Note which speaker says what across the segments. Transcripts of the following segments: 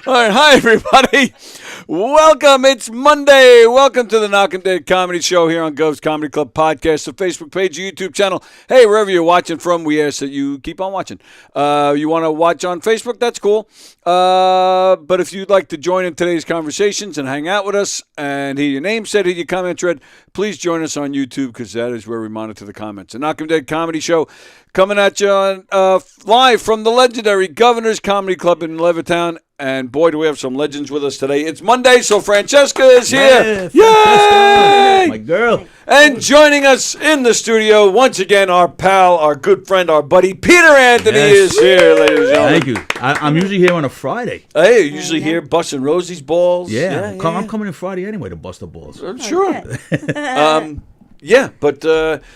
Speaker 1: All right, hi everybody. Welcome. It's Monday. Welcome to the Knockin' Dead Comedy Show here on Gov's Comedy Club Podcast, the Facebook page, YouTube channel. Hey, wherever you're watching from, we ask that you keep on watching. You want to watch on Facebook? That's cool. But if you'd like to join in today's conversations and hang out with us and hear your name said, hear your comments read, please join us on YouTube because that is where we monitor the comments. The Knockin' Dead Comedy Show coming at you on, live from the legendary Governor's Comedy Club in Levittown. And boy, do we have some legends with us today. It's Monday, so Francesca is here.
Speaker 2: Yeah,
Speaker 1: Yay!
Speaker 2: my girl.
Speaker 1: And joining us in the studio, once again, our pal, our good friend, our buddy, Peter Anthony is here, ladies and gentlemen.
Speaker 2: Thank you. I'm usually here on a Friday.
Speaker 1: Hey, you're usually here busting Rosie's balls.
Speaker 2: Yeah, I'm coming in Friday anyway to bust the balls.
Speaker 1: Sure. Yeah, but,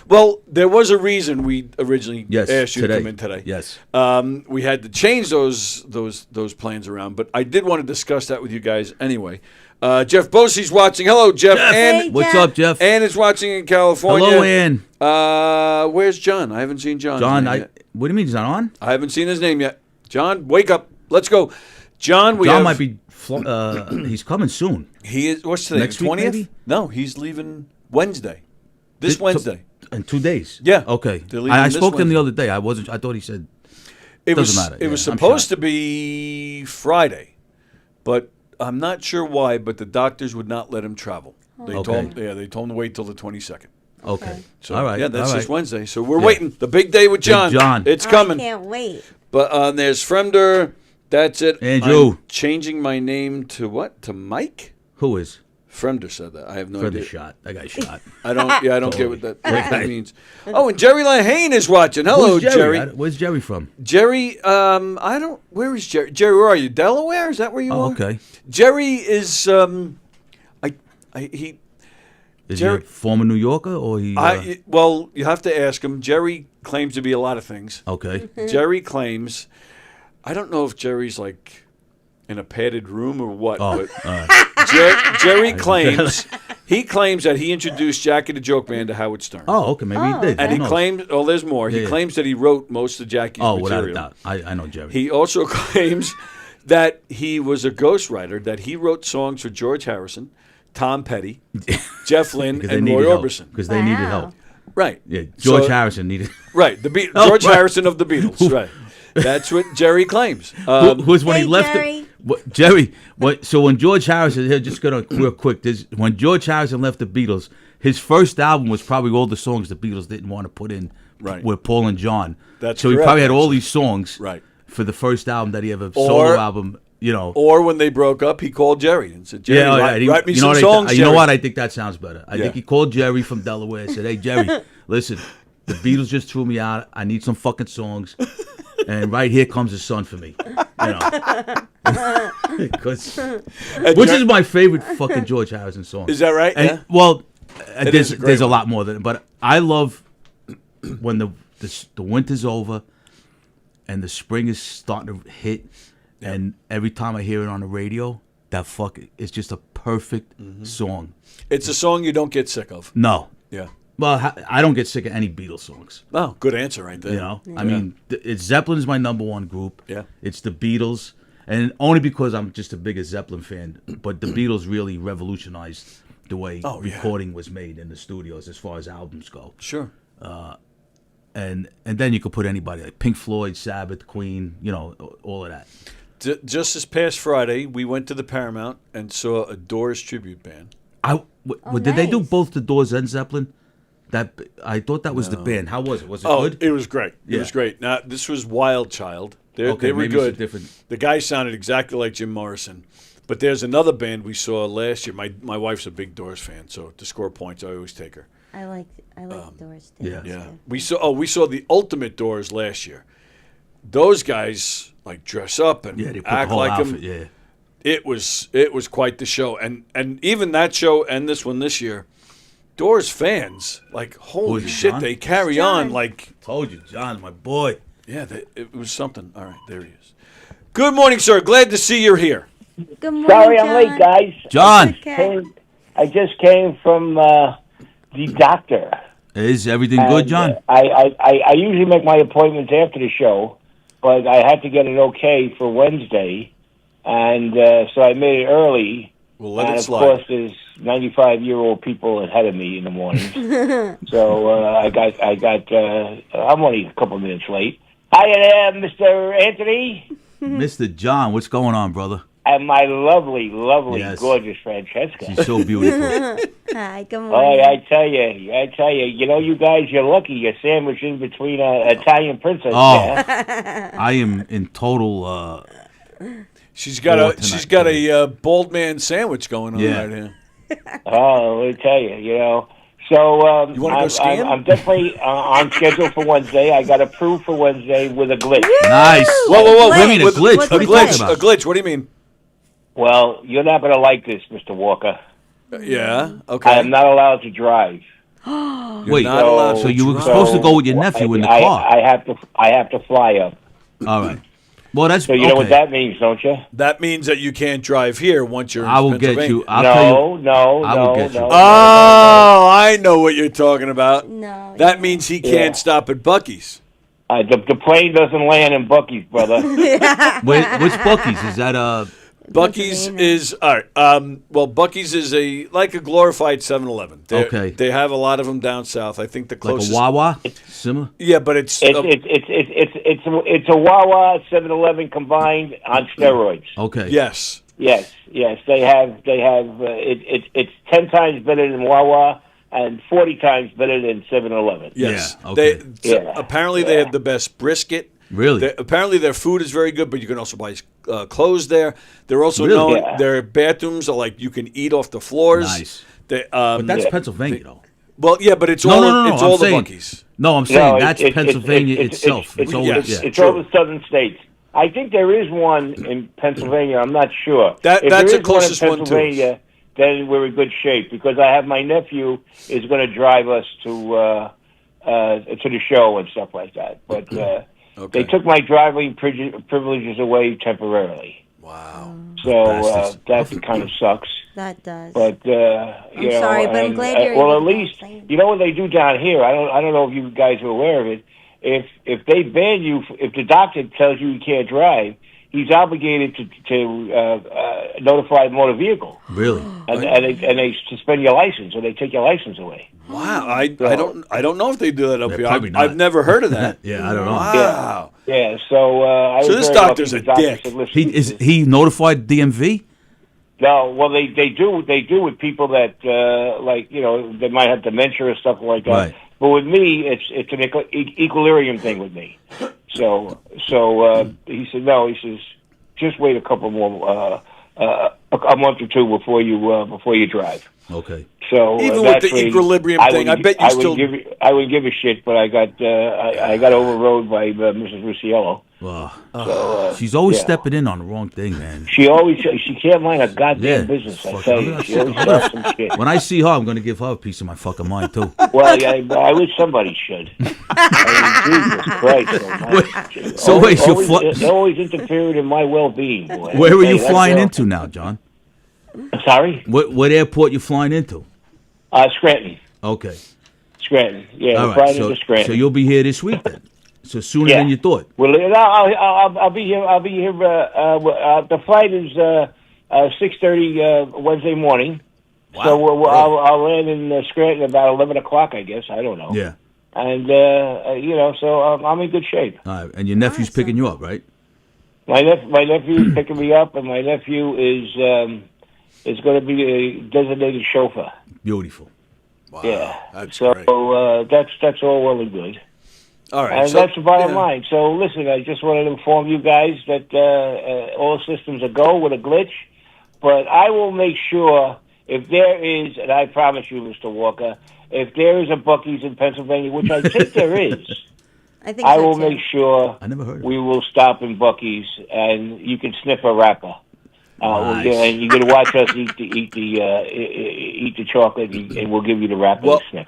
Speaker 1: well, there was a reason we originally asked you to come in today.
Speaker 2: Yes.
Speaker 1: We had to change those plans around, but I did want to discuss that with you guys anyway. Jeff Bosey's watching. Hello, Jeff.
Speaker 2: Hey, what's up, Jeff?
Speaker 1: Ann is watching in California.
Speaker 2: Hello, Ann.
Speaker 1: Where's John? I haven't seen John's name yet.
Speaker 2: What do you mean he's not on?
Speaker 1: I haven't seen his name yet. John, wake up. Let's go. John,
Speaker 2: might be, he's coming soon.
Speaker 1: He is, what's today,
Speaker 2: Next
Speaker 1: the 20th?
Speaker 2: week, maybe?
Speaker 1: No, he's leaving Wednesday. This Wednesday.
Speaker 2: In 2 days?
Speaker 1: Yeah.
Speaker 2: Okay. I spoke to him the other day. I thought he said it doesn't matter.
Speaker 1: It was supposed to be Friday, but I'm not sure why, but the doctors would not let him travel. They told him to wait till the 22nd.
Speaker 2: Okay.
Speaker 1: So,
Speaker 2: all right.
Speaker 1: Yeah, that's
Speaker 2: all right.
Speaker 1: this Wednesday. So we're waiting. The big day with John.
Speaker 2: Big John.
Speaker 1: It's coming.
Speaker 3: I can't wait.
Speaker 1: But there's Fremder. That's it.
Speaker 2: Andrew.
Speaker 1: I'm changing my name to what? To Mike?
Speaker 2: Who is?
Speaker 1: Fremder said that. I have no idea.
Speaker 2: Shot. That guy shot.
Speaker 1: I don't get what that means. Oh, and Jerry Lahane is watching. Hello,
Speaker 2: Who's
Speaker 1: Jerry.
Speaker 2: Where's Jerry from?
Speaker 1: Jerry, where is Jerry? Jerry, where are you? Delaware? Is that where you are?
Speaker 2: Okay.
Speaker 1: Jerry is,
Speaker 2: Is he a former New Yorker or he?
Speaker 1: Well, you have to ask him. Jerry claims to be a lot of things.
Speaker 2: Okay.
Speaker 1: Jerry claims, I don't know if Jerry's like in a padded room or what, but Jerry claims that he introduced Jackie the Joke Man to Howard Stern.
Speaker 2: Oh, okay, maybe he did.
Speaker 1: And he claims, there's more. He claims that he wrote most of Jackie's material.
Speaker 2: Without a doubt. I know Jerry.
Speaker 1: He also claims that he was a ghostwriter, that he wrote songs for George Harrison, Tom Petty, Jeff Lynne, and Roy Orbison.
Speaker 2: Because they needed help.
Speaker 1: Right.
Speaker 2: Yeah, George Harrison needed.
Speaker 1: Right. George Harrison of the Beatles. Right. That's what Jerry claims.
Speaker 2: Who's when he left
Speaker 3: Jerry.
Speaker 2: Jerry, so when George Harrison, here, just go real quick. When George Harrison left the Beatles, his first album was probably all the songs the Beatles didn't want to put in with Paul and John.
Speaker 1: That's
Speaker 2: so
Speaker 1: correct.
Speaker 2: He probably had all these songs
Speaker 1: right
Speaker 2: for the first album that he ever solo album.
Speaker 1: Or when they broke up, he called Jerry and said, "Jerry, write me some songs."
Speaker 2: You know what? I think that sounds better. I think he called Jerry from Delaware and said, "Hey, Jerry, listen, the Beatles just threw me out. I need some fucking songs." And right here comes the sun for me, which is my favorite fucking George Harrison song.
Speaker 1: Is that right?
Speaker 2: And,
Speaker 1: yeah.
Speaker 2: Well, there's a
Speaker 1: one.
Speaker 2: lot more than, but I love when the winter's over and the spring is starting to hit, and every time I hear it on the radio, it's just a perfect song.
Speaker 1: It's a song you don't get sick of.
Speaker 2: No.
Speaker 1: Yeah.
Speaker 2: Well, I don't get sick of any Beatles songs.
Speaker 1: Oh, good answer right there.
Speaker 2: I mean, Zeppelin is my number one group.
Speaker 1: Yeah.
Speaker 2: It's the Beatles, and only because I'm just the biggest Zeppelin fan. But the Beatles really revolutionized the way recording was made in the studios as far as albums go.
Speaker 1: Sure.
Speaker 2: And then you could put anybody like Pink Floyd, Sabbath, Queen, all of that.
Speaker 1: Just this past Friday, we went to the Paramount and saw a Doors tribute band.
Speaker 2: Did they do both the Doors and Zeppelin? I thought that was the band. How was it? Was it good?
Speaker 1: It was great. It was great. Now, this was Wild Child. They were good. The guy sounded exactly like Jim Morrison. But there's another band we saw last year. My wife's a big Doors fan, so to score points, I always take her.
Speaker 3: I like Doors too.
Speaker 1: Yeah. We saw the Ultimate Doors last year. Those guys like dress up and
Speaker 2: they put
Speaker 1: act
Speaker 2: the whole
Speaker 1: like
Speaker 2: outfit,
Speaker 1: them. Yeah. It was quite the show, and even that show and this one this year. Doors fans, like, holy shit,
Speaker 2: John?
Speaker 1: they carry on like...
Speaker 2: Told you, John's my boy.
Speaker 1: Yeah, it was something. All right, there he is. Good morning, sir. Glad to see you're here.
Speaker 3: Good morning,
Speaker 4: Sorry
Speaker 3: John.
Speaker 4: I'm late, guys.
Speaker 2: John.
Speaker 3: Okay.
Speaker 4: I just came from the doctor.
Speaker 2: Is everything good, John?
Speaker 4: I usually make my appointments after the show, but I had to get it okay for Wednesday. and so I made it early.
Speaker 1: Well, let
Speaker 4: and
Speaker 1: it slide.
Speaker 4: Of course, there's 95-year-old people ahead of me in the morning. So I'm only a couple minutes late. Hiya there, Mr. Anthony.
Speaker 2: Mr. John, what's going on, brother?
Speaker 4: And my lovely,
Speaker 2: Yes.
Speaker 4: gorgeous Francesca.
Speaker 2: She's so beautiful.
Speaker 3: Hi, good
Speaker 4: Oh,
Speaker 3: morning.
Speaker 4: I tell you, you guys, you're lucky. You're sandwiched in between an Italian princess.
Speaker 2: Oh.
Speaker 4: Yeah.
Speaker 2: I am in total.
Speaker 1: She's got
Speaker 2: Bored tonight,
Speaker 1: a bald man sandwich going on
Speaker 2: Yeah.
Speaker 1: right here.
Speaker 4: Oh, let me tell you, So
Speaker 1: You wanna go skiing?
Speaker 4: I'm definitely on schedule for Wednesday. I got approved for Wednesday with a glitch.
Speaker 2: Nice.
Speaker 1: Whoa!
Speaker 2: What do you mean, a
Speaker 3: What's
Speaker 2: glitch?
Speaker 3: What's
Speaker 2: What are
Speaker 1: A
Speaker 2: you talking
Speaker 1: glitch.
Speaker 2: about?
Speaker 1: A glitch. What do you mean?
Speaker 4: Well, you're not going to like this, Mr. Walker.
Speaker 1: Yeah. Okay.
Speaker 4: I am not allowed to drive.
Speaker 1: You're
Speaker 2: Wait,
Speaker 1: not allowed to
Speaker 2: so you were
Speaker 1: drive.
Speaker 2: supposed to go with your nephew in the car.
Speaker 4: I have to fly up.
Speaker 2: All right. Well, that's
Speaker 4: So you know what that means, don't you?
Speaker 1: That means that you can't drive here once you're in
Speaker 2: I will get
Speaker 1: Pennsylvania.
Speaker 2: you. I'll tell you.
Speaker 4: No,
Speaker 2: I will get you.
Speaker 1: Oh, I know what you're talking about.
Speaker 3: No.
Speaker 1: That means he can't stop at Buc-ee's.
Speaker 4: The plane doesn't land in Buc-ee's, brother.
Speaker 2: Wait, which Buc-ee's? Is that
Speaker 1: Buc-ee's
Speaker 3: Pennsylvania.
Speaker 1: is all right. Well, Buc-ee's is like a glorified 7-Eleven.
Speaker 2: Okay.
Speaker 1: They have a lot of them down south. I think the
Speaker 2: like
Speaker 1: closest.
Speaker 2: a Wawa? Similar?
Speaker 1: Yeah, but it's
Speaker 4: It's a Wawa 7-Eleven combined on steroids.
Speaker 2: Okay.
Speaker 1: yes.
Speaker 4: Yes. They have. It's 10 times better than Wawa and 40 times better than 7-Eleven.
Speaker 1: Yes.
Speaker 2: Yeah, okay.
Speaker 1: Apparently they have the best brisket.
Speaker 2: Really?
Speaker 1: Apparently their food is very good, but you can also buy clothes there. They're also
Speaker 2: Really?
Speaker 1: known.
Speaker 4: Yeah.
Speaker 1: Their bathrooms are like you can eat off the floors.
Speaker 2: Nice.
Speaker 1: They,
Speaker 2: But that's
Speaker 4: Yeah.
Speaker 2: Pennsylvania, though.
Speaker 1: well, yeah, but it's
Speaker 2: No,
Speaker 1: all
Speaker 2: no, no,
Speaker 1: it's
Speaker 2: I'm
Speaker 1: all the
Speaker 2: saying-
Speaker 1: Buc-ee's.
Speaker 2: No, I'm saying that's Pennsylvania itself.
Speaker 4: It's
Speaker 2: all,
Speaker 1: yes.
Speaker 2: yeah.
Speaker 4: It's
Speaker 1: True.
Speaker 4: all the southern states. I think there is one in Pennsylvania. I'm not sure.
Speaker 1: That's
Speaker 4: if
Speaker 1: the
Speaker 4: there is
Speaker 1: closest
Speaker 4: one
Speaker 1: one
Speaker 4: in
Speaker 1: to us.
Speaker 4: Pennsylvania, then we're in good shape because I have my nephew is going to drive us to the show and stuff like that. But
Speaker 1: Okay.
Speaker 4: they took my driving privileges away temporarily.
Speaker 1: Wow.
Speaker 4: So
Speaker 2: Bastards.
Speaker 4: that kind of sucks.
Speaker 3: That does.
Speaker 4: But
Speaker 3: I'm sorry, but I'm glad you're
Speaker 4: well. At
Speaker 3: able to
Speaker 4: least
Speaker 3: complain.
Speaker 4: you know what they do down here. I don't know if you guys are aware of it. If they ban you, if the doctor tells you can't drive, he's obligated to notify the motor vehicle,
Speaker 2: Really?
Speaker 4: and they suspend your license or they take your license away.
Speaker 1: Wow. I don't know if they do that up
Speaker 2: Yeah,
Speaker 1: here.
Speaker 2: probably not.
Speaker 1: I've never heard of that.
Speaker 2: Yeah, I don't know.
Speaker 1: Wow.
Speaker 4: Yeah. So I
Speaker 1: So
Speaker 4: was
Speaker 1: this
Speaker 4: very
Speaker 1: doctor's
Speaker 4: lucky.
Speaker 1: a
Speaker 4: The doctor
Speaker 1: dick.
Speaker 4: said, "Listen,
Speaker 2: He notified DMV?
Speaker 4: No, well, they do with people that they might have dementia or stuff like that.
Speaker 2: Right.
Speaker 4: But with me, it's an equilibrium thing with me. So he said no. He says just wait a couple more a month or two before you drive.
Speaker 2: Okay.
Speaker 4: So
Speaker 1: Even with
Speaker 4: that's
Speaker 1: the
Speaker 4: where
Speaker 1: equilibrium thing, I bet you still.
Speaker 4: I would give a shit, but I got overrode by Mrs. Rusiello.
Speaker 2: Well, she's always stepping in on the wrong thing, man.
Speaker 4: She can't mind her goddamn business. I
Speaker 2: Fuck,
Speaker 4: tell
Speaker 2: I'm
Speaker 4: you,
Speaker 2: gonna-
Speaker 4: she always starts some shit.
Speaker 2: When I see her, I'm going to give her a piece of my fucking mind, too.
Speaker 4: Well, I wish somebody should. I mean, Jesus Christ!
Speaker 2: So wait,
Speaker 4: always, always interfering in my well-being, boy.
Speaker 2: Where were you
Speaker 4: Hey, that's
Speaker 2: flying
Speaker 4: all.
Speaker 2: into now, John?
Speaker 4: Sorry,
Speaker 2: What airport you flying into?
Speaker 4: Scranton.
Speaker 2: Okay.
Speaker 4: Scranton. Yeah,
Speaker 2: All
Speaker 4: we're
Speaker 2: right.
Speaker 4: flying
Speaker 2: So,
Speaker 4: into Scranton.
Speaker 2: so you'll be here this week then? So sooner
Speaker 4: Yeah.
Speaker 2: than you thought?
Speaker 4: Well, I'll be here. I'll be here. The flight is 6:30 Wednesday morning.
Speaker 2: Wow.
Speaker 4: So I'll land in Scranton about 11 o'clock, I guess. I don't know.
Speaker 2: Yeah.
Speaker 4: And so I'm in good shape.
Speaker 2: All right. And your nephew's picking you up, right?
Speaker 4: My nephew is picking me up, and my nephew is going to be a designated chauffeur.
Speaker 2: Beautiful.
Speaker 1: Wow,
Speaker 4: Yeah.
Speaker 1: That's
Speaker 4: So
Speaker 1: great.
Speaker 4: that's all well and good.
Speaker 1: All right.
Speaker 4: And
Speaker 1: so,
Speaker 4: that's the bottom
Speaker 1: yeah.
Speaker 4: line. So listen, I just wanted to inform you guys that all systems are go with a glitch, but I will make sure if there is, and I promise you, Mr. Walker, if there is a Buc-ee's in Pennsylvania, which I think there is,
Speaker 3: I think
Speaker 4: I
Speaker 3: so
Speaker 4: will
Speaker 3: too.
Speaker 4: make sure
Speaker 2: I never heard of
Speaker 4: we will stop in Buc-ee's and you can sniff a wrapper.
Speaker 2: Nice.
Speaker 4: And you can watch us eat the chocolate, and we'll give you the wrapper
Speaker 1: Well,
Speaker 4: to sniff.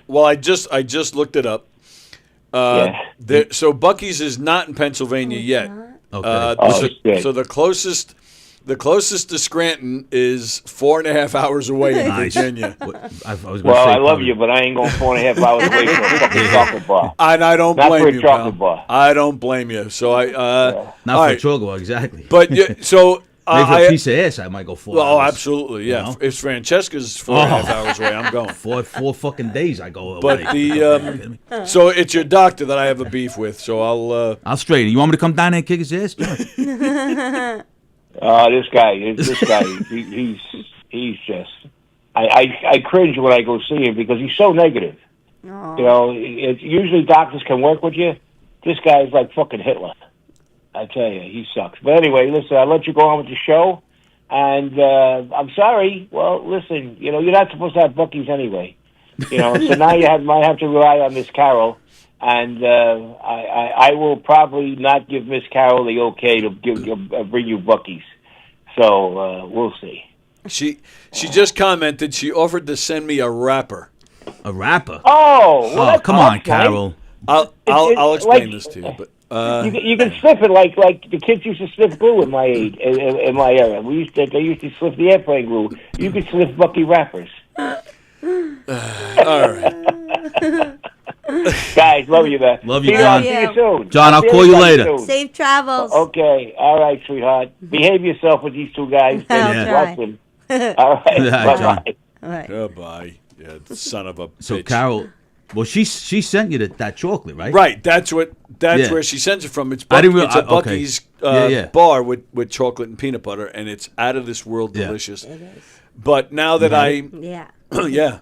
Speaker 1: I just looked it up.
Speaker 4: Yeah.
Speaker 1: So Buc-ee's is not in Pennsylvania yet.
Speaker 2: Okay.
Speaker 4: Oh, good.
Speaker 1: So the closest to Scranton is 4.5 hours away in
Speaker 2: Nice.
Speaker 1: Virginia.
Speaker 2: I was gonna
Speaker 4: Well,
Speaker 2: say
Speaker 4: I love
Speaker 2: probably-
Speaker 4: you, but I ain't going 4.5 hours away from a fucking chocolate bar.
Speaker 1: And I don't
Speaker 4: Not for
Speaker 1: blame
Speaker 4: a
Speaker 1: you,
Speaker 4: chocolate
Speaker 1: pal.
Speaker 4: bar.
Speaker 1: I don't blame you. So
Speaker 2: Not
Speaker 1: all
Speaker 2: for
Speaker 1: right.
Speaker 2: chocolate, exactly.
Speaker 1: But so
Speaker 2: Maybe for a piece of ass, I might go 4 hours.
Speaker 1: Oh, absolutely, yeah.
Speaker 2: You know?
Speaker 1: If Francesca's 4.5 hours away, I'm going.
Speaker 2: Four fucking days I go away.
Speaker 1: But so it's your doctor that I have a beef with. So
Speaker 2: I'll straighten. You want me to come down there and kick his ass?
Speaker 4: This guy, he's just. I cringe when I go see him because he's so negative.
Speaker 3: Oh.
Speaker 4: You know, usually doctors can work with you. This guy's like fucking Hitler. I tell you, he sucks. But anyway, listen, I'll let you go on with the show. And I'm sorry. Well, listen, you know, you're not supposed to have Buc-ee's anyway. You know, so now you might have to rely on Miss Carol. And I will probably not give Miss Carol the okay to bring you Buc-ee's. So we'll see.
Speaker 1: she just commented she offered to send me a wrapper.
Speaker 2: A rapper?
Speaker 4: Oh, well,
Speaker 2: come on, Carol.
Speaker 1: I'll explain this to you, but
Speaker 4: you can sniff it like the kids used to sniff glue in my age, in my era. They used to sniff the airplane glue. You could sniff Buc-ee wrappers.
Speaker 1: all right.
Speaker 4: Guys, love you, man.
Speaker 2: Love you,
Speaker 4: See
Speaker 2: John.
Speaker 4: See you soon.
Speaker 2: John, I'll call you later.
Speaker 4: Soon.
Speaker 3: Safe travels.
Speaker 4: Okay, all right, sweetheart. Behave yourself with these two guys.
Speaker 3: I'll
Speaker 4: Watch
Speaker 3: try.
Speaker 4: them. All right, bye-bye.
Speaker 3: All right.
Speaker 1: Goodbye. Yeah, son of a bitch.
Speaker 2: So, Carol, well, she sent you that chocolate, right?
Speaker 1: Right, that's
Speaker 2: Yeah.
Speaker 1: where she sends it from. It's
Speaker 2: I didn't
Speaker 1: it's a
Speaker 2: okay.
Speaker 1: Buc-ee's
Speaker 2: Yeah.
Speaker 1: bar with chocolate and peanut butter, and it's out of this world delicious.
Speaker 3: It is.
Speaker 1: But now that
Speaker 3: Yeah.
Speaker 1: yeah,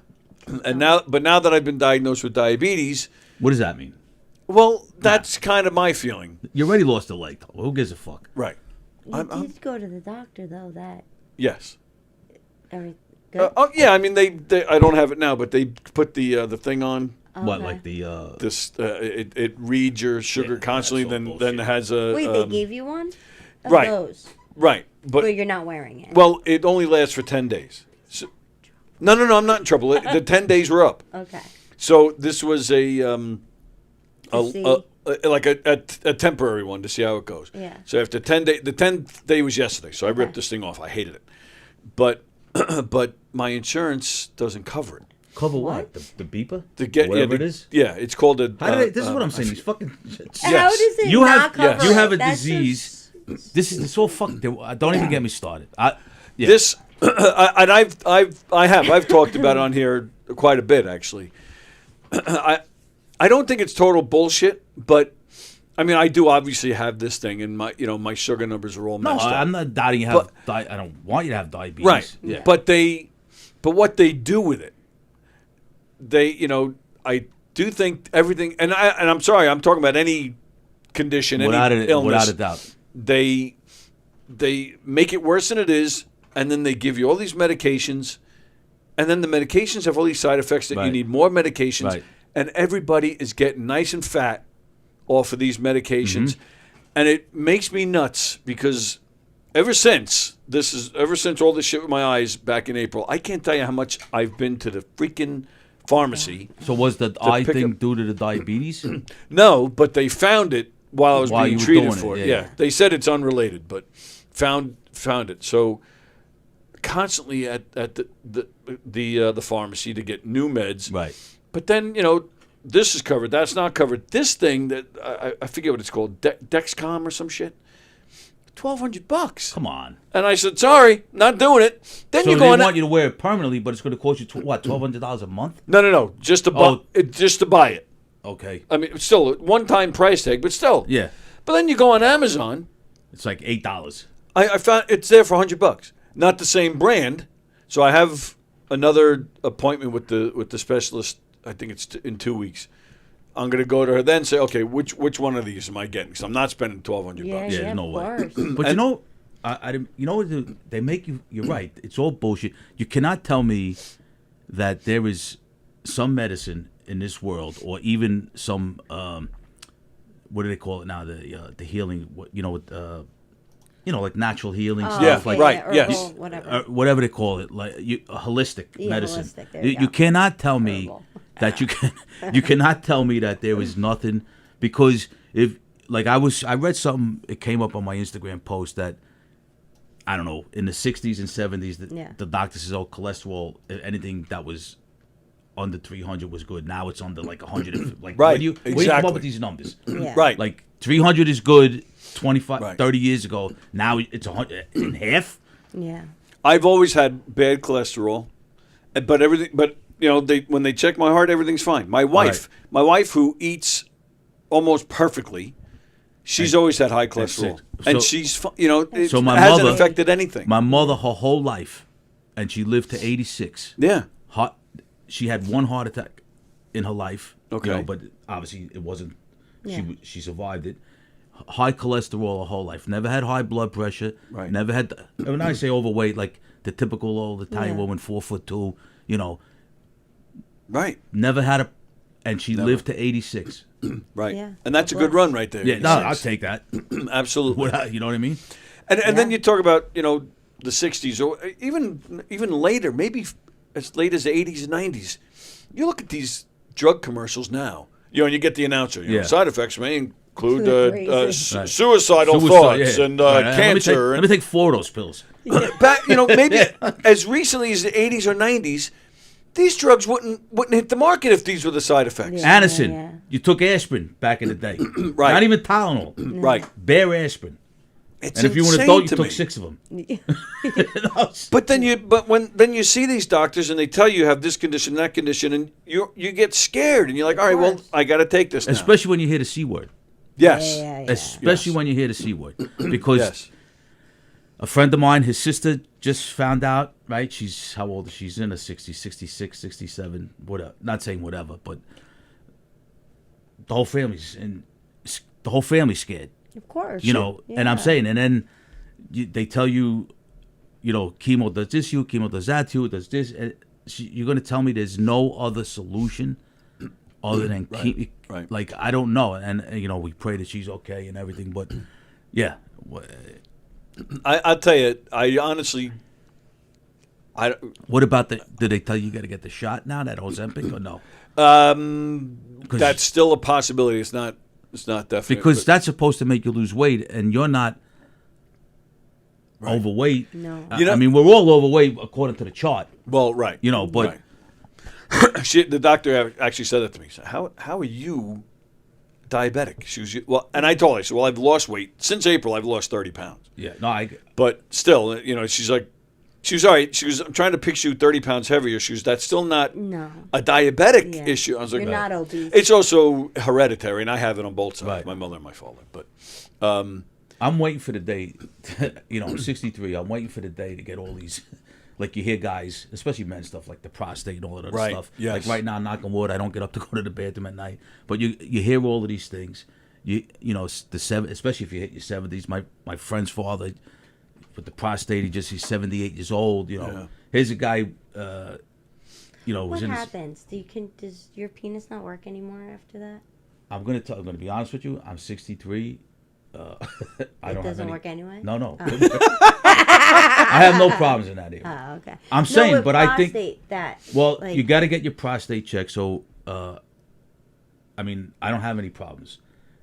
Speaker 1: and now that I've been diagnosed with diabetes,
Speaker 2: What does that mean?
Speaker 1: well, that's kind of my feeling.
Speaker 2: You already lost a leg, though. Who gives a fuck?
Speaker 1: Right.
Speaker 3: You did go to the doctor, though, that
Speaker 1: Yes.
Speaker 3: everything good?
Speaker 1: Oh yeah, I mean they I don't have it now, but they put the thing on.
Speaker 2: What,
Speaker 3: Okay.
Speaker 2: like the
Speaker 1: This it reads your sugar constantly,
Speaker 2: that's all
Speaker 1: then
Speaker 2: bullshit.
Speaker 1: has a
Speaker 3: Wait, they gave you one? Of
Speaker 1: right.
Speaker 3: those.
Speaker 1: right, but
Speaker 3: But you're not wearing it.
Speaker 1: well, it only lasts for 10 days. So, no, I'm not in trouble. The 10 days were up.
Speaker 3: Okay.
Speaker 1: So this was
Speaker 3: see.
Speaker 1: like a temporary one to see how it goes.
Speaker 3: Yeah.
Speaker 1: So after 10 day, the 10th day was yesterday. So I ripped this thing off. I hated it, but but my insurance doesn't cover it.
Speaker 2: cover what? The beeper?
Speaker 1: To get
Speaker 2: Whatever it is?
Speaker 1: Yeah, it's called a.
Speaker 2: This is what I'm saying. These fucking.
Speaker 3: How does it
Speaker 2: You
Speaker 3: not
Speaker 2: have
Speaker 3: cover
Speaker 2: you
Speaker 3: it?
Speaker 2: have a
Speaker 3: That's
Speaker 2: disease. This is all fucking. Don't even get me started. Yeah.
Speaker 1: This and I've talked about it on here quite a bit actually. I don't think it's total bullshit, but I mean I do obviously have this thing, and my sugar numbers are all
Speaker 2: No,
Speaker 1: messed up.
Speaker 2: I'm not doubting you have. I don't want you to have diabetes.
Speaker 1: Right.
Speaker 2: Yeah.
Speaker 1: But what they do with it, I do think everything, and I'm sorry, I'm talking about any condition, any illness.
Speaker 2: without a doubt.
Speaker 1: They make it worse than it is, and then they give you all these medications, and then the medications have all these side effects that you
Speaker 2: Right.
Speaker 1: need more medications,
Speaker 2: Right.
Speaker 1: and everybody is getting nice and fat off of these medications, and it makes me nuts because ever since all this shit with my eyes back in April, I can't tell you how much I've been to the freaking pharmacy.
Speaker 2: So was the eye
Speaker 1: pick
Speaker 2: thing
Speaker 1: up-
Speaker 2: due to the diabetes?
Speaker 1: No, but they found it while I was
Speaker 2: While
Speaker 1: being
Speaker 2: you were
Speaker 1: treated
Speaker 2: doing
Speaker 1: for
Speaker 2: it,
Speaker 1: it.
Speaker 2: yeah.
Speaker 1: They said it's unrelated, but found it. So constantly at the pharmacy to get new meds.
Speaker 2: Right.
Speaker 1: But then this is covered. That's not covered. This thing that I forget what it's called, Dexcom or some shit. $1,200.
Speaker 2: Come on.
Speaker 1: And I said, sorry, not doing it. Then
Speaker 2: So
Speaker 1: you
Speaker 2: they
Speaker 1: go on.
Speaker 2: want you to wear it permanently, but it's going to cost you $1,200 a month?
Speaker 1: No, just to buy just to buy it.
Speaker 2: Okay.
Speaker 1: I mean, it's still a one-time price tag, but still.
Speaker 2: Yeah.
Speaker 1: But then you go on Amazon.
Speaker 2: It's like $8.
Speaker 1: I found it's there for $100. Not the same brand. So I have another appointment with the specialist. I think it's in 2 weeks. I'm going to go to her then and say, okay, which one of these am I getting? Because I'm not spending $1,200.
Speaker 2: Yeah, no
Speaker 3: of
Speaker 2: way.
Speaker 3: course.
Speaker 2: But they make you. You're right. It's all bullshit. You cannot tell me that there is some medicine in this world, or even some what do they call it now? The healing. Like natural healing stuff.
Speaker 1: Yeah,
Speaker 2: like
Speaker 1: right,
Speaker 3: Herbal,
Speaker 1: yes.
Speaker 3: whatever.
Speaker 2: whatever they call it, like holistic
Speaker 3: Yeah,
Speaker 2: medicine.
Speaker 3: holistic, there you
Speaker 2: You
Speaker 3: go.
Speaker 2: cannot tell me
Speaker 3: Herbal.
Speaker 2: that you cannot tell me that there is nothing, because if like I read something, it came up on my Instagram post that I don't know, in the 60s and 70s
Speaker 3: Yeah.
Speaker 2: the doctor says, oh, cholesterol, anything that was under 300 was good. Now it's under like 100. Like,
Speaker 1: Right,
Speaker 2: where do you come up
Speaker 1: exactly.
Speaker 2: with these numbers?
Speaker 3: Yeah.
Speaker 1: Right.
Speaker 2: Like 300 is good 25,
Speaker 1: Right.
Speaker 2: 30 years ago. Now it's 100 in half.
Speaker 3: Yeah.
Speaker 1: I've always had bad cholesterol, but when they check my heart, everything's fine. My wife who eats almost perfectly, she's always had high cholesterol, and she's it
Speaker 2: So my
Speaker 1: hasn't
Speaker 2: mother-
Speaker 1: affected anything.
Speaker 2: My mother, her whole life, and she lived to 86.
Speaker 1: Yeah.
Speaker 2: She had one heart attack in her life.
Speaker 1: Okay.
Speaker 2: But obviously it wasn't.
Speaker 3: Yeah.
Speaker 2: She survived it. High cholesterol her whole life. Never had high blood pressure.
Speaker 1: Right.
Speaker 2: Never had. When I say overweight, like the typical old Italian
Speaker 3: Yeah.
Speaker 2: woman, 4'2",
Speaker 1: Right.
Speaker 2: Never had and she lived to 86.
Speaker 1: Right.
Speaker 3: Yeah.
Speaker 1: And that's a
Speaker 3: God
Speaker 1: good run right there.
Speaker 2: Yeah, no, I'll take that.
Speaker 1: Absolutely.
Speaker 2: You know what I mean?
Speaker 1: And then
Speaker 3: Yeah.
Speaker 1: you talk about the 60s or even later, maybe as late as the 80s and 90s. You look at these drug commercials now, and you get the announcer.
Speaker 2: Yeah.
Speaker 1: Side effects may include
Speaker 3: Crazy.
Speaker 2: Right.
Speaker 1: suicidal
Speaker 2: Suicide,
Speaker 1: thoughts
Speaker 2: yeah.
Speaker 1: and
Speaker 2: Right,
Speaker 1: cancer.
Speaker 2: Let me take 4 of those pills.
Speaker 1: Back, maybe as recently as the 80s or 90s, these drugs wouldn't hit the market if these were the side effects.
Speaker 3: Yeah.
Speaker 2: Anacin. You took aspirin back in the day.
Speaker 1: Right.
Speaker 2: Not even Tylenol.
Speaker 1: Right.
Speaker 2: Bare aspirin.
Speaker 1: It's
Speaker 2: And if you were an
Speaker 1: insane
Speaker 2: adult, you
Speaker 1: to
Speaker 2: took
Speaker 1: me.
Speaker 2: 6 of them.
Speaker 1: But then you see these doctors and they tell you have this condition, that condition, and you get scared and you're like, all right, well, I got to take this now.
Speaker 2: Especially when you hear the C word.
Speaker 1: Yes.
Speaker 3: Yeah, yeah.
Speaker 2: Especially
Speaker 1: Yes.
Speaker 2: when you hear the C word. Because
Speaker 1: Yes.
Speaker 2: a friend of mine, his sister just found out, right? She's, how old is she? She's in her 60s, 66, 67, whatever. Not saying whatever, but the whole family's scared.
Speaker 3: Of course.
Speaker 2: And I'm
Speaker 3: Yeah.
Speaker 2: saying, and then they tell you, chemo does this to you, chemo does that to you, does this. And you're going to tell me there's no other solution other than chemo?
Speaker 1: right.
Speaker 2: Like, I don't know. And, we pray that she's okay and everything. But, yeah.
Speaker 1: I'll tell you, I honestly,
Speaker 2: What about did they tell you got to get the shot now, that Ozempic, or no?
Speaker 1: that's still a possibility. It's not definite.
Speaker 2: Because that's supposed to make you lose weight, and you're not overweight.
Speaker 3: No.
Speaker 2: I mean, we're all overweight according to the chart.
Speaker 1: well, right.
Speaker 2: But
Speaker 1: Right. The doctor actually said that to me. He said, how are you diabetic? She was, and I told her, I said, well, I've lost weight. Since April, I've lost 30 pounds.
Speaker 2: yeah, no,
Speaker 1: But still, she's like, she was all right. She was, I'm trying to picture you 30 pounds heavier. She was, that's still not
Speaker 3: No.
Speaker 1: a diabetic
Speaker 3: Yeah.
Speaker 1: issue. I was like,
Speaker 3: You're
Speaker 1: no.
Speaker 3: not obese.
Speaker 1: It's also hereditary, and I have it on both sides,
Speaker 2: Right.
Speaker 1: my mother and my father. But
Speaker 2: I'm waiting for the day. I'm 63. I'm waiting for the day to get all these. Like, you hear guys, especially men, stuff like the prostate and all that other
Speaker 1: Right,
Speaker 2: stuff.
Speaker 1: yes.
Speaker 2: Like right now, knock on wood, I don't get up to go to the bathroom at night. But you hear all of these things. Especially if you hit your 70s. My friend's father with the prostate, he's 78 years old.
Speaker 1: Yeah.
Speaker 2: Here's a guy.
Speaker 3: What
Speaker 2: was in his,
Speaker 3: happens? Does your penis not work anymore after that?
Speaker 2: I'm gonna be honest with you. I'm 63. I
Speaker 3: It
Speaker 2: don't have
Speaker 3: doesn't
Speaker 2: any,
Speaker 3: work anyway?
Speaker 2: No. I have no problems in that area.
Speaker 3: Oh, okay.
Speaker 2: I'm
Speaker 3: No,
Speaker 2: saying,
Speaker 3: with
Speaker 2: but I think-
Speaker 3: prostate, that.
Speaker 2: Well,
Speaker 3: like,
Speaker 2: you got to get your prostate checked. So, I mean, I don't have any problems.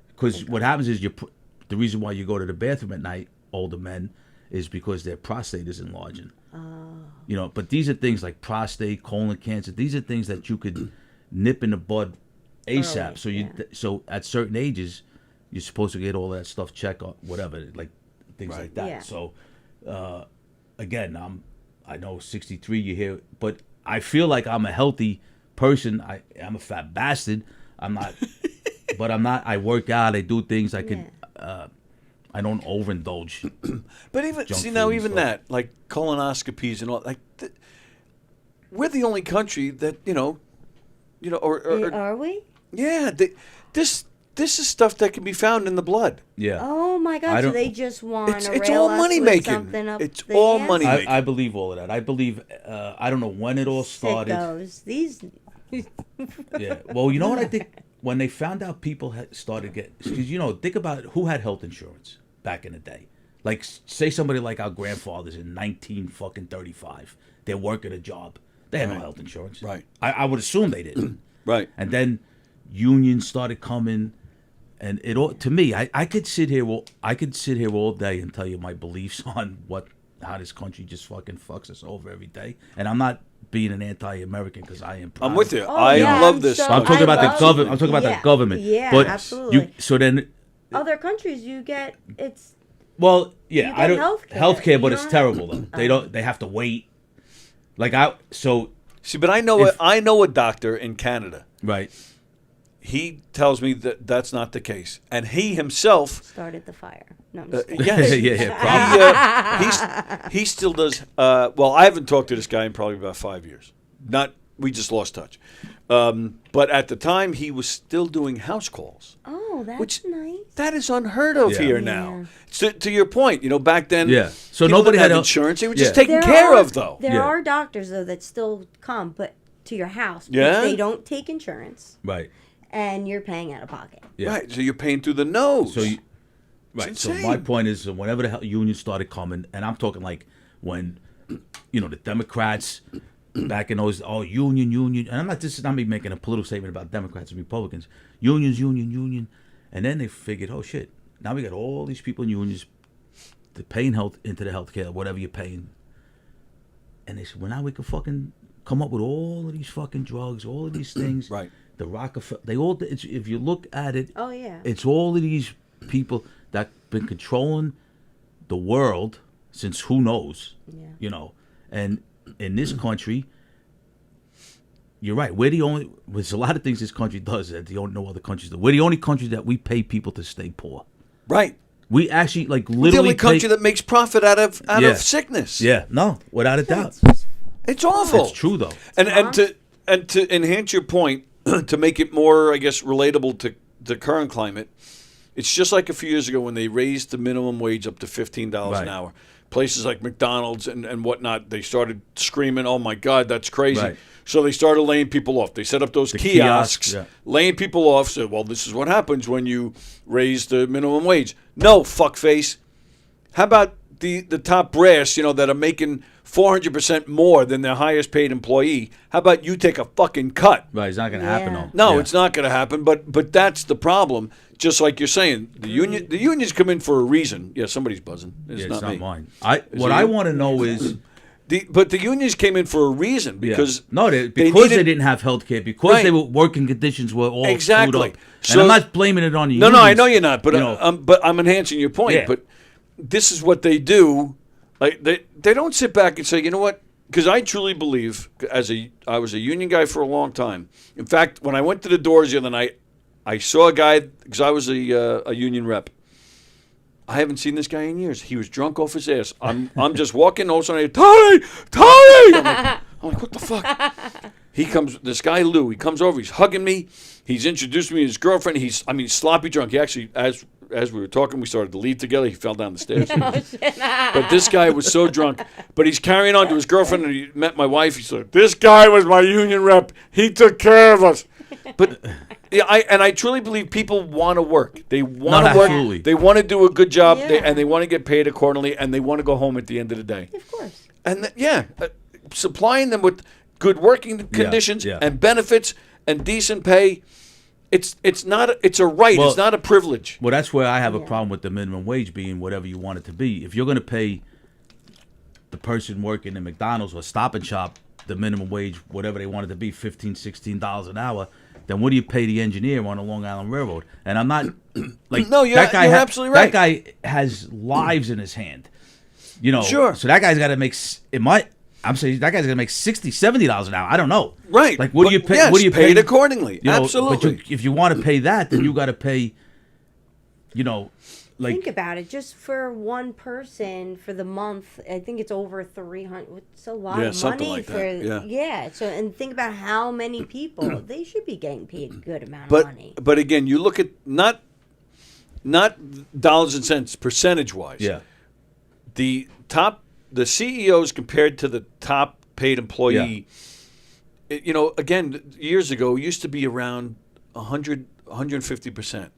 Speaker 2: Because what happens is the reason why you go to the bathroom at night, older men, is because their prostate is enlarging.
Speaker 3: Oh.
Speaker 2: But these are things like prostate, colon cancer. These are things that you could nip in the bud ASAP.
Speaker 3: Early,
Speaker 2: So at certain ages, you're supposed to get all that stuff checked, or whatever, like things
Speaker 1: Right.
Speaker 2: like that.
Speaker 3: Yeah.
Speaker 2: So, again, I know 63. You hear, but I feel like I'm a healthy person. I'm a fat bastard. I'm not, but I'm not. I work out. I do things. I could. I don't overindulge.
Speaker 1: But even
Speaker 2: Junk
Speaker 1: see now,
Speaker 2: food and
Speaker 1: even
Speaker 2: stuff.
Speaker 1: that, like colonoscopies and all, like we're the only country that or
Speaker 3: Are we?
Speaker 1: yeah, this is stuff that can be found in the blood.
Speaker 2: Yeah.
Speaker 3: Oh my
Speaker 2: I
Speaker 3: God! So
Speaker 2: don't-
Speaker 3: they just want
Speaker 1: It's
Speaker 3: to
Speaker 1: all
Speaker 3: rail
Speaker 1: money
Speaker 3: us
Speaker 1: making.
Speaker 3: with something up
Speaker 1: It's
Speaker 3: the
Speaker 1: all
Speaker 3: ass?
Speaker 1: money.
Speaker 2: I believe all of that. I believe. I don't know when it all started.
Speaker 3: Sickos. These.
Speaker 2: Yeah. Well, you know what I think? When they found out people had started getting, because think about who had health insurance back in the day. Like, say somebody like our grandfathers in 1935. They're working a job. They had no health insurance.
Speaker 1: Right.
Speaker 2: I would assume they didn't.
Speaker 1: Right.
Speaker 2: And then unions started coming, and it all, to me, I could sit here all day and tell you my beliefs on how this country just fucking fucks us over every day. And I'm not being an anti-American because I am. Proud.
Speaker 1: I'm with you.
Speaker 3: Oh,
Speaker 1: I
Speaker 3: yeah,
Speaker 1: love
Speaker 3: I'm
Speaker 1: this.
Speaker 3: so-
Speaker 2: I'm talking about the
Speaker 3: love-
Speaker 2: government. I'm talking about
Speaker 3: Yeah.
Speaker 2: the government.
Speaker 3: Yeah,
Speaker 2: but
Speaker 3: absolutely.
Speaker 2: So then,
Speaker 3: Other countries, you get it's.
Speaker 2: well, yeah,
Speaker 3: You
Speaker 2: I
Speaker 3: get
Speaker 2: don't
Speaker 3: healthcare.
Speaker 2: healthcare, but
Speaker 3: You
Speaker 2: it's
Speaker 3: don't-
Speaker 2: terrible though. They don't. They have to wait.
Speaker 1: See, but I know a doctor in Canada.
Speaker 2: Right.
Speaker 1: He tells me that that's not the case, and he himself.
Speaker 3: Started the fire. No, I'm just kidding.
Speaker 1: Yes. He still does. Well, I haven't talked to this guy in probably about 5 years. We just lost touch. But at the time, he was still doing house calls.
Speaker 3: Oh, that's
Speaker 1: Which-
Speaker 3: nice.
Speaker 1: That is unheard of
Speaker 2: Yeah.
Speaker 1: here now. To your point, back then,
Speaker 2: Yeah. So
Speaker 1: people
Speaker 2: nobody
Speaker 1: didn't
Speaker 2: had
Speaker 1: have insurance. They were just
Speaker 2: Yeah.
Speaker 1: taken care of, though.
Speaker 3: There
Speaker 2: Yeah.
Speaker 3: are doctors though that still come, but to your house. but
Speaker 1: Yeah?
Speaker 3: They don't take insurance,
Speaker 2: Right.
Speaker 3: and you're paying out of pocket.
Speaker 2: Yeah.
Speaker 1: Right. So you're paying through the nose.
Speaker 2: So you, right. So
Speaker 1: insane.
Speaker 2: my point is, whenever the union started coming, and I'm talking like when, the Democrats back in those, union, and I'm not just not me making a political statement about Democrats and Republicans, union, and then they figured, oh shit, now we got all these people in unions, they're paying into the healthcare, whatever you're paying, and they said, well now we can fucking come up with all of these fucking drugs, all of these things,
Speaker 1: Right.
Speaker 2: The Rockefeller, if you look at it.
Speaker 3: Oh yeah.
Speaker 2: It's all of these people that been controlling the world since who knows,
Speaker 3: Yeah.
Speaker 2: And in this country, you're right. We're the only. There's a lot of things this country does that no other countries do. We're the only country that we pay people to stay poor.
Speaker 1: Right.
Speaker 2: We actually literally
Speaker 1: We're the only country that makes profit out of
Speaker 2: Yeah.
Speaker 1: sickness.
Speaker 2: Yeah, no, without a doubt.
Speaker 1: It's awful.
Speaker 2: It's true though.
Speaker 1: And to enhance your point, to make it more, I guess, relatable to the current climate, it's just like a few years ago when they raised the minimum wage up to $15
Speaker 2: Right.
Speaker 1: an hour. Places like McDonald's and whatnot, they started screaming, "Oh my God, that's crazy!"
Speaker 2: Right.
Speaker 1: So they started laying people off. They set up those kiosks,
Speaker 2: yeah.
Speaker 1: laying people off. Said, "Well, this is what happens when you raise the minimum wage." No, fuckface. How about the top brass, that are making 400% more than their highest paid employee? How about you take a fucking cut?
Speaker 2: Right, it's not going to happen though.
Speaker 1: No,
Speaker 2: Yeah.
Speaker 1: it's not going to happen. But that's the problem. Just like you're saying, the unions come in for a reason. Yeah, somebody's buzzing. It's
Speaker 2: Yeah,
Speaker 1: not me.
Speaker 2: mine.
Speaker 1: it
Speaker 2: What I
Speaker 1: you?
Speaker 2: want to know is.
Speaker 1: But the unions came in for a reason because
Speaker 2: they
Speaker 1: needed-
Speaker 2: didn't have health care, because
Speaker 1: Right.
Speaker 2: they were working conditions were all
Speaker 1: Exactly.
Speaker 2: screwed up.
Speaker 1: So-
Speaker 2: And I'm not blaming it on the
Speaker 1: No,
Speaker 2: unions.
Speaker 1: I know you're not. But
Speaker 2: you
Speaker 1: but I'm enhancing your point.
Speaker 2: Yeah.
Speaker 1: But this is what they do. Like they don't sit back and say, you know what? Because I truly believe, I was a union guy for a long time. In fact, when I went to the doors the other night, I saw a guy because I was a union rep. I haven't seen this guy in years. He was drunk off his ass. I'm just walking, all of a sudden, Tony! I'm like, what the fuck? This guy Lou, he comes over, he's hugging me, he's introduced me to his girlfriend. He's sloppy drunk. He actually, as we were talking, we started to leave together. He fell down the stairs. But this guy was so drunk. But he's carrying on to his girlfriend, and he met my wife. He said, "This guy was my union rep. He took care of us." But yeah, I truly believe people want to work. They want to work.
Speaker 2: absolutely.
Speaker 1: They want to do a good job,
Speaker 3: Yeah.
Speaker 1: and they want to get paid accordingly, and they want to go home at the end of the day.
Speaker 3: Of course.
Speaker 1: And supplying them with good working conditions
Speaker 2: yeah.
Speaker 1: and benefits and decent pay. It's a right.
Speaker 2: Well,
Speaker 1: it's not a privilege.
Speaker 2: Well, that's where I have a problem with the minimum wage being whatever you want it to be. If you're going to pay the person working in McDonald's or Stop and Shop the minimum wage, whatever they want it to be, $15, $16 an hour, then what do you pay the engineer on the Long Island Railroad? And I'm not like
Speaker 1: No, you're absolutely right.
Speaker 2: That guy has lives in his hand,
Speaker 1: Sure.
Speaker 2: So that guy's got to make I'm saying that guy's gonna make $60, $70 an hour. I don't know.
Speaker 1: Right.
Speaker 2: Like, what do you pay?
Speaker 1: Yes,
Speaker 2: what do you
Speaker 1: paid
Speaker 2: pay
Speaker 1: accordingly. Absolutely.
Speaker 2: But if you want to pay that, then you got to pay.
Speaker 3: Think about it. Just for one person for the month, I think it's over 300. It's a lot of
Speaker 1: something
Speaker 3: money
Speaker 1: like that. Yeah.
Speaker 3: So and think about how many people they should be getting paid a good amount
Speaker 1: But
Speaker 3: of money.
Speaker 1: but again, you look at not dollars and cents percentage wise.
Speaker 2: Yeah.
Speaker 1: The CEOs compared to the top paid employee. Again, years ago, it used to be around 150%.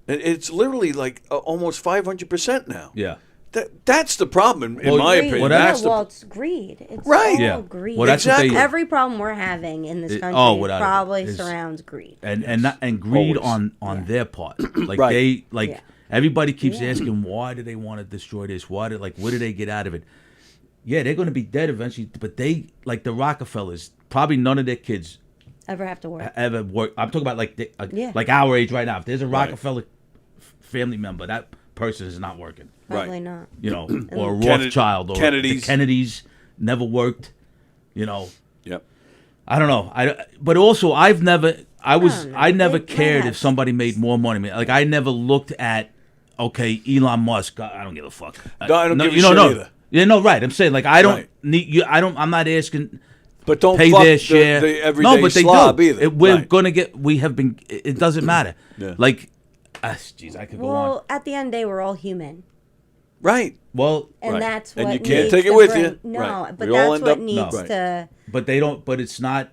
Speaker 1: It's literally like almost 500% now.
Speaker 2: Yeah.
Speaker 1: That's the problem, in
Speaker 2: Well,
Speaker 1: my
Speaker 3: Greed.
Speaker 1: opinion.
Speaker 2: Well,
Speaker 1: that's
Speaker 3: Well,
Speaker 1: the
Speaker 3: it's greed. It's
Speaker 1: Right.
Speaker 3: all
Speaker 2: Yeah.
Speaker 3: greed.
Speaker 2: Well, that's what they-
Speaker 1: Exactly.
Speaker 3: Every problem we're having in this country
Speaker 2: without a doubt,
Speaker 3: probably
Speaker 2: is-
Speaker 3: surrounds greed.
Speaker 2: And greed
Speaker 1: Always.
Speaker 2: on their part. Like
Speaker 1: Right.
Speaker 3: Yeah.
Speaker 2: everybody keeps
Speaker 3: Yeah.
Speaker 2: asking, why do they want to destroy this? What do they get out of it? yeah, they're going to be dead eventually. But they, like the Rockefellers, probably none of their kids
Speaker 3: Ever have to work?
Speaker 2: ever work. I'm talking about like
Speaker 3: Yeah.
Speaker 2: like our age right now. If there's a Rockefeller family member, that person is not working.
Speaker 3: Probably not.
Speaker 2: You know, or a
Speaker 1: Kennedy-
Speaker 2: Rothschild or
Speaker 1: Kennedys.
Speaker 2: the Kennedys never worked. You know,
Speaker 1: Yep.
Speaker 2: I don't know. But also I never
Speaker 3: They might
Speaker 2: cared
Speaker 3: have.
Speaker 2: if somebody made more money. Like I never looked at Elon Musk. I don't give a fuck.
Speaker 1: No, I don't give a
Speaker 2: you know,
Speaker 1: shit
Speaker 2: no.
Speaker 1: either.
Speaker 2: Yeah, no, right. I'm saying like I don't
Speaker 1: Right.
Speaker 2: need you. I'm not asking.
Speaker 1: But don't
Speaker 2: Pay
Speaker 1: fuck
Speaker 2: their
Speaker 1: the,
Speaker 2: share.
Speaker 1: the everyday
Speaker 2: No, but they
Speaker 1: slob
Speaker 2: do.
Speaker 1: either.
Speaker 2: We're
Speaker 1: Right.
Speaker 2: gonna get. We have been. It doesn't matter.
Speaker 1: Yeah.
Speaker 2: Like, jeez, I could go on.
Speaker 3: Well, at the end, they were all human.
Speaker 1: Right.
Speaker 2: Well,
Speaker 3: And
Speaker 1: Right.
Speaker 3: that's
Speaker 1: And
Speaker 3: what
Speaker 1: you can't
Speaker 3: needs
Speaker 1: take it
Speaker 3: to
Speaker 1: with
Speaker 3: bring-
Speaker 1: you.
Speaker 3: No,
Speaker 1: Right.
Speaker 3: but
Speaker 1: We all
Speaker 3: that's
Speaker 1: end
Speaker 3: what
Speaker 1: up-
Speaker 3: needs
Speaker 2: No.
Speaker 3: to.
Speaker 2: but they don't. But it's not.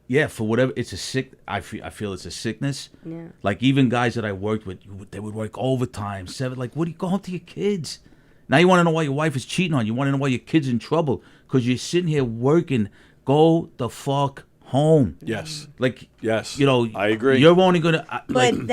Speaker 2: Yeah, for whatever. It's a sick. I feel it's a sickness.
Speaker 3: Yeah.
Speaker 2: Like even guys that I worked with, they would work overtime, 7. Like, what do you go home to your kids? Now you want to know why your wife is cheating on you. You want to know why your kid's in trouble because you're sitting here working. Go the fuck home.
Speaker 1: Yes.
Speaker 2: Like,
Speaker 1: Yes.
Speaker 2: you know,
Speaker 1: I agree.
Speaker 2: You're only gonna.
Speaker 3: But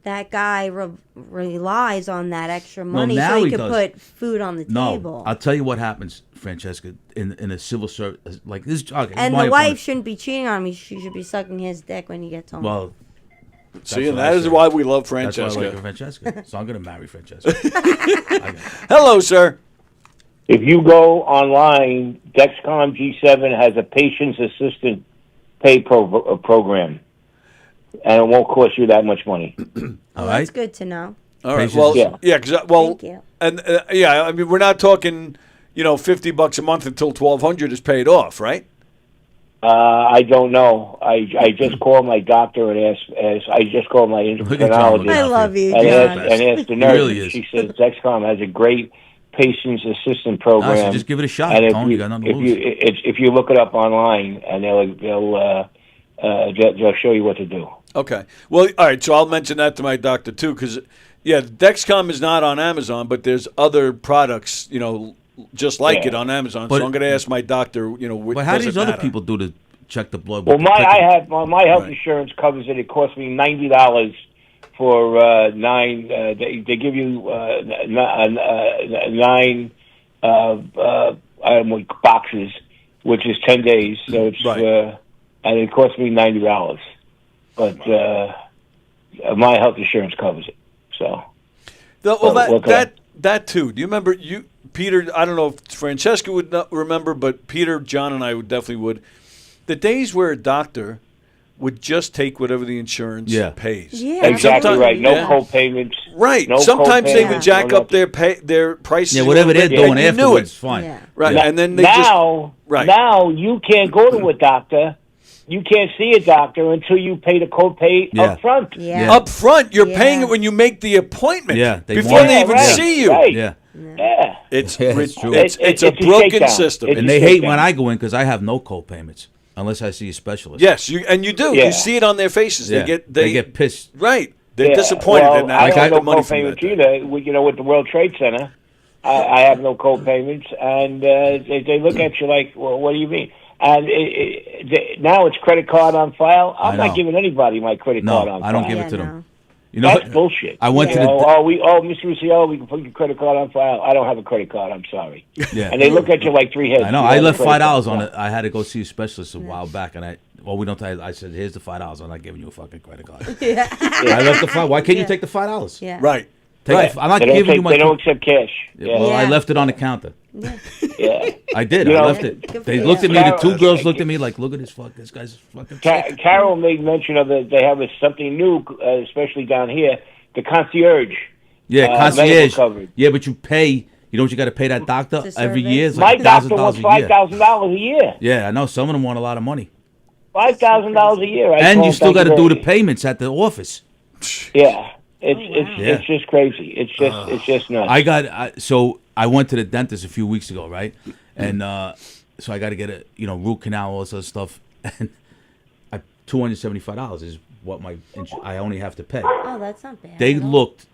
Speaker 3: that guy relies on that extra money
Speaker 2: now
Speaker 3: so
Speaker 2: he
Speaker 3: he could
Speaker 2: does.
Speaker 3: put food on the
Speaker 2: No,
Speaker 3: table.
Speaker 2: I'll tell you what happens, Francesca, in a civil service like this. Okay,
Speaker 3: And
Speaker 2: my
Speaker 3: the wife
Speaker 2: opinion.
Speaker 3: shouldn't be cheating on me. She should be sucking his dick when he gets home.
Speaker 2: Well,
Speaker 1: See,
Speaker 2: that's
Speaker 1: and
Speaker 2: what
Speaker 1: that
Speaker 2: I
Speaker 1: is
Speaker 2: say.
Speaker 1: why we love
Speaker 2: That's why I
Speaker 1: Francesca.
Speaker 2: like Francesca. So I'm gonna marry Francesca.
Speaker 1: Hello, sir.
Speaker 4: If you go online, Dexcom G7 has a patient's assistant pay program, and it won't cost you that much money.
Speaker 2: All
Speaker 3: That's
Speaker 2: right.
Speaker 3: good to know.
Speaker 1: All right.
Speaker 2: Patience.
Speaker 1: Well,
Speaker 4: Yeah.
Speaker 1: yeah. Because
Speaker 3: Thank you.
Speaker 1: and yeah. I mean, we're not talking, $50 a month until $1,200 is paid off, right?
Speaker 4: I don't know. I just called my doctor and asked. I just called my
Speaker 2: Look at John,
Speaker 4: endocrinologist
Speaker 2: look
Speaker 3: I
Speaker 2: at
Speaker 3: love you,
Speaker 4: and
Speaker 3: John.
Speaker 4: asked the
Speaker 2: He
Speaker 4: nurse.
Speaker 2: really is.
Speaker 4: She says Dexcom has a great patient's assistant
Speaker 2: No,
Speaker 4: program.
Speaker 2: so just give it a shot.
Speaker 4: And if
Speaker 2: Tony,
Speaker 4: you,
Speaker 2: you got nothing to
Speaker 4: if
Speaker 2: lose.
Speaker 4: if you look it up online, and they'll show you what to do.
Speaker 1: Okay. Well, all right. So I'll mention that to my doctor too, because Dexcom is not on Amazon, but there's other products, just like
Speaker 4: Yeah.
Speaker 1: it on Amazon.
Speaker 2: But-
Speaker 1: so I'm going to ask my doctor,
Speaker 2: But how do these other people do to check the blood?
Speaker 4: Well,
Speaker 2: with the prick?
Speaker 4: my health
Speaker 1: Right.
Speaker 4: insurance covers it. It costs me $90 for 9. They give you 9 boxes, which is 10 days. So it's
Speaker 1: Right.
Speaker 4: and it costs me $90. But my health insurance covers it. So
Speaker 1: That too. Do you remember Peter? I don't know if Francesca would not remember, but Peter, John, and I definitely would. The days where a doctor would just take whatever the insurance pays.
Speaker 3: Yeah,
Speaker 4: exactly
Speaker 1: Sometimes-
Speaker 4: right. No
Speaker 1: yeah.
Speaker 4: co-payments.
Speaker 1: Right.
Speaker 4: No
Speaker 1: Sometimes they would
Speaker 4: co-payments,
Speaker 1: jack
Speaker 4: no
Speaker 1: up their prices.
Speaker 2: Yeah,
Speaker 1: a
Speaker 2: whatever
Speaker 1: little
Speaker 2: they're
Speaker 1: bit,
Speaker 2: doing
Speaker 1: and you knew
Speaker 2: afterwards,
Speaker 1: it.
Speaker 2: fine.
Speaker 3: Yeah.
Speaker 1: Right.
Speaker 2: Yeah.
Speaker 1: And then they
Speaker 4: now you can't go to a doctor. You can't see a doctor until you pay the copay
Speaker 2: Yeah.
Speaker 4: up front.
Speaker 3: Yeah.
Speaker 1: up front, you're
Speaker 3: Yeah.
Speaker 1: paying it when you make the appointment.
Speaker 2: Yeah, they
Speaker 1: before
Speaker 2: want
Speaker 1: they
Speaker 2: it.
Speaker 1: even
Speaker 4: right,
Speaker 1: see you.
Speaker 4: right.
Speaker 2: Yeah.
Speaker 4: Yeah.
Speaker 1: It's
Speaker 2: Yeah, it's true.
Speaker 1: it's
Speaker 4: It's
Speaker 1: a
Speaker 4: a
Speaker 1: broken
Speaker 4: shakedown.
Speaker 1: system.
Speaker 4: It's
Speaker 2: And
Speaker 4: a
Speaker 2: they hate
Speaker 4: shakedown.
Speaker 2: when I go in because I have no co-payments unless I see a specialist.
Speaker 1: Yes, you do.
Speaker 4: Yeah.
Speaker 1: You see it on their faces.
Speaker 2: Yeah.
Speaker 1: They
Speaker 2: get pissed.
Speaker 1: right. They're
Speaker 4: Yeah.
Speaker 1: disappointed
Speaker 4: Well,
Speaker 1: in
Speaker 4: I
Speaker 1: that.
Speaker 4: have
Speaker 1: the
Speaker 4: no
Speaker 1: money from that.
Speaker 4: co-payments either. With the World Trade Center, I have no co-payments, and they look at you like, well, what do you mean? And now it's credit card on file. I'm
Speaker 2: I know.
Speaker 4: not giving anybody my credit
Speaker 2: No,
Speaker 4: card on file.
Speaker 2: I don't give
Speaker 3: Yeah,
Speaker 2: it to
Speaker 3: no.
Speaker 2: them. You know,
Speaker 4: That's bullshit.
Speaker 2: I went to the.
Speaker 4: Mr. Lucio, we can put your credit card on file. I don't have a credit card. I'm sorry.
Speaker 2: Yeah.
Speaker 4: And they look at you like three heads.
Speaker 2: I know.
Speaker 4: You
Speaker 2: I
Speaker 4: have a
Speaker 2: left
Speaker 4: credit
Speaker 2: $5
Speaker 4: card.
Speaker 2: on it. I had to go see a specialist a while back, and we don't. I said, here's the $5. I'm not giving you a fucking credit card. I left the $5. Why can't you
Speaker 3: Yeah.
Speaker 2: take the $5?
Speaker 3: Yeah.
Speaker 1: Right.
Speaker 2: Take
Speaker 1: Right.
Speaker 2: I'm not
Speaker 4: They don't,
Speaker 2: giving you my.
Speaker 4: they don't accept cash.
Speaker 2: Well,
Speaker 4: Yeah.
Speaker 2: I
Speaker 3: Yeah.
Speaker 2: left it on the counter.
Speaker 4: Yeah.
Speaker 2: I did.
Speaker 4: You
Speaker 2: I
Speaker 4: know,
Speaker 2: left it.
Speaker 3: good for
Speaker 2: They
Speaker 3: you.
Speaker 2: looked at me. The two
Speaker 4: Carol-
Speaker 2: girls looked at me like, "Look at this guy's fucking." sick."
Speaker 4: Carol made mention of it. They have something new, especially down here, the concierge.
Speaker 2: Yeah,
Speaker 4: medical
Speaker 2: concierge.
Speaker 4: coverage.
Speaker 2: Yeah, but you pay. You know what you got to pay that doctor
Speaker 3: The
Speaker 2: every
Speaker 3: service.
Speaker 2: year? It's
Speaker 4: My
Speaker 2: like
Speaker 4: doctor wants
Speaker 2: $1,000 a year.
Speaker 4: $5,000 a year.
Speaker 2: Yeah, I know. Some of them want a lot of money,
Speaker 4: $5,000 a year. I
Speaker 2: and
Speaker 4: told
Speaker 2: you
Speaker 4: him,
Speaker 2: still got
Speaker 4: "Thank
Speaker 2: to
Speaker 4: you
Speaker 2: do
Speaker 4: very
Speaker 2: the payments at the office.
Speaker 4: Yeah, it's
Speaker 2: Yeah.
Speaker 4: it's just crazy. It's just nuts.
Speaker 2: So I went to the dentist a few weeks ago, right? And so I got to get a root canal, all this other stuff, and $275 is what I only have to pay.
Speaker 3: Oh, that's not bad.
Speaker 2: They
Speaker 3: at all.
Speaker 2: looked,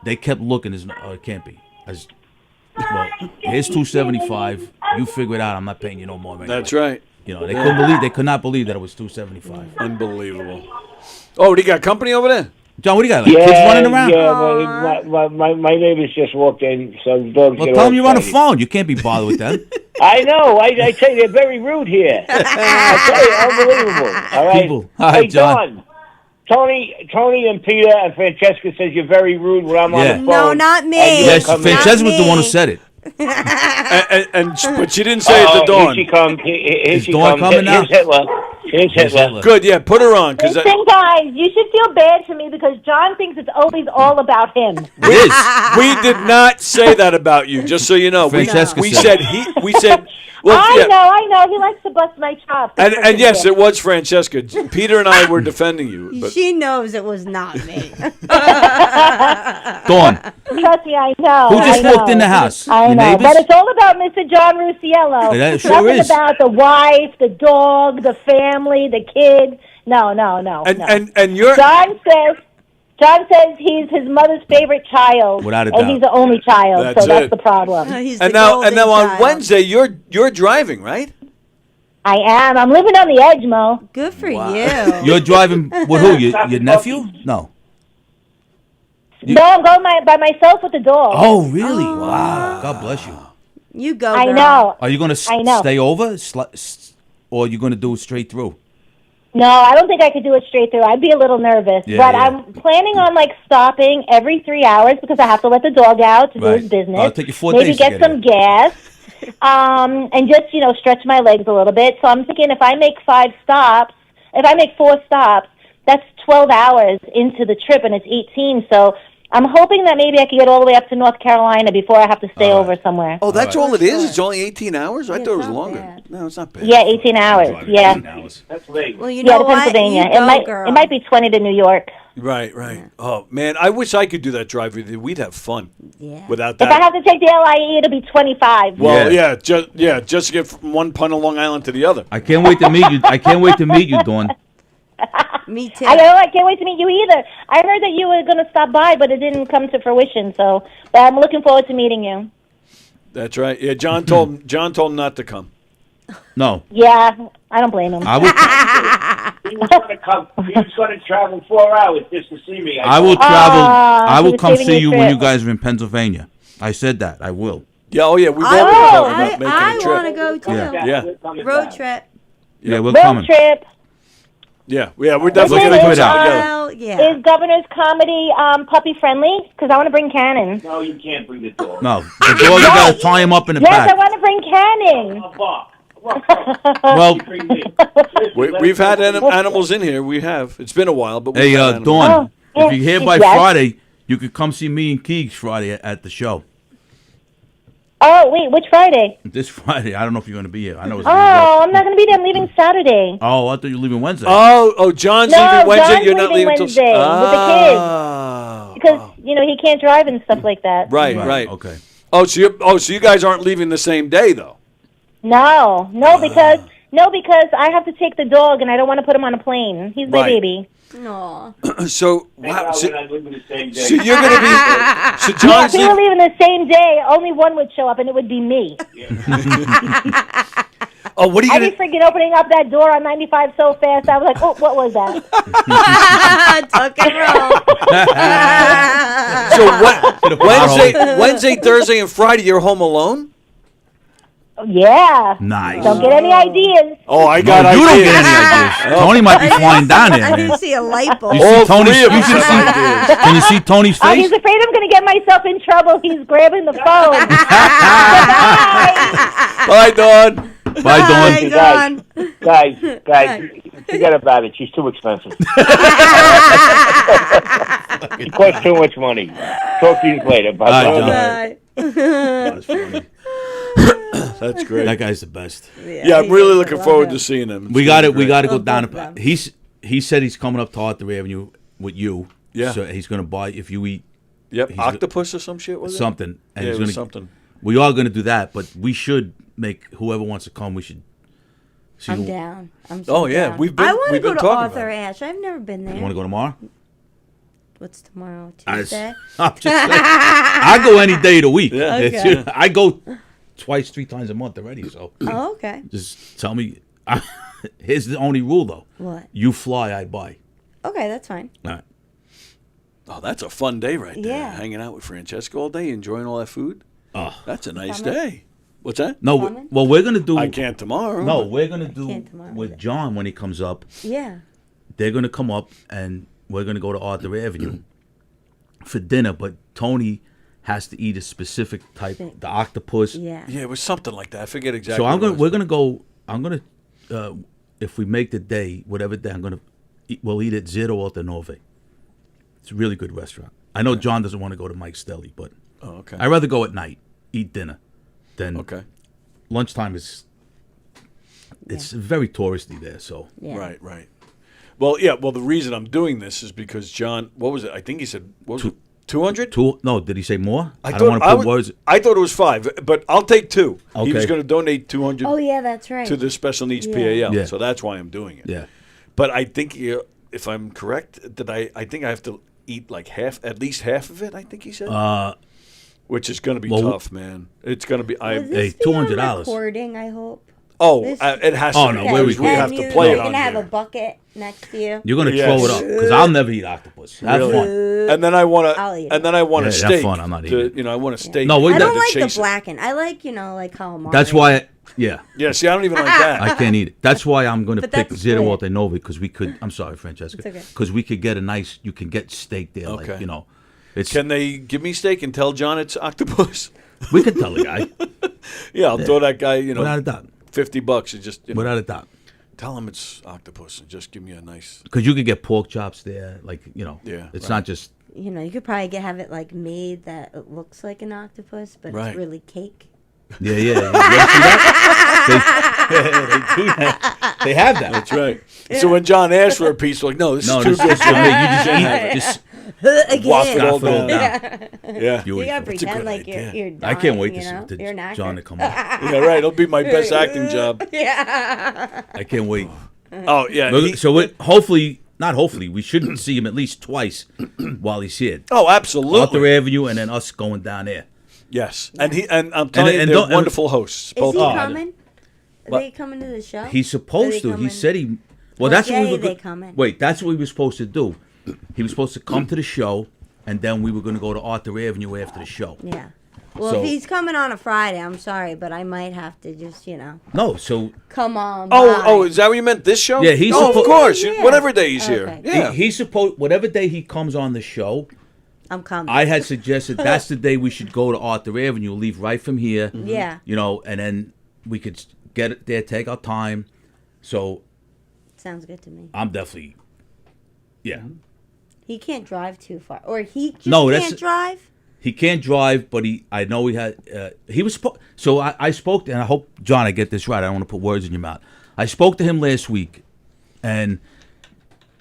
Speaker 2: they kept looking. It can't be. Well, here's $275. You figure it out. I'm not paying you no more. Anyway.
Speaker 1: That's right.
Speaker 2: They could not believe that it was $275.
Speaker 1: Unbelievable. Oh, they got company over there?
Speaker 2: John, what do you got? Like kids running around?
Speaker 4: Yeah, my neighbors just walked in, so the dogs
Speaker 2: Well,
Speaker 4: get
Speaker 2: tell
Speaker 4: all
Speaker 2: them you're on the
Speaker 4: excited.
Speaker 2: phone. You can't be bothered with them.
Speaker 4: I know. I tell you, they're very rude here. I tell you, unbelievable. All right.
Speaker 2: People. Hi,
Speaker 4: Hey,
Speaker 2: John.
Speaker 4: Dawn. Tony and Peter and Francesca says you're very rude when I'm on
Speaker 2: Yeah.
Speaker 4: the phone.
Speaker 3: No, not me.
Speaker 4: And you
Speaker 2: Yes,
Speaker 4: come in.
Speaker 2: Francesca was the
Speaker 3: me.
Speaker 2: one who said it.
Speaker 1: But she didn't say it to Dawn.
Speaker 4: Here she comes. Here
Speaker 2: Is
Speaker 4: she
Speaker 2: Dawn
Speaker 4: comes.
Speaker 2: coming now?
Speaker 4: Here's Hitler. Here's Hitler.
Speaker 1: Good, yeah, put her on. Cause
Speaker 5: Listen, guys, you should feel bad for me because John thinks it's always all about him.
Speaker 2: It is.
Speaker 1: we did not say that about you, just so you know.
Speaker 2: Francesca
Speaker 1: We
Speaker 2: said
Speaker 1: said, well,
Speaker 5: I
Speaker 1: yeah.
Speaker 5: know. He likes to bust my chops.
Speaker 1: And yes, it was Francesca. Peter and I were defending you. But
Speaker 3: She knows it was not me.
Speaker 2: Dawn,
Speaker 5: Trust me, I know.
Speaker 2: who just
Speaker 5: I know.
Speaker 2: walked in the house?
Speaker 5: I
Speaker 2: Your
Speaker 5: know,
Speaker 2: neighbors?
Speaker 5: but it's all about Mr. John Rusiello.
Speaker 2: Yeah, it sure
Speaker 5: Nothing
Speaker 2: is.
Speaker 5: about the wife, the dog, the family, the kids. No.
Speaker 1: and you're
Speaker 5: John says he's his mother's favorite child,
Speaker 2: Without a
Speaker 5: and
Speaker 2: doubt.
Speaker 5: he's the only child,
Speaker 1: That's
Speaker 5: so that's
Speaker 1: it.
Speaker 5: the problem.
Speaker 3: He's
Speaker 1: and
Speaker 3: the
Speaker 1: now
Speaker 3: golden
Speaker 1: on
Speaker 3: child.
Speaker 1: Wednesday you're driving, right?
Speaker 5: I am. I'm living on the edge, Mo.
Speaker 3: Good for
Speaker 1: Wow.
Speaker 3: you.
Speaker 2: You're driving with who? Your nephew? No.
Speaker 5: No, I'm going by myself with the dog.
Speaker 2: Oh, really? Wow. God bless you.
Speaker 3: You go,
Speaker 5: I
Speaker 3: girl.
Speaker 5: know.
Speaker 2: Are you going
Speaker 5: I know.
Speaker 2: to stay over, or are you going to do it straight through?
Speaker 5: No, I don't think I could do it straight through. I'd be a little nervous.
Speaker 2: Yeah,
Speaker 5: but
Speaker 2: yeah.
Speaker 5: I'm planning on stopping every 3 hours because I have to let the dog out to do
Speaker 2: Right.
Speaker 5: his business.
Speaker 2: It'll take you 4
Speaker 5: Maybe
Speaker 2: days to
Speaker 5: get
Speaker 2: get
Speaker 5: some gas. And just, stretch my legs a little bit. So I'm thinking if I make 4 stops, that's 12 hours into the trip and it's 18. So I'm hoping that maybe I could get all the way up to North Carolina before I have to stay over somewhere.
Speaker 1: Oh, that's
Speaker 2: All
Speaker 1: all it is? It's only 18 hours? I
Speaker 3: Yeah,
Speaker 1: thought it was
Speaker 3: it's not
Speaker 1: longer.
Speaker 3: bad.
Speaker 1: No, it's not bad.
Speaker 5: Yeah, 18 hours. Yeah.
Speaker 4: That's late.
Speaker 3: Well, you
Speaker 5: Yeah,
Speaker 3: know
Speaker 5: to
Speaker 3: what?
Speaker 5: Pennsylvania.
Speaker 3: You
Speaker 5: It
Speaker 3: go, girl.
Speaker 5: might be 20 to New York.
Speaker 1: Right. Oh, man, I wish I could do that drive with you. We'd have fun.
Speaker 3: Yeah.
Speaker 1: Without
Speaker 5: If I
Speaker 1: that.
Speaker 5: have to take the LIE, it'll be 25.
Speaker 1: Well,
Speaker 2: Yeah.
Speaker 1: just to get from one punt of Long Island to the other.
Speaker 2: I can't wait to meet you. Dawn.
Speaker 3: Me too.
Speaker 5: I know. I can't wait to meet you either. I heard that you were going to stop by, but it didn't come to fruition. So, but I'm looking forward to meeting you.
Speaker 1: That's right. Yeah, John told him not to come.
Speaker 2: No.
Speaker 5: Yeah, I don't blame him.
Speaker 2: I will.
Speaker 4: He was going to come. He was going to travel 4 hours just to see me.
Speaker 2: I will travel. I
Speaker 5: he
Speaker 2: will
Speaker 5: was
Speaker 2: come
Speaker 5: saving
Speaker 2: see
Speaker 5: your
Speaker 2: you when
Speaker 5: trip.
Speaker 2: you guys are in Pennsylvania. I said that. I will.
Speaker 1: Yeah, oh yeah, we've
Speaker 3: I,
Speaker 1: all been talking about making
Speaker 3: I
Speaker 1: a trip.
Speaker 3: want to go too.
Speaker 2: Yeah.
Speaker 1: Yeah.
Speaker 4: We're coming
Speaker 3: Road
Speaker 4: down.
Speaker 3: trip.
Speaker 2: Yeah, we're
Speaker 5: Road
Speaker 2: coming.
Speaker 5: trip.
Speaker 1: Yeah, we're definitely
Speaker 5: Listen,
Speaker 1: going to
Speaker 2: it
Speaker 1: do
Speaker 2: out.
Speaker 1: something together.
Speaker 3: Well, yeah.
Speaker 5: Is Governor's Comedy puppy friendly? Because I want to bring Cannon.
Speaker 4: No, you can't bring the dog.
Speaker 2: No, the dog, you got to tie him up in the
Speaker 5: Yes, I
Speaker 2: back.
Speaker 5: want to bring Cannon.
Speaker 4: A bark.
Speaker 2: Well,
Speaker 4: Bring me.
Speaker 1: We've had animals in here. We have. It's been a while, but we've
Speaker 2: hey,
Speaker 1: had animals.
Speaker 2: Dawn,
Speaker 5: Oh,
Speaker 2: if you're here by
Speaker 5: yes.
Speaker 2: Friday, you could come see me and Keegs Friday at the show.
Speaker 5: Oh, wait, which Friday?
Speaker 2: This Friday. I don't know if you're going to be here. I know it's
Speaker 5: Oh, I'm not going to be there. I'm leaving Saturday.
Speaker 2: Oh, I thought you were leaving Wednesday.
Speaker 1: Oh, John's
Speaker 5: No,
Speaker 1: leaving Wednesday.
Speaker 5: John's
Speaker 1: You're not
Speaker 5: leaving
Speaker 1: leaving
Speaker 5: Wednesday
Speaker 1: till
Speaker 5: with the kids. Because, he can't drive and stuff like that.
Speaker 1: Right.
Speaker 2: Okay.
Speaker 1: Oh, so you guys aren't leaving the same day though.
Speaker 5: No, because I have to take the dog and I don't want to put him on a plane. He's my
Speaker 1: Right.
Speaker 5: baby.
Speaker 3: Aw.
Speaker 1: So
Speaker 4: Thank
Speaker 1: wow.
Speaker 4: God
Speaker 1: So,
Speaker 4: we're not living the same day.
Speaker 1: so you're going to be. So
Speaker 5: Yeah,
Speaker 1: John's
Speaker 5: if we were
Speaker 1: leaving.
Speaker 5: leaving the same day, only one would show up and it would be me.
Speaker 1: Oh, what are you
Speaker 5: I'd
Speaker 1: going
Speaker 5: be
Speaker 1: to?
Speaker 5: freaking opening up that door on 95 so fast. I was like, oh, what was that?
Speaker 3: Tuck and roll.
Speaker 1: So what? Wednesday, Thursday, and Friday, you're home alone.
Speaker 5: Yeah.
Speaker 2: Nice.
Speaker 5: Don't get any ideas.
Speaker 1: Oh, I
Speaker 2: No,
Speaker 1: got
Speaker 2: you don't
Speaker 1: ideas.
Speaker 2: get any ideas. Tony might be flying down there,
Speaker 3: I
Speaker 2: man.
Speaker 3: didn't see a light bulb.
Speaker 2: You see
Speaker 1: All
Speaker 2: Tony's?
Speaker 1: three of
Speaker 2: You
Speaker 1: us
Speaker 2: should
Speaker 1: have
Speaker 2: see.
Speaker 1: ideas.
Speaker 2: Can you see Tony's
Speaker 5: Oh, he's
Speaker 2: face?
Speaker 5: afraid I'm going to get myself in trouble. He's grabbing the phone.
Speaker 1: Bye, Dawn.
Speaker 2: Bye, Dawn.
Speaker 3: Hi, Dawn.
Speaker 4: Guys, forget about it. She's too expensive. It costs too much money. Talk to you later. Bye.
Speaker 2: All right,
Speaker 3: Bye.
Speaker 2: John. That's funny.
Speaker 1: That's great.
Speaker 2: That guy's the best.
Speaker 1: Yeah, I'm
Speaker 3: he
Speaker 1: really
Speaker 3: is.
Speaker 1: looking
Speaker 3: I
Speaker 1: forward
Speaker 3: love
Speaker 1: to
Speaker 3: him.
Speaker 1: seeing him.
Speaker 2: We got it. We got to go
Speaker 3: Love
Speaker 2: down.
Speaker 3: both of them.
Speaker 2: He said he's coming up to Arthur Avenue with you.
Speaker 1: Yeah.
Speaker 2: So he's gonna buy if you eat
Speaker 1: Yep,
Speaker 2: he's
Speaker 1: octopus or some shit was it?
Speaker 2: something, and
Speaker 1: Yeah,
Speaker 2: he's
Speaker 1: it
Speaker 2: gonna
Speaker 1: was something.
Speaker 2: We are gonna do that, but we should make whoever wants to come. We should. See
Speaker 3: I'm
Speaker 2: who,
Speaker 3: down. I'm so
Speaker 1: Oh yeah,
Speaker 3: down.
Speaker 1: we've been.
Speaker 3: I want to
Speaker 1: we've
Speaker 3: go
Speaker 1: been
Speaker 3: to
Speaker 1: talking
Speaker 3: Arthur
Speaker 1: about it.
Speaker 3: Ashe. I've never been there.
Speaker 2: You want to go tomorrow?
Speaker 3: What's tomorrow?
Speaker 2: I'm
Speaker 3: Tuesday?
Speaker 2: just saying. I go any day of the week.
Speaker 1: Yeah.
Speaker 3: Okay.
Speaker 2: I go twice, 3 times a month already. So
Speaker 3: Oh, okay.
Speaker 2: just tell me. Here's the only rule though.
Speaker 3: What?
Speaker 2: You fly, I buy.
Speaker 3: Okay, that's fine.
Speaker 2: All right.
Speaker 1: Oh, that's a fun day right there.
Speaker 3: Yeah.
Speaker 1: Hanging out with Francesca all day, enjoying all that food.
Speaker 2: Oh.
Speaker 1: That's a nice
Speaker 3: Coming?
Speaker 1: day. What's that?
Speaker 2: No,
Speaker 3: Coming?
Speaker 2: well, we're gonna do.
Speaker 1: I can't tomorrow.
Speaker 2: No,
Speaker 1: but-
Speaker 2: we're gonna do
Speaker 3: Can't tomorrow
Speaker 2: with
Speaker 3: either.
Speaker 2: John when he comes up.
Speaker 3: Yeah.
Speaker 2: They're gonna come up and we're gonna go to Arthur Avenue for dinner. But Tony has to eat a specific type, the octopus.
Speaker 3: Yeah.
Speaker 1: Yeah, it was something like that. I forget exactly.
Speaker 2: So I'm
Speaker 1: what it
Speaker 2: gonna
Speaker 1: was.
Speaker 2: we're gonna go. I'm gonna if we make the day, whatever day, I'm gonna we'll eat at Zero Alta Nove. It's a really good restaurant. I know John doesn't want to go to Mike's Deli, but
Speaker 1: Oh, okay.
Speaker 2: I'd rather go at night, eat dinner, than
Speaker 1: Okay.
Speaker 2: lunchtime is. It's very touristy there, so
Speaker 3: Yeah.
Speaker 1: Right. Well, yeah. Well, the reason I'm doing this is because John. What was it? I think he said what was it? 200?
Speaker 2: two. No, did he say more?
Speaker 1: I
Speaker 2: don't want to put words.
Speaker 1: I thought it was 5, but I'll take 2. He was
Speaker 2: Okay.
Speaker 1: going to donate 200
Speaker 3: Oh yeah, that's right.
Speaker 1: to the special needs
Speaker 3: Yeah.
Speaker 1: PAL.
Speaker 2: Yeah.
Speaker 1: So that's why I'm doing it.
Speaker 2: Yeah.
Speaker 1: But I think if I'm correct, that I think I have to eat like at least half of it. I think he said, which is going to be
Speaker 2: well,
Speaker 1: tough, man. It's going to be.
Speaker 3: Will
Speaker 2: Hey,
Speaker 3: this be on
Speaker 2: $200.
Speaker 3: recording, I hope.
Speaker 1: It has to.
Speaker 2: Oh,
Speaker 1: be,
Speaker 2: no,
Speaker 1: because
Speaker 2: where
Speaker 1: we
Speaker 2: we-
Speaker 1: have
Speaker 3: And
Speaker 1: to
Speaker 3: you-
Speaker 1: play it
Speaker 3: you're
Speaker 1: on
Speaker 3: gonna have a
Speaker 1: here.
Speaker 3: bucket next to you.
Speaker 2: You're gonna
Speaker 1: Yes.
Speaker 2: throw it up because I'll never eat octopus. Have
Speaker 1: Really?
Speaker 2: fun.
Speaker 1: And then I want
Speaker 3: I'll
Speaker 1: to.
Speaker 3: eat
Speaker 1: And
Speaker 3: it.
Speaker 1: then I want
Speaker 2: Yeah,
Speaker 1: a
Speaker 2: have
Speaker 1: steak.
Speaker 2: fun. I'm not eating it.
Speaker 1: I want a steak.
Speaker 2: No, we
Speaker 3: I
Speaker 2: got
Speaker 3: don't
Speaker 2: to
Speaker 3: like the
Speaker 1: chase it.
Speaker 3: blackened. I like like calamari.
Speaker 2: That's why. Yeah,
Speaker 1: Yeah, see, I don't even like that.
Speaker 2: I can't eat it. That's why I'm gonna
Speaker 3: But
Speaker 2: pick
Speaker 3: that's
Speaker 2: Zero
Speaker 3: good.
Speaker 2: Alta Nove because we could. I'm sorry, Francesca.
Speaker 3: It's okay.
Speaker 2: Because we could get a nice. You can get steak there,
Speaker 1: Okay.
Speaker 2: like It's
Speaker 1: Can they give me steak and tell John it's octopus?
Speaker 2: we could tell the guy
Speaker 1: Yeah, I'll throw that guy,
Speaker 2: without a doubt.
Speaker 1: $50 and just
Speaker 2: Without a doubt.
Speaker 1: tell him it's octopus and just give me a nice.
Speaker 2: Because you could get pork chops there, like
Speaker 1: Yeah,
Speaker 2: It's
Speaker 1: right.
Speaker 2: not just.
Speaker 3: you could probably have it like made that it looks like an octopus, but
Speaker 1: Right.
Speaker 3: it's really cake.
Speaker 2: Yeah. You ever see that? They do that. They have that.
Speaker 1: That's right. So when John asked for a piece, we're like, no, this
Speaker 2: No,
Speaker 1: is too
Speaker 2: this
Speaker 1: good.
Speaker 2: is for me. You just eat it. Just
Speaker 1: Waft it
Speaker 3: Again.
Speaker 1: all
Speaker 2: scoff it all
Speaker 1: down.
Speaker 2: down.
Speaker 1: Yeah.
Speaker 2: You
Speaker 3: You
Speaker 2: eat
Speaker 3: gotta
Speaker 2: it.
Speaker 1: a
Speaker 3: pretend
Speaker 1: good
Speaker 3: like
Speaker 1: idea.
Speaker 3: you're dying,
Speaker 2: I can't wait to
Speaker 3: you know?
Speaker 2: see
Speaker 3: You're an actor.
Speaker 2: John to come on.
Speaker 1: Yeah, right. It'll be my best acting job.
Speaker 3: Yeah.
Speaker 2: I can't wait.
Speaker 1: Oh, yeah.
Speaker 2: So hopefully, not hopefully, we should see him at least twice while he's here.
Speaker 1: Oh,
Speaker 2: Arthur
Speaker 1: absolutely.
Speaker 2: Avenue and then us going down there.
Speaker 1: Yes. And I'm telling you,
Speaker 2: and
Speaker 1: they're
Speaker 2: don't- and-
Speaker 1: wonderful hosts.
Speaker 3: Is
Speaker 1: Both
Speaker 3: he
Speaker 1: of them.
Speaker 3: coming? Are
Speaker 2: What?
Speaker 3: they coming to the show?
Speaker 2: He's supposed to. He said he. Well,
Speaker 3: What
Speaker 2: that's what we
Speaker 3: day
Speaker 2: were.
Speaker 3: they coming?
Speaker 2: Wait, that's what we were supposed to do. He was supposed to come to the show, and then we were going to go to Arthur Avenue after the show.
Speaker 3: Yeah. Well,
Speaker 2: So-
Speaker 3: if he's coming on a Friday, I'm sorry, but I might have to just,
Speaker 2: No, so
Speaker 3: come on.
Speaker 1: Oh,
Speaker 3: by.
Speaker 1: is that what you meant? This show?
Speaker 2: Yeah, he's
Speaker 1: Oh, of
Speaker 2: suppo-
Speaker 1: course.
Speaker 3: Yeah.
Speaker 1: Whatever day he's here.
Speaker 3: Okay.
Speaker 1: Yeah.
Speaker 2: he's supposed whatever day he comes on the show.
Speaker 3: I'm coming.
Speaker 2: I had suggested that's the day we should go to Arthur Avenue, leave right from here.
Speaker 3: Yeah.
Speaker 2: And then we could get it there, take our time. So
Speaker 3: Sounds good to me.
Speaker 2: I'm definitely, yeah.
Speaker 3: He can't drive too far, or he just
Speaker 2: No, that's-
Speaker 3: can't drive.
Speaker 2: He can't drive, but I know he had. He was so I spoke to, and I hope John, I get this right. I don't want to put words in your mouth. I spoke to him last week, and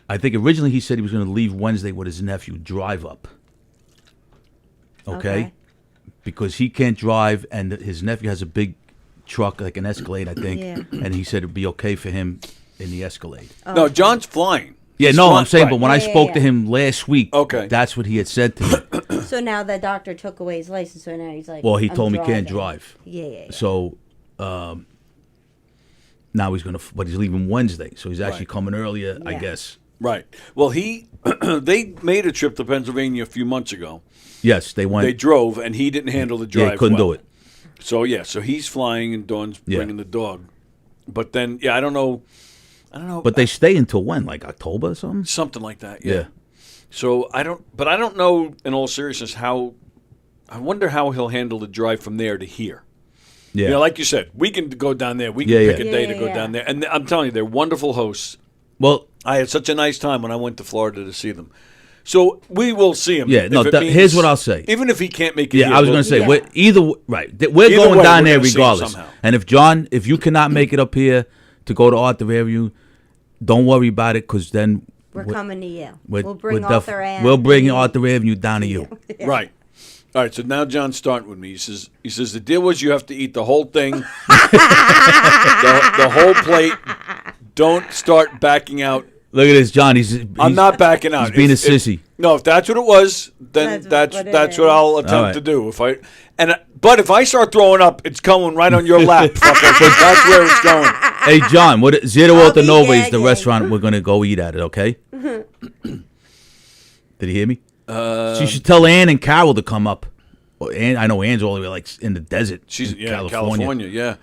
Speaker 2: I think originally he said he was going to leave Wednesday with his nephew, drive up. Okay, because he can't drive, and his nephew has a big truck, like an Escalade, I think,
Speaker 3: Yeah.
Speaker 2: and he said it'd be okay for him in the Escalade.
Speaker 1: No, John's flying.
Speaker 2: Yeah,
Speaker 1: He's
Speaker 2: no,
Speaker 1: flying-
Speaker 2: I'm saying,
Speaker 1: right.
Speaker 2: but when I
Speaker 3: Yeah,
Speaker 2: spoke
Speaker 3: yeah,
Speaker 2: to
Speaker 3: yeah.
Speaker 2: him last week,
Speaker 1: Okay.
Speaker 2: that's what he had said to me.
Speaker 3: So now the doctor took away his license, so now he's like.
Speaker 2: Well, he
Speaker 3: I'm
Speaker 2: told me he can't
Speaker 3: driving.
Speaker 2: drive.
Speaker 3: Yeah.
Speaker 2: So now he's but he's leaving Wednesday, so he's actually
Speaker 1: Right.
Speaker 2: coming earlier, I
Speaker 3: Yeah.
Speaker 2: guess.
Speaker 1: Right. Well, they made a trip to Pennsylvania a few months ago.
Speaker 2: Yes, they went.
Speaker 1: They drove, and he didn't handle the drive.
Speaker 2: yeah, he couldn't
Speaker 1: well.
Speaker 2: do it.
Speaker 1: So he's flying, and Dawn's
Speaker 2: Yeah.
Speaker 1: bringing the dog. But then, I don't know.
Speaker 2: But they stay until when? Like October or something?
Speaker 1: Something like that.
Speaker 2: Yeah.
Speaker 1: So I don't know. In all seriousness, how I wonder how he'll handle the drive from there to here.
Speaker 2: Yeah.
Speaker 1: You know, like you said, we can go down there. We can
Speaker 2: Yeah,
Speaker 1: pick
Speaker 2: yeah.
Speaker 1: a day
Speaker 3: Yeah,
Speaker 1: to go
Speaker 3: yeah.
Speaker 1: down there, and I'm telling you, they're wonderful hosts.
Speaker 2: Well,
Speaker 1: I had such a nice time when I went to Florida to see them. So we will see him.
Speaker 2: Yeah,
Speaker 1: if
Speaker 2: no,
Speaker 1: it means-
Speaker 2: here's what I'll say.
Speaker 1: Even if he can't make it,
Speaker 2: yeah,
Speaker 1: here,
Speaker 2: I was
Speaker 1: we'll-
Speaker 2: going to say,
Speaker 3: Yeah.
Speaker 2: we're
Speaker 1: Either
Speaker 2: going
Speaker 1: way,
Speaker 2: down
Speaker 1: we're
Speaker 2: there
Speaker 1: gonna see him
Speaker 2: regardless.
Speaker 1: somehow.
Speaker 2: And if John, if you cannot make it up here to go to Arthur Avenue, don't worry about it, because then
Speaker 3: We're coming to you.
Speaker 2: we're-
Speaker 3: We'll bring
Speaker 2: we're def-
Speaker 3: Arthur Avenue.
Speaker 2: We'll bring Arthur Avenue down to you.
Speaker 1: Right. All right. So now John's starting with me. He says the deal was you have to eat the whole thing, the whole plate. Don't start backing out.
Speaker 2: Look at this, John.
Speaker 1: I'm not backing out.
Speaker 2: He's being a
Speaker 1: If-
Speaker 2: sissy.
Speaker 1: No, if that's what it was, then
Speaker 3: That's what
Speaker 1: that's
Speaker 3: it
Speaker 1: what
Speaker 3: is.
Speaker 1: I'll attempt
Speaker 2: All right.
Speaker 1: to do. But if I start throwing up, it's coming right on your lap, fucker. 'Cause that's where it's going.
Speaker 2: Hey, John, Zero
Speaker 3: I'll
Speaker 2: Alta
Speaker 3: be
Speaker 2: Nova is the
Speaker 3: gagging.
Speaker 2: restaurant we're going to go eat at it, okay? Did he hear me? So you should tell Ann and Carol to come up. Ann, I know Ann's all the way like in the desert.
Speaker 1: She's
Speaker 2: in
Speaker 1: California. Yeah.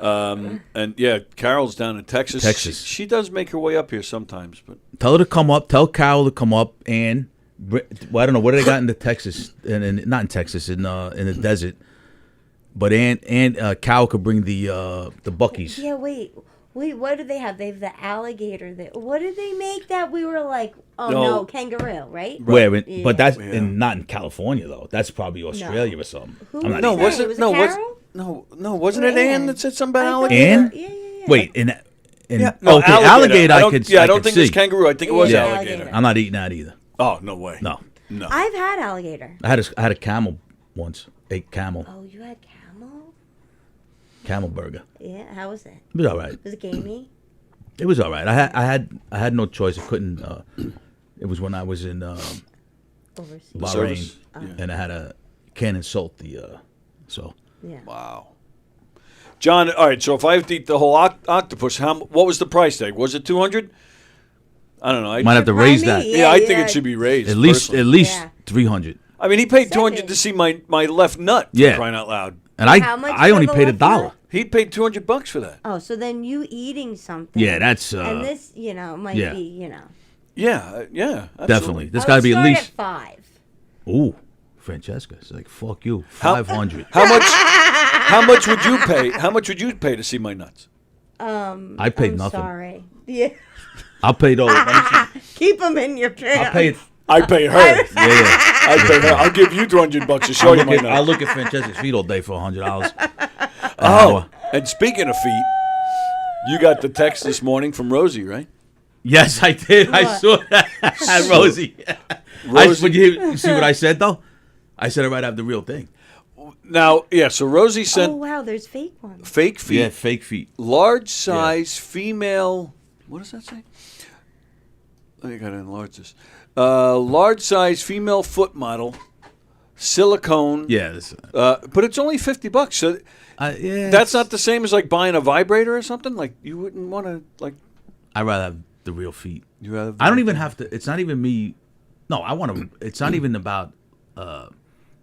Speaker 1: And yeah, Carol's down in Texas.
Speaker 2: Texas.
Speaker 1: She does make her way up here sometimes, but
Speaker 2: Tell her to come up. Tell Carol to come up. And well, I don't know what do they got in the Texas, and not in Texas, in the desert. But Carol could bring the Buckies.
Speaker 3: Yeah, wait, what do they have? They have the alligator. What did they make that we were like, oh no, kangaroo, right?
Speaker 2: Where?
Speaker 3: Yeah.
Speaker 2: But that's not in California though. That's probably Australia or something.
Speaker 3: Who
Speaker 2: I'm not
Speaker 3: was
Speaker 2: even-
Speaker 3: that?
Speaker 1: was it?
Speaker 3: Was
Speaker 1: No,
Speaker 3: Carol?
Speaker 1: no, wasn't it Ann that said something about
Speaker 3: I thought
Speaker 1: alligator?
Speaker 2: Ann? Wait,
Speaker 1: No,
Speaker 2: okay, alligator. I
Speaker 1: don't
Speaker 2: could
Speaker 1: think
Speaker 2: see.
Speaker 1: it's kangaroo. I think it was
Speaker 3: Yeah.
Speaker 1: alligator.
Speaker 2: I'm not eating that either.
Speaker 1: Oh, no way.
Speaker 2: No,
Speaker 3: I've had alligator.
Speaker 2: I had a camel once. Ate camel
Speaker 3: Oh, you had camel?
Speaker 2: burger.
Speaker 3: Yeah, how was it?
Speaker 2: It was all right.
Speaker 3: Was it gamey?
Speaker 2: It was all right. I had no choice. I couldn't. It was when I was in
Speaker 3: Overseas.
Speaker 2: Bahrain,
Speaker 1: service?
Speaker 2: and I had a can't insult the. So
Speaker 3: Yeah.
Speaker 1: Wow. John, all right, so if I have to eat the whole octopus, what was the price tag? Was it $200? I don't know.
Speaker 2: might have to raise
Speaker 3: Probably
Speaker 2: that
Speaker 3: me.
Speaker 1: Yeah, I think
Speaker 3: Yeah.
Speaker 1: it should be raised.
Speaker 2: at least
Speaker 1: personally.
Speaker 3: Yeah.
Speaker 2: 300.
Speaker 1: I mean, he paid $200
Speaker 3: Second.
Speaker 1: to see my left nut. For
Speaker 2: Yeah.
Speaker 1: crying out loud.
Speaker 2: And
Speaker 3: How much
Speaker 2: I
Speaker 3: for
Speaker 2: only
Speaker 3: the
Speaker 2: paid
Speaker 3: left
Speaker 2: $1.
Speaker 3: nut?
Speaker 1: He paid $200 for that.
Speaker 3: Oh, so then you eating something.
Speaker 2: Yeah, that's
Speaker 3: and this, might
Speaker 2: yeah.
Speaker 3: be,
Speaker 1: Yeah, yeah, absolutely.
Speaker 2: definitely. There's
Speaker 3: I
Speaker 2: got to
Speaker 3: would
Speaker 2: be at
Speaker 3: start
Speaker 2: least.
Speaker 3: at 5.
Speaker 2: Ooh, Francesca. It's like fuck you. 500.
Speaker 1: How much would you pay? How much would you pay to see my nuts?
Speaker 2: I paid
Speaker 3: I'm
Speaker 2: nothing.
Speaker 3: Sorry. Yeah.
Speaker 2: I'll pay those.
Speaker 3: Keep them in your pants.
Speaker 2: I'll pay it.
Speaker 1: I pay her.
Speaker 2: Yeah, yeah.
Speaker 1: I pay her. I'll give you $200 to show you my
Speaker 2: I'll
Speaker 1: nuts.
Speaker 2: look at Francesca's feet all day for $100.
Speaker 1: Oh, and speaking of feet, you got the text this morning from Rosie, right?
Speaker 2: Yes, I did. I saw that. Rosie.
Speaker 1: Rosie.
Speaker 2: You see what I said though? I said I might have the real thing.
Speaker 1: Now, yeah, so Rosie
Speaker 3: Oh,
Speaker 1: sent
Speaker 3: wow, there's fake ones.
Speaker 1: fake feet,
Speaker 2: Yeah, fake feet.
Speaker 1: large size female. What does that say? Let me gotta enlarge this. Large size female foot model, silicone.
Speaker 2: Yeah. This,
Speaker 1: But it's only $50. So
Speaker 2: yeah.
Speaker 1: that's not the same as like buying a vibrator or something. Like you wouldn't want to like.
Speaker 2: I'd rather have the real feet.
Speaker 1: You rather.
Speaker 2: I don't even have to. It's not even me. No, I want to. It's not even about.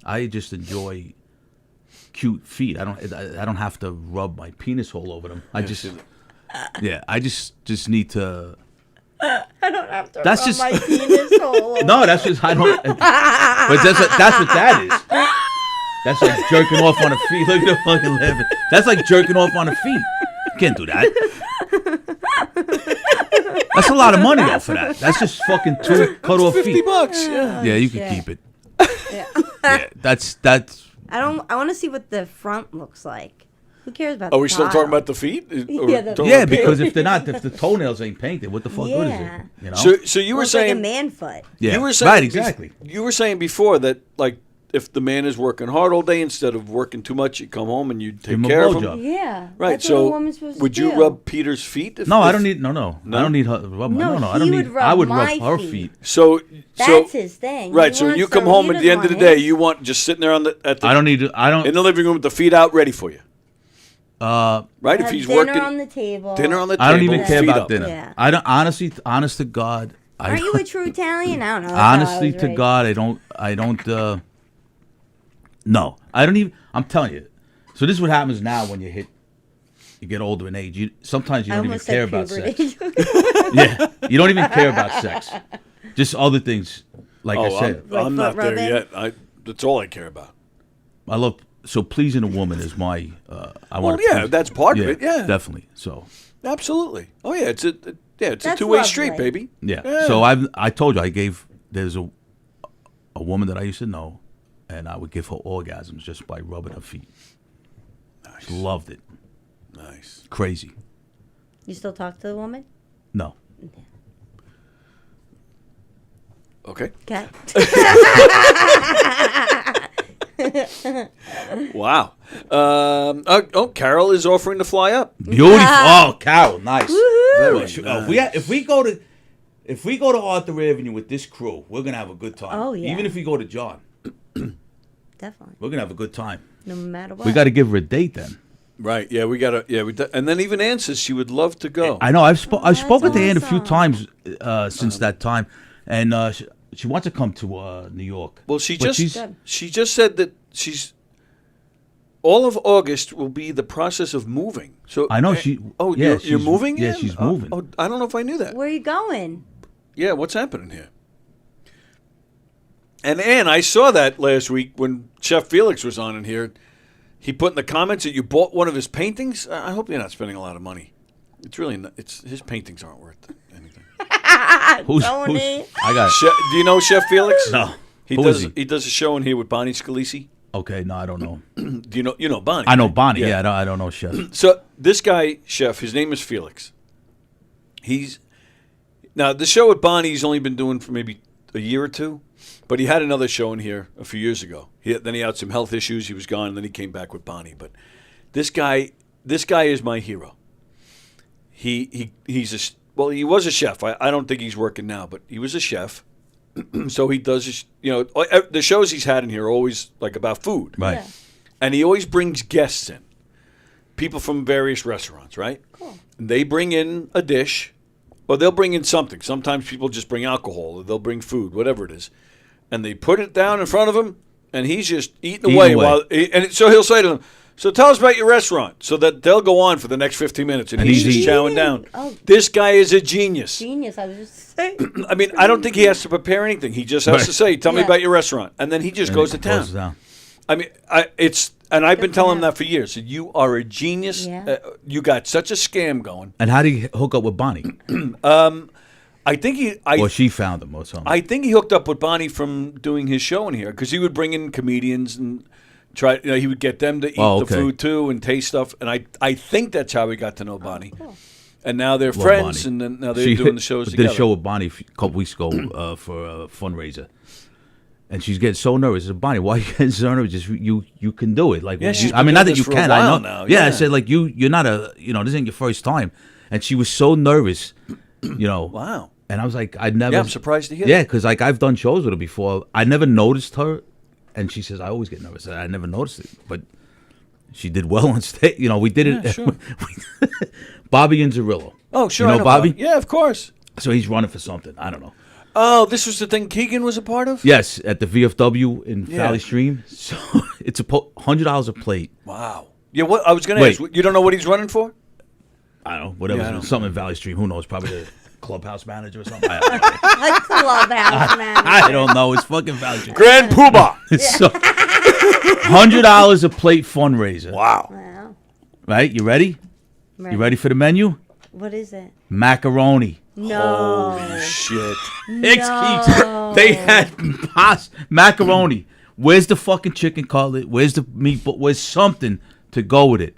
Speaker 2: I just enjoy cute feet. I don't have to rub my penis hole over them. I just. Yeah, I just need to.
Speaker 3: I don't have to
Speaker 2: That's
Speaker 3: rub
Speaker 2: just-
Speaker 3: my penis hole.
Speaker 2: No, that's just I don't. But that's what that is. That's like jerking off on a feet. Look at the fucking laughing. That's like jerking off on a feet. You can't do that. That's a lot of money though for that. That's just fucking two cut off feet.
Speaker 1: $50. Yeah.
Speaker 2: Yeah, you can
Speaker 3: shit.
Speaker 2: keep it.
Speaker 3: Yeah.
Speaker 2: Yeah, that's.
Speaker 3: I want to see what the front looks like. Who cares about
Speaker 1: Are
Speaker 3: the
Speaker 1: we still
Speaker 3: bottom?
Speaker 1: talking about the feet? Or
Speaker 3: Yeah, the-
Speaker 1: talking
Speaker 2: Yeah,
Speaker 1: about paint?
Speaker 2: because if the toenails ain't painted, what the fuck good is it?
Speaker 3: Yeah.
Speaker 2: You know.
Speaker 1: So you were
Speaker 3: Looks like a
Speaker 1: saying
Speaker 3: man foot.
Speaker 2: yeah.
Speaker 1: you were saying
Speaker 2: right, exactly.
Speaker 1: You were saying before that like if the man is working hard all day instead of working too much, you come home and you take
Speaker 2: him a
Speaker 1: care of him.
Speaker 2: blowjob.
Speaker 3: Yeah.
Speaker 1: Right.
Speaker 3: That's
Speaker 1: So
Speaker 3: what a woman's supposed
Speaker 1: would
Speaker 3: to
Speaker 1: you
Speaker 3: do.
Speaker 1: rub Peter's feet? If,
Speaker 2: No, I
Speaker 1: if-
Speaker 2: don't need no. I don't need her rub my,
Speaker 3: No,
Speaker 2: no. I
Speaker 3: he
Speaker 2: don't
Speaker 3: would
Speaker 2: need.
Speaker 3: rub
Speaker 2: I would
Speaker 3: my
Speaker 2: rub her
Speaker 3: feet.
Speaker 2: feet.
Speaker 1: So
Speaker 3: That's his thing.
Speaker 1: right.
Speaker 3: He
Speaker 1: So you
Speaker 3: wants
Speaker 1: come
Speaker 3: to-
Speaker 1: home
Speaker 3: he
Speaker 1: at the end of the
Speaker 3: doesn't
Speaker 1: day,
Speaker 3: want
Speaker 1: you want just sitting there on the at the
Speaker 2: I don't need. I don't.
Speaker 1: in the living room with the feet out, ready for you. Right.
Speaker 3: his-
Speaker 1: If he's
Speaker 3: dinner
Speaker 1: working
Speaker 3: on the table.
Speaker 1: dinner on the table.
Speaker 2: I don't even care
Speaker 1: feet
Speaker 2: about
Speaker 1: up.
Speaker 2: dinner.
Speaker 3: Yeah.
Speaker 2: I don't. Honestly, honest to God.
Speaker 3: Aren't you a true Italian? I don't know. That's how I
Speaker 2: Honestly
Speaker 3: was
Speaker 2: to
Speaker 3: raised.
Speaker 2: God, I don't. No, I don't even. I'm telling you. So this is what happens now when you get older in age. Sometimes you
Speaker 3: I
Speaker 2: don't even
Speaker 3: almost
Speaker 2: care
Speaker 3: said
Speaker 2: about sex.
Speaker 3: puberty.
Speaker 2: Yeah, you don't even care about sex. Just other things. Like I
Speaker 1: Oh,
Speaker 2: said,
Speaker 3: Like
Speaker 1: I'm not
Speaker 3: foot
Speaker 1: there
Speaker 3: rubbing?
Speaker 1: yet. That's all I care about.
Speaker 2: I love. So pleasing a woman is my. I
Speaker 1: Well,
Speaker 2: want.
Speaker 1: yeah, that's part of it. Yeah,
Speaker 2: definitely. So
Speaker 1: absolutely. Oh yeah, it's a
Speaker 3: That's
Speaker 1: two-way street,
Speaker 3: lovely.
Speaker 1: baby.
Speaker 2: yeah. So I told you there's a woman that I used to know, and I would give her orgasms just by rubbing her feet.
Speaker 1: Nice.
Speaker 2: She loved it.
Speaker 1: Nice.
Speaker 2: Crazy.
Speaker 3: You still talk to the woman?
Speaker 2: No.
Speaker 1: Okay.
Speaker 3: Okay.
Speaker 1: Wow. Carol is offering to fly up.
Speaker 2: Beautiful. Oh, Carol, nice.
Speaker 1: Very
Speaker 2: Well,
Speaker 1: nice.
Speaker 2: if we go to Arthur Avenue with this crew, we're gonna have a good time.
Speaker 3: Oh, yeah.
Speaker 2: Even if we go to John,
Speaker 3: Definitely.
Speaker 2: we're gonna have a good time.
Speaker 3: No matter what.
Speaker 2: We got to give her a date then.
Speaker 1: Right. Yeah, we gotta. Yeah, and then even Ann says she would love to go.
Speaker 2: I know. I've spoken to Ann a few
Speaker 3: awesome.
Speaker 2: times since that time, and She wants to come to New York.
Speaker 1: Well, she
Speaker 2: But
Speaker 1: just said that she's all of August will be the process of moving. So
Speaker 2: I know she.
Speaker 1: Oh,
Speaker 2: yeah,
Speaker 1: you're moving?
Speaker 2: Yeah,
Speaker 1: in?
Speaker 2: she's moving.
Speaker 1: Oh, I don't know if I knew that.
Speaker 3: Where are you going?
Speaker 1: Yeah, what's happening here? And Ann, I saw that last week when Chef Felix was on in here. He put in the comments that you bought one of his paintings. I hope you're not spending a lot of money. It's really not, his paintings aren't worth anything.
Speaker 2: Who's
Speaker 3: Tony.
Speaker 2: I got.
Speaker 1: Do you know Chef Felix?
Speaker 2: No.
Speaker 1: He
Speaker 2: Who
Speaker 1: does.
Speaker 2: is he?
Speaker 1: He does a show in here with Bonnie Scalisi.
Speaker 2: Okay, no, I don't know.
Speaker 1: Do you know? You know Bonnie.
Speaker 2: I know
Speaker 1: right?
Speaker 2: Bonnie. Yeah, I don't know Chef.
Speaker 1: So this guy, Chef, his name is Felix. Now the show with Bonnie he's only been doing for maybe a year or two, but he had another show in here a few years ago. Then he had some health issues. He was gone, and then he came back with Bonnie. But this guy is my hero. He was a chef. I don't think he's working now, but he was a chef. So he does, the shows he's had in here are always like about food.
Speaker 2: Right.
Speaker 3: Yeah.
Speaker 1: And he always brings guests in, people from various restaurants, right?
Speaker 3: Cool.
Speaker 1: And they bring in a dish, or they'll bring in something. Sometimes people just bring alcohol, or they'll bring food, whatever it is. And they put it down in front of him, and he's just eating away. So he'll say to them, so tell us about your restaurant, so that they'll go on for the next 15 minutes, and he's just chowing down.
Speaker 3: Oh.
Speaker 1: This guy is a genius.
Speaker 3: Genius. I was just saying.
Speaker 1: I mean, I don't think he has to prepare anything. He just has to say, tell me
Speaker 3: Yeah.
Speaker 1: about your restaurant. And then he just goes to town.
Speaker 2: down.
Speaker 1: I mean, I've been telling him that for years. You are a genius.
Speaker 3: Yeah.
Speaker 1: You got such a scam going.
Speaker 2: And how did he hook up with Bonnie?
Speaker 1: I think
Speaker 2: Or she found him or something.
Speaker 1: I think he hooked up with Bonnie from doing his show in here because he would bring in comedians and try. He would get them to eat the food too and taste stuff. And I think that's how he got to know Bonnie.
Speaker 3: Cool.
Speaker 1: And now they're
Speaker 2: Love
Speaker 1: friends,
Speaker 2: Bonnie.
Speaker 1: and then now they're doing the shows
Speaker 2: did
Speaker 1: together.
Speaker 2: a show with Bonnie a couple weeks ago for a fundraiser. And she's getting so nervous. I said, Bonnie, why are you getting so nervous? Just you can do it. Like,
Speaker 1: Yeah, she's
Speaker 2: I mean,
Speaker 1: been
Speaker 2: not
Speaker 1: doing
Speaker 2: that you
Speaker 1: this for a
Speaker 2: can.
Speaker 1: while
Speaker 2: I know.
Speaker 1: now,
Speaker 2: Yeah, I
Speaker 1: yeah.
Speaker 2: said, like, you're not this ain't your first time. And she was so nervous,
Speaker 1: Wow.
Speaker 2: And I was like, I never.
Speaker 1: Yeah, I'm surprised to hear
Speaker 2: Yeah,
Speaker 1: that.
Speaker 2: because like I've done shows with her before. I never noticed her, and she says I always get nervous. I never noticed it, but she did well on stage. We did it.
Speaker 1: Yeah, sure.
Speaker 2: Bobby and Zerillo.
Speaker 1: Oh, sure.
Speaker 2: You
Speaker 1: I
Speaker 2: know Bobby?
Speaker 1: Yeah, of course.
Speaker 2: So he's running for something. I don't know.
Speaker 1: Oh, this was the thing Keegan was a part of?
Speaker 2: Yes, at the VFW in
Speaker 1: Yeah.
Speaker 2: Valley Stream. So it's $100 a plate.
Speaker 1: Wow. Yeah, what I was going to
Speaker 2: Wait.
Speaker 1: ask, you don't know what he's running for?
Speaker 2: I don't know, whatever.
Speaker 1: Yeah, I don't
Speaker 2: Something in Valley Stream. Who knows? Probably the clubhouse manager or something. I don't know.
Speaker 3: Like Clubhouse, man.
Speaker 2: I don't know. It's fucking Valley Stream.
Speaker 1: Grand Poobah.
Speaker 2: So, $100 a plate fundraiser.
Speaker 1: Wow.
Speaker 3: Wow.
Speaker 2: Right? You ready?
Speaker 3: Right.
Speaker 2: You ready for the menu?
Speaker 3: What is it?
Speaker 2: Macaroni.
Speaker 3: No.
Speaker 1: Shit.
Speaker 3: No.
Speaker 2: They had macaroni. Where's the fucking chicken cutlet? Where's the meat? Where's something to go with it?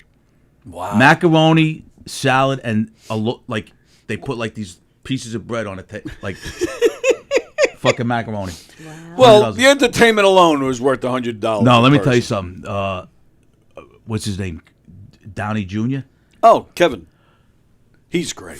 Speaker 1: Wow.
Speaker 2: Macaroni, salad, and like they put like these pieces of bread on it, like fucking macaroni.
Speaker 3: Wow.
Speaker 1: Well, the entertainment alone was worth $100.
Speaker 2: No, let me
Speaker 1: per
Speaker 2: tell you
Speaker 1: person.
Speaker 2: something. What's his name? Downey Jr.
Speaker 1: Oh, Kevin. He's great.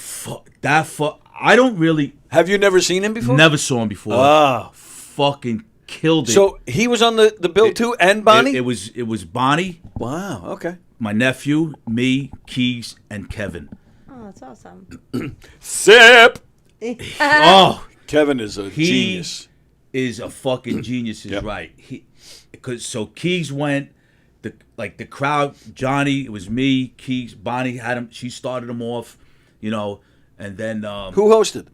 Speaker 2: I don't really.
Speaker 1: Have you never seen him before?
Speaker 2: Never saw him before.
Speaker 1: Ah.
Speaker 2: Fucking killed it.
Speaker 1: So he was on the bill too, and Bonnie?
Speaker 2: It was Bonnie,
Speaker 1: Wow, okay.
Speaker 2: my nephew, me, Keys, and Kevin.
Speaker 3: Oh, that's awesome.
Speaker 1: Sip!
Speaker 2: Oh,
Speaker 1: Kevin is a
Speaker 2: he
Speaker 1: genius.
Speaker 2: is a fucking genius. Is
Speaker 1: Yep.
Speaker 2: right. So Keys went. The crowd, Johnny, it was me, Keys, Bonnie had him. She started him off, and then
Speaker 1: Who hosted?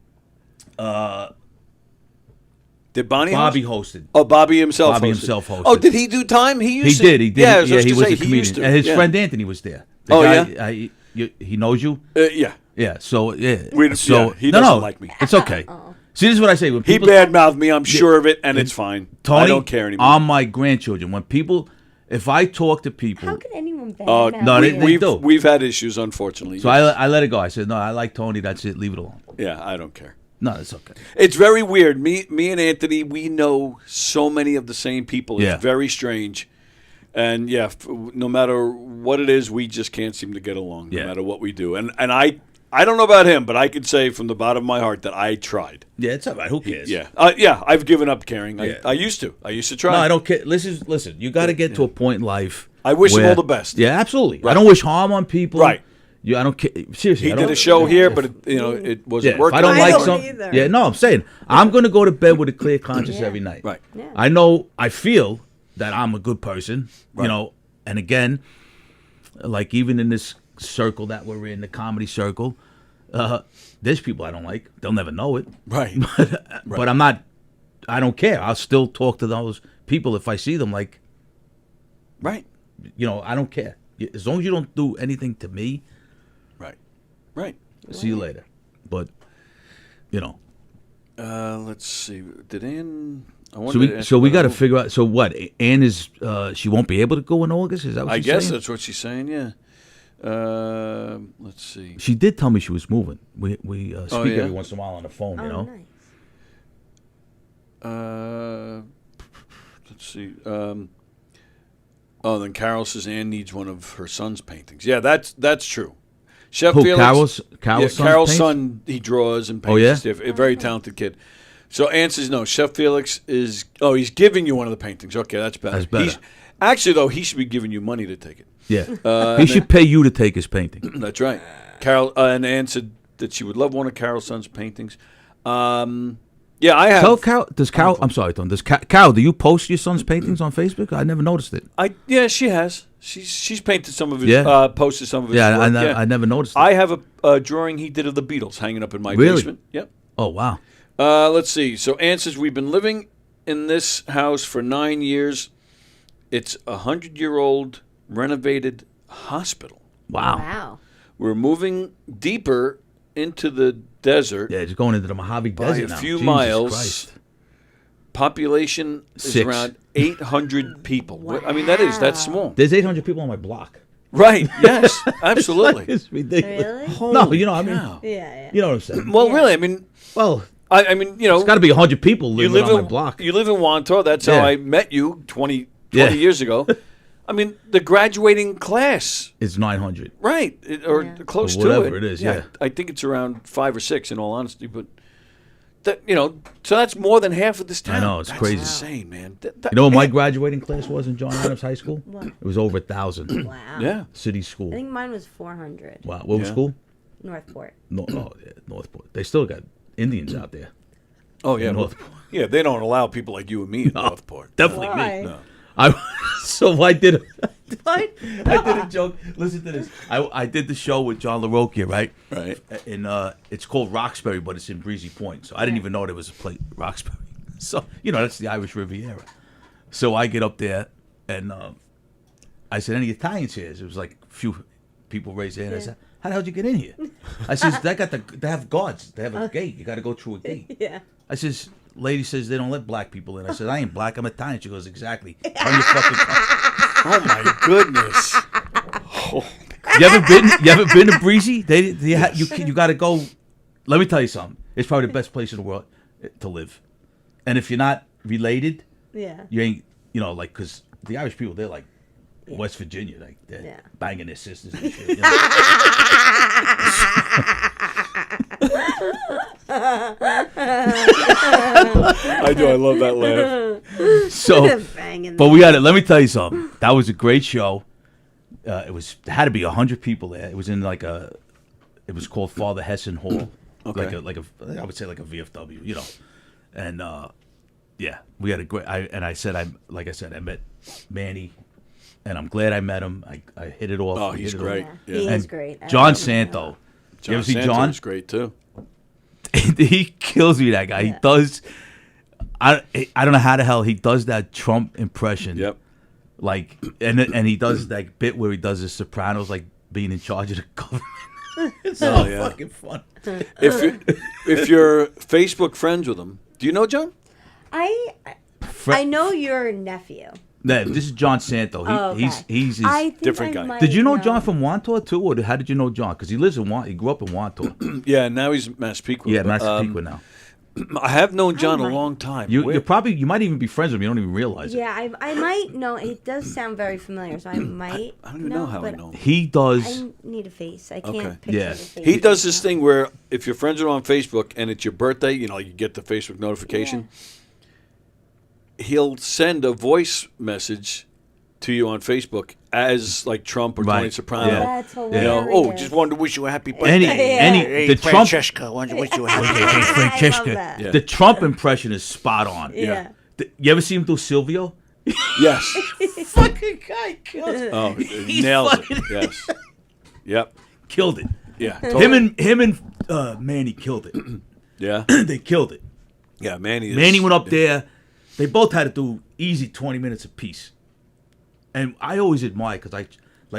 Speaker 1: Did Bonnie
Speaker 2: Bobby
Speaker 1: host?
Speaker 2: hosted.
Speaker 1: Oh, Bobby himself
Speaker 2: Bobby
Speaker 1: hosted.
Speaker 2: himself hosted.
Speaker 1: Oh, did he do time? He
Speaker 2: He
Speaker 1: used to.
Speaker 2: did. He did.
Speaker 1: Yeah, I was
Speaker 2: he
Speaker 1: just
Speaker 2: was
Speaker 1: to
Speaker 2: a
Speaker 1: say, he used
Speaker 2: comedian,
Speaker 1: to.
Speaker 2: and his
Speaker 1: Yeah.
Speaker 2: friend Anthony was there.
Speaker 1: Oh,
Speaker 2: yeah. He knows you.
Speaker 1: Yeah.
Speaker 2: Yeah. So yeah.
Speaker 1: We-
Speaker 2: so
Speaker 1: yeah, he doesn't like me.
Speaker 2: It's okay. See, this is what I say when
Speaker 1: He
Speaker 2: people
Speaker 1: badmouthed me. I'm sure of it, and it's fine.
Speaker 2: Tony,
Speaker 1: I don't care anymore.
Speaker 2: on my grandchildren. When people, if I talk to people,
Speaker 3: How can anyone bad
Speaker 1: Oh,
Speaker 3: mouth
Speaker 2: no,
Speaker 3: you?
Speaker 2: they do.
Speaker 1: We've had issues, unfortunately.
Speaker 2: so I let it go. I said no, I like Tony. That's it. Leave it alone.
Speaker 1: Yeah, I don't care.
Speaker 2: No, it's okay.
Speaker 1: It's very weird. Me and Anthony, we know so many of the same people. It's
Speaker 2: Yeah.
Speaker 1: very strange. And yeah, no matter what it is, we just can't seem to get along.
Speaker 2: Yeah.
Speaker 1: No matter what we do. And I don't know about him, but I could say from the bottom of my heart that I tried.
Speaker 2: Yeah, it's all right. Who cares?
Speaker 1: Yeah, I've given up caring.
Speaker 2: Yeah.
Speaker 1: I used to try.
Speaker 2: No, I don't care. Listen. You got to get to a point in life.
Speaker 1: I wish them
Speaker 2: where-
Speaker 1: all the best.
Speaker 2: Yeah, absolutely.
Speaker 1: Right.
Speaker 2: I don't wish harm on people.
Speaker 1: Right.
Speaker 2: I don't care. Seriously,
Speaker 1: He
Speaker 2: I
Speaker 1: did
Speaker 2: don't-
Speaker 1: a show here, but it wasn't
Speaker 2: If
Speaker 1: working.
Speaker 2: I don't
Speaker 3: I
Speaker 2: like
Speaker 3: don't
Speaker 2: something,
Speaker 3: either.
Speaker 2: yeah, no, I'm saying I'm gonna go to bed with a clear conscience every night.
Speaker 1: Right.
Speaker 3: Yeah.
Speaker 2: I know, I feel that I'm a good person,
Speaker 1: Right.
Speaker 2: you know. And again, like even in this circle that we're in, the comedy circle, there's people I don't like. They'll never know it,
Speaker 1: Right.
Speaker 2: but I'm not. I don't care. I'll still talk to those people if I see them. Like,
Speaker 1: Right.
Speaker 2: you know, I don't care as long as you don't do anything to me.
Speaker 1: Right. Right.
Speaker 2: See you later. But you know.
Speaker 1: Let's see. Did Ann? I wanted to ask
Speaker 2: So we
Speaker 1: about
Speaker 2: got to
Speaker 1: her-
Speaker 2: figure out. So what? Ann is she won't be able to go in August? Is that what
Speaker 1: I
Speaker 2: she's
Speaker 1: guess
Speaker 2: saying?
Speaker 1: that's what she's saying. Yeah. Let's see.
Speaker 2: She did tell me she was moving. We speak
Speaker 1: yeah?
Speaker 2: every once in a while on the phone.
Speaker 3: Oh,
Speaker 2: You know.
Speaker 3: nice.
Speaker 1: Let's see. Then Carol says Ann needs one of her son's paintings. Yeah, that's true. Chef
Speaker 2: Who,
Speaker 1: Felix,
Speaker 2: Carol's son's
Speaker 1: Carol's
Speaker 2: paints?
Speaker 1: son. He draws and paints.
Speaker 2: Oh, yeah?
Speaker 1: and stuff. A very talented kid. So Ann says no. Chef Felix is. Oh, he's giving you one of the paintings. Okay, that's better.
Speaker 2: That's better.
Speaker 1: Actually, though, he should be giving you money to take it.
Speaker 2: Yeah. He should pay you to take his painting.
Speaker 1: That's right. Carol and Ann said that she would love one of Carol's son's paintings. Yeah, I have.
Speaker 2: Tell Carol. Does Carol? I'm sorry, Tom. Does Carol? Do you post your son's paintings on Facebook? I never noticed it.
Speaker 1: Yeah, she has. She's painted some of his.
Speaker 2: Yeah.
Speaker 1: Posted some of his.
Speaker 2: Yeah,
Speaker 1: work.
Speaker 2: I never noticed it.
Speaker 1: I have a drawing he did of the Beatles hanging up in my
Speaker 2: Really?
Speaker 1: basement. Yep.
Speaker 2: Oh wow.
Speaker 1: Let's see. So Ann says we've been living in this house for 9 years. It's a 100-year-old renovated hospital.
Speaker 2: Wow.
Speaker 3: Wow.
Speaker 1: We're moving deeper into the desert
Speaker 2: Yeah, just going into the Mojave
Speaker 1: by
Speaker 2: Desert
Speaker 1: a
Speaker 2: now.
Speaker 1: few
Speaker 2: Jesus
Speaker 1: miles.
Speaker 2: Christ.
Speaker 1: Population is
Speaker 2: 6.
Speaker 1: around 800 people. I mean, that's small.
Speaker 2: There's 800 people on my block.
Speaker 1: Right. Yes. Absolutely.
Speaker 2: It's ridiculous.
Speaker 3: Really?
Speaker 2: No, you know, I mean,
Speaker 1: cow.
Speaker 3: Yeah.
Speaker 2: you know what I'm saying.
Speaker 1: Well, really, I mean,
Speaker 2: Well,
Speaker 1: I mean, you know,
Speaker 2: it's got to be 100 people
Speaker 1: you
Speaker 2: living
Speaker 1: live
Speaker 2: on
Speaker 1: in
Speaker 2: my block.
Speaker 1: You live in Wanto. That's
Speaker 2: Yeah.
Speaker 1: how I met you 20
Speaker 2: Yeah.
Speaker 1: years ago. I mean, the graduating class,
Speaker 2: It's 900.
Speaker 1: right, or
Speaker 3: Yeah.
Speaker 1: close
Speaker 2: Or
Speaker 1: to
Speaker 2: whatever
Speaker 1: it.
Speaker 2: it is, yeah.
Speaker 1: I think it's around 5 or 6, in all honesty. But that, you know, so that's more than half of this town.
Speaker 2: I know, it's
Speaker 1: That's
Speaker 2: crazy.
Speaker 1: insane, man.
Speaker 2: You know what my graduating class was in John Adams High School?
Speaker 3: What?
Speaker 2: It was over 1,000.
Speaker 3: Wow.
Speaker 1: Yeah.
Speaker 2: City
Speaker 3: I
Speaker 2: school.
Speaker 3: think mine was 400.
Speaker 2: Wow. What was
Speaker 1: Yeah.
Speaker 2: school?
Speaker 3: Northport.
Speaker 2: No, oh, yeah, Northport. They still got Indians out there.
Speaker 1: Oh yeah,
Speaker 2: Northport.
Speaker 1: yeah. They don't allow people like you and me in Northport.
Speaker 2: Definitely
Speaker 3: Why?
Speaker 2: me.
Speaker 1: No.
Speaker 2: So I did.
Speaker 3: What?
Speaker 2: I did a joke. Listen to this. I did the show with John LaRocchia, right?
Speaker 1: Right.
Speaker 2: And it's called Roxbury, but it's in Breezy Point. So I didn't even know there was a place, Roxbury. So, you know, that's the Irish Riviera. So I get up there, and I said, any Italians here? It was like a few people raised their hand. I said, how the hell did you get in here? I says, they have guards. They have a gate. You got to go through a gate.
Speaker 3: Yeah.
Speaker 2: I says, lady says they don't let black people in. I said, I ain't black. I'm Italian. She goes, exactly. On your fucking car.
Speaker 1: Oh my goodness.
Speaker 2: You ever been to Breezy? You got to go. Let me tell you something. It's probably the best place in the world to live. And if you're not related,
Speaker 3: Yeah.
Speaker 2: you ain't. You know, like, because the Irish people, they're like West Virginia, like they're banging their sisters and shit. You know?
Speaker 1: I do. I love that laugh.
Speaker 2: So,
Speaker 3: Banging
Speaker 2: but we got it. Let me tell you something. That was a great show. It had to be 100 people there. It was in like a. It was called Father Hessen Hall.
Speaker 1: Okay.
Speaker 2: I would say like a VFW, you know, and yeah, we had a great. I said I met Manny, and I'm glad I met him. I hit it off.
Speaker 1: Oh,
Speaker 2: We
Speaker 1: he's
Speaker 2: hit it
Speaker 1: great.
Speaker 2: off.
Speaker 3: Yeah. He
Speaker 1: Yeah.
Speaker 3: is great. I
Speaker 2: John
Speaker 3: love him.
Speaker 2: Santo. You ever see
Speaker 1: Santos
Speaker 2: John?
Speaker 1: is great too.
Speaker 2: He kills me. That guy. He does. I don't know how the hell he does that Trump impression.
Speaker 1: Yep.
Speaker 2: Like, and he does that bit where he does the Sopranos, like being in charge of the government. It's so
Speaker 1: yeah.
Speaker 2: fucking fun.
Speaker 1: If you're Facebook friends with him, do you know John?
Speaker 3: I know your nephew.
Speaker 2: Yeah, this is John Santo.
Speaker 3: Okay.
Speaker 2: He's his,
Speaker 3: I think
Speaker 1: different
Speaker 3: I
Speaker 1: guy.
Speaker 3: might
Speaker 2: Did you know John from Wantor too, or how did you know John? Because he lives in He grew up in Wantor.
Speaker 1: Yeah. Now he's Massapequa.
Speaker 2: Yeah,
Speaker 1: but,
Speaker 2: Massapequa now.
Speaker 1: I have known John a
Speaker 3: might-
Speaker 1: long time.
Speaker 2: You
Speaker 1: Where-
Speaker 2: you might even be friends with him. You don't even realize it.
Speaker 3: Yeah, I might know. It does sound very familiar, so I might.
Speaker 1: I don't even know how I
Speaker 3: but
Speaker 1: know him.
Speaker 2: He does.
Speaker 3: I need a face. I can't
Speaker 1: Okay.
Speaker 3: picture
Speaker 2: Yeah.
Speaker 3: the face.
Speaker 1: He does this thing where if you're friends with him on Facebook and it's your birthday, you know, you get the Facebook notification. He'll send a voice message to you on Facebook as like Trump or Tony
Speaker 2: Right.
Speaker 1: Soprano.
Speaker 2: Yeah.
Speaker 3: That's
Speaker 1: You
Speaker 3: hilarious.
Speaker 1: know, oh, just wanted to wish you a happy birthday.
Speaker 2: Any the Trump
Speaker 6: Francesca, wanted to wish you a happy
Speaker 2: Hey,
Speaker 3: I love
Speaker 2: Francesca,
Speaker 3: that.
Speaker 1: Yeah.
Speaker 2: the Trump impression is spot on.
Speaker 3: Yeah.
Speaker 2: You ever see him do Silvio?
Speaker 1: Yes.
Speaker 2: Fucking guy killed it.
Speaker 1: Oh,
Speaker 2: He's
Speaker 1: nails it.
Speaker 2: fucking-
Speaker 1: Yes. Yep.
Speaker 2: Killed it.
Speaker 1: Yeah.
Speaker 2: Him and Manny killed it.
Speaker 1: Yeah.
Speaker 2: They killed it.
Speaker 1: Yeah. Manny.
Speaker 2: Manny went up there. They both had to do easy 20 minutes apiece. And I always admire because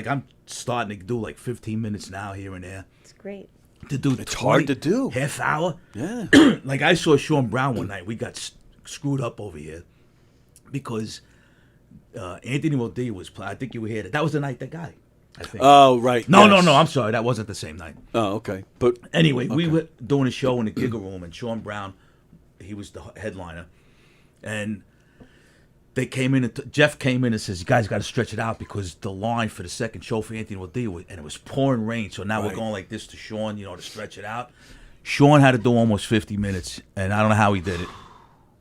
Speaker 2: I'm starting to do like 15 minutes now here and there.
Speaker 3: It's great.
Speaker 2: To do
Speaker 1: It's hard to do.
Speaker 2: half hour.
Speaker 1: Yeah.
Speaker 2: Like I saw Sean Brown one night. We got screwed up over here because Anthony Modee was playing. I think you were here. That was the night that guy. I think.
Speaker 1: Oh, right.
Speaker 2: No.
Speaker 1: yes.
Speaker 2: I'm sorry. That wasn't the same night.
Speaker 1: Oh, okay. But
Speaker 2: Anyway, we
Speaker 1: Okay.
Speaker 2: were doing a show in the Giggle Room, and Sean Brown, he was the headliner, and they came in. And Jeff came in and says, "You guys got to stretch it out because the line for the second show for Anthony Modee and it was pouring rain. So now we're
Speaker 1: Right.
Speaker 2: going like this to Sean, to stretch it out." Sean had to do almost 50 minutes, and I don't know how he did it.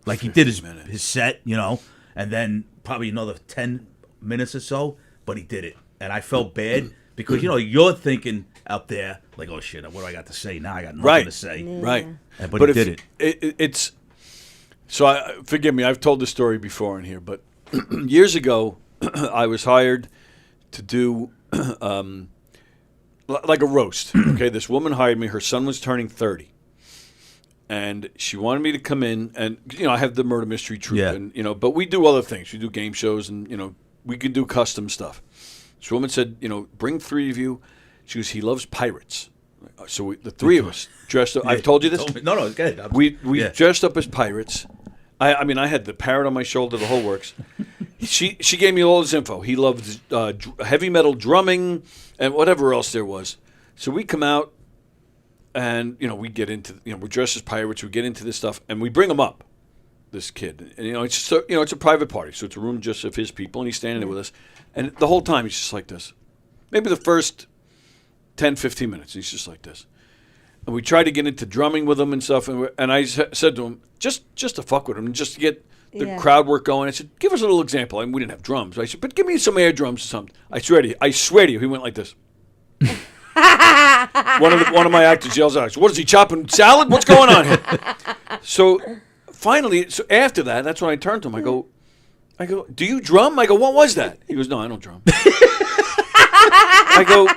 Speaker 2: Like he did his set, and then probably another 10 minutes or so, but he did it, and I felt bad because you're thinking out there like, "Oh shit, what do I got to say now? I got nothing
Speaker 1: Right.
Speaker 2: to say."
Speaker 1: right.
Speaker 2: But he
Speaker 1: if-
Speaker 2: did it.
Speaker 1: It's so. Forgive me. I've told this story before in here, but years ago, I was hired to do like a roast. Okay, this woman hired me. Her son was turning 30, and she wanted me to come in. And I have the murder mystery troupe,
Speaker 2: Yeah.
Speaker 1: and but we do other things. We do game shows, and we can do custom stuff. This woman said, bring 3 of you. She goes, he loves pirates. So the 3 of us dressed up. I've told you this.
Speaker 2: No, it's good.
Speaker 1: We
Speaker 2: Yeah.
Speaker 1: dressed up as pirates. I mean, I had the parrot on my shoulder, the whole works. She gave me all this info. He loved heavy metal drumming and whatever else there was. So we come out, and we get into we're dressed as pirates. We get into this stuff, and we bring him up. This kid, and it's it's a private party, so it's a room just of his people, and he's standing there with us, and the whole time he's just like this. Maybe the first 10, 15 minutes, he's just like this. And we tried to get into drumming with him and stuff, and I said to him, just to fuck with him, just to get the crowd work going. I said, give us a little example. I mean, we didn't have drums. I said, but give me some air drums or something. I swear to you, he went like this. one of my actors yells out, what is he, chopping salad? What's going on here? So finally, after that, that's when I turned to him. I go, do you drum? I go, what was that? He goes, no, I don't drum. I go,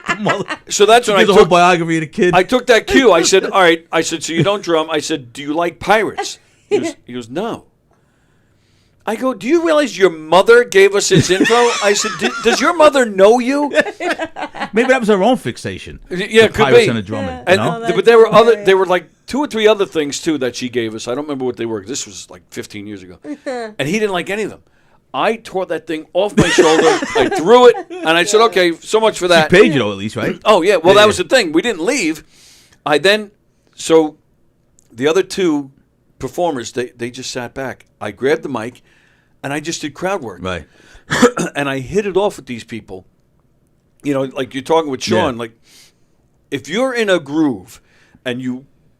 Speaker 1: so that's when I
Speaker 2: There's a
Speaker 1: took
Speaker 2: whole biography of the kid.
Speaker 1: I took that cue. I said, all right. I said, so you don't drum. I said, do you like pirates? He goes, no. I go, do you realize your mother gave us his info? I said, does your mother know you?
Speaker 2: Maybe that was her own fixation.
Speaker 1: Yeah,
Speaker 2: The
Speaker 1: could
Speaker 2: pirates
Speaker 1: be.
Speaker 2: and the drumming.
Speaker 1: And, but there were like 2 or 3 other things too that she gave us. I don't remember what they were. This was like 15 years ago, and he didn't like any of them. I tore that thing off my shoulder. I threw it, and I said, okay, so much for that.
Speaker 2: She paid you though, at least, right?
Speaker 1: Oh, yeah. Well, that was the thing. We didn't leave. So the other 2 performers, they just sat back. I grabbed the mic, and I just did crowd work.
Speaker 2: Right.
Speaker 1: And I hit it off with these people. Like you're talking with Sean,
Speaker 2: Yeah.
Speaker 1: like if you're in a groove and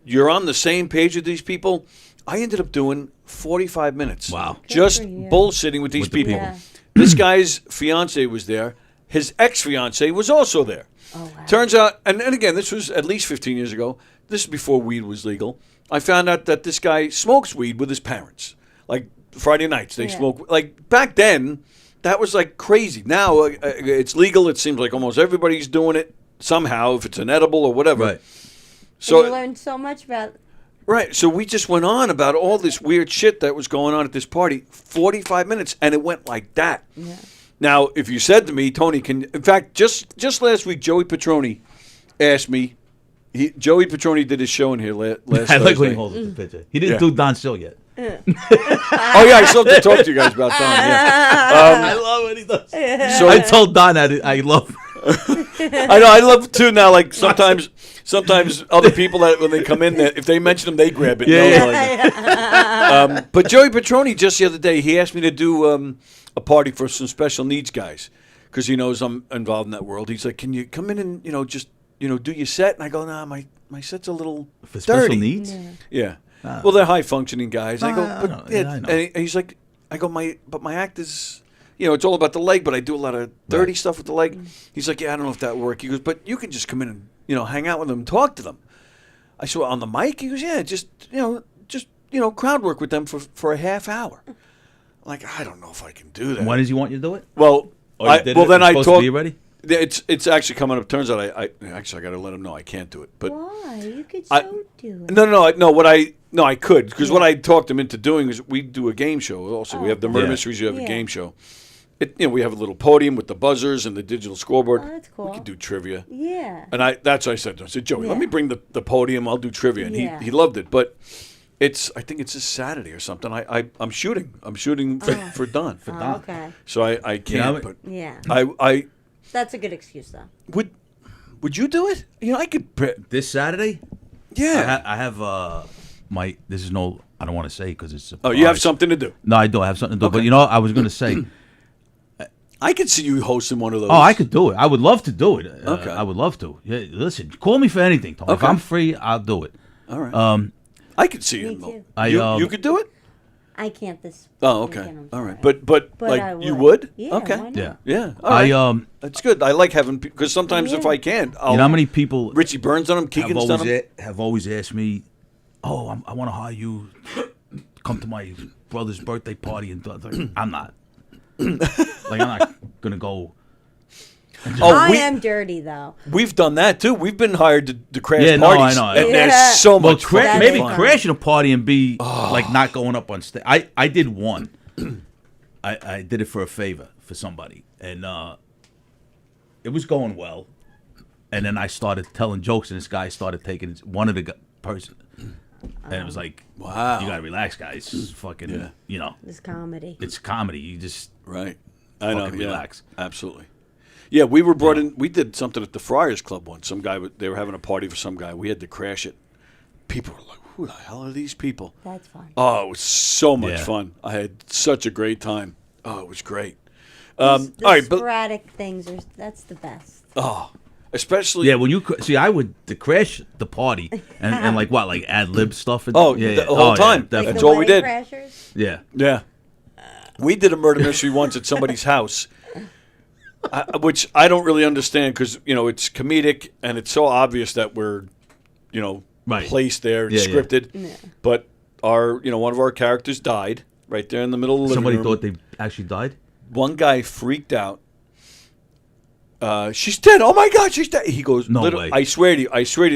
Speaker 1: you're on the same page with these people, I ended up doing 45 minutes.
Speaker 2: Wow.
Speaker 1: Just
Speaker 3: for you.
Speaker 1: bullshitting with these
Speaker 2: With the
Speaker 1: people.
Speaker 3: people.
Speaker 1: This guy's fiance was there. His ex-fiance was also there.
Speaker 3: Oh, wow.
Speaker 1: Turns out, and again, this was at least 15 years ago. This is before weed was legal. I found out that this guy smokes weed with his parents. Like Friday nights, they smoke. Like back then, that was like crazy. Now it's legal. It seems like almost everybody's doing it somehow, if it's an edible or whatever.
Speaker 2: Right.
Speaker 3: So you learned so much about.
Speaker 1: Right. So we just went on about all this weird shit that was going on at this party, 45 minutes, and it went like that.
Speaker 3: Yeah.
Speaker 1: Now, if you said to me, Tony, in fact, just last week, Joey Petroni asked me. Joey Petroni did his show in here last
Speaker 2: I like when
Speaker 1: Thursday.
Speaker 2: he holds up the picture. He didn't do Don Still yet.
Speaker 1: Oh yeah, I still have to talk to you guys about Don. Yeah.
Speaker 2: I love what he does.
Speaker 1: So
Speaker 2: I told Don that I love.
Speaker 1: I know. I love it too now. Like sometimes other people that when they come in, that if they mention them, they grab it. But Joey Petroni just the other day, he asked me to do a party for some special needs guys because he knows I'm involved in that world. He's like, "Can you come in and just do your set?" And I go, "Nah, my set's a little
Speaker 2: For special
Speaker 1: dirty."
Speaker 2: needs?
Speaker 1: Yeah. Well, they're high functioning guys. I go,
Speaker 2: I
Speaker 1: but
Speaker 2: know,
Speaker 1: yeah,
Speaker 2: I know.
Speaker 1: and he's like, I go, my act is, it's all about the leg, but I do a lot of dirty stuff with the leg. He's like, yeah, I don't know if that work. He goes, but you can just come in and, hang out with them and talk to them. I said, well, on the mic? He goes, yeah, just crowd work with them for a half hour. I'm like, I don't know if I can do that.
Speaker 2: When does he want you to do it?
Speaker 1: Well, then I
Speaker 2: talked. Be ready?
Speaker 1: It's actually coming up. Turns out I got to let him know I can't do it. But
Speaker 3: why? You could so do it.
Speaker 1: No, I could, because what I talked him into doing is we do a game show. Also, we have the Murder Mysteries. You have a game show. We have a little podium with the buzzers and the digital scoreboard.
Speaker 3: Oh, that's cool.
Speaker 1: We could do trivia.
Speaker 3: Yeah.
Speaker 1: And that's what I said to him. I said, Joey, let me bring the podium. I'll do trivia. And he loved it. But I think it's this Saturday or something. I'm shooting. I'm shooting for Don. For Don.
Speaker 3: Okay.
Speaker 1: So I can't. But
Speaker 3: I. That's a good excuse, though.
Speaker 1: Would you do it? I could.
Speaker 2: This Saturday?
Speaker 1: Yeah.
Speaker 2: I have this is no, I don't want to say because it's.
Speaker 1: You have something to do.
Speaker 2: No, I don't have something to do.
Speaker 1: Okay.
Speaker 2: But I was going to say.
Speaker 1: I could see you hosting one of those.
Speaker 2: Oh, I could do it. I would love to do it.
Speaker 1: Okay.
Speaker 2: I would love to. Yeah, listen, call me for anything, Tom.
Speaker 1: Okay.
Speaker 2: If I'm free, I'll do it.
Speaker 1: All right. I could see you.
Speaker 3: too.
Speaker 1: You could do it?
Speaker 3: I can't this.
Speaker 1: Oh, okay.
Speaker 3: weekend,
Speaker 1: All
Speaker 3: I'm
Speaker 1: right.
Speaker 3: sorry.
Speaker 1: But
Speaker 3: I
Speaker 1: you would?
Speaker 3: Yeah.
Speaker 1: Okay.
Speaker 3: Why not?
Speaker 2: Yeah.
Speaker 1: Yeah. All right. That's good. I like having because sometimes if
Speaker 3: Yeah.
Speaker 1: I can't,
Speaker 2: You know how many people
Speaker 1: Richie Burns on them, Keegan's done them.
Speaker 2: have always asked me, "Oh, I want to hire you, come to my brother's birthday party," and I'm not. I'm not gonna go.
Speaker 3: I am dirty though.
Speaker 1: We've done that too. We've been hired to crash
Speaker 2: Yeah, no,
Speaker 1: parties.
Speaker 2: I know.
Speaker 1: And there's so much fun.
Speaker 2: Maybe
Speaker 3: fun.
Speaker 2: crashing a party and be not going up on stage. I did one. I did it for a favor for somebody, and it was going well. And then I started telling jokes, and this guy started taking one of the person, and it was like,
Speaker 1: wow,
Speaker 2: you gotta relax, guys. It's fucking,
Speaker 3: It's comedy.
Speaker 2: It's comedy. You just
Speaker 1: right. I know.
Speaker 2: Relax.
Speaker 1: Absolutely. Yeah, we were brought in. We did something at the Friars Club once. Some guy, they were having a party for some guy. We had to crash it. People were like, "Who the hell are these people?"
Speaker 3: That's fun.
Speaker 1: Oh, it was so much fun. I had such a great time. Oh, it was great. All right,
Speaker 3: sporadic things that's the best.
Speaker 1: Especially
Speaker 2: when you see, I would to crash the party and like ad lib stuff. And,
Speaker 1: the whole time.
Speaker 2: Yeah,
Speaker 1: That's all we did.
Speaker 3: Crashers?
Speaker 2: Yeah.
Speaker 1: We did a murder mystery once at somebody's house, which I don't really understand because it's comedic and it's so obvious that we're placed there and scripted.
Speaker 3: Yeah.
Speaker 1: But our one of our characters died right there in the middle of the living room.
Speaker 2: Somebody thought they actually died.
Speaker 1: One guy freaked out. She's dead. Oh my God, she's dead. He goes,
Speaker 2: no way.
Speaker 1: I swear to you,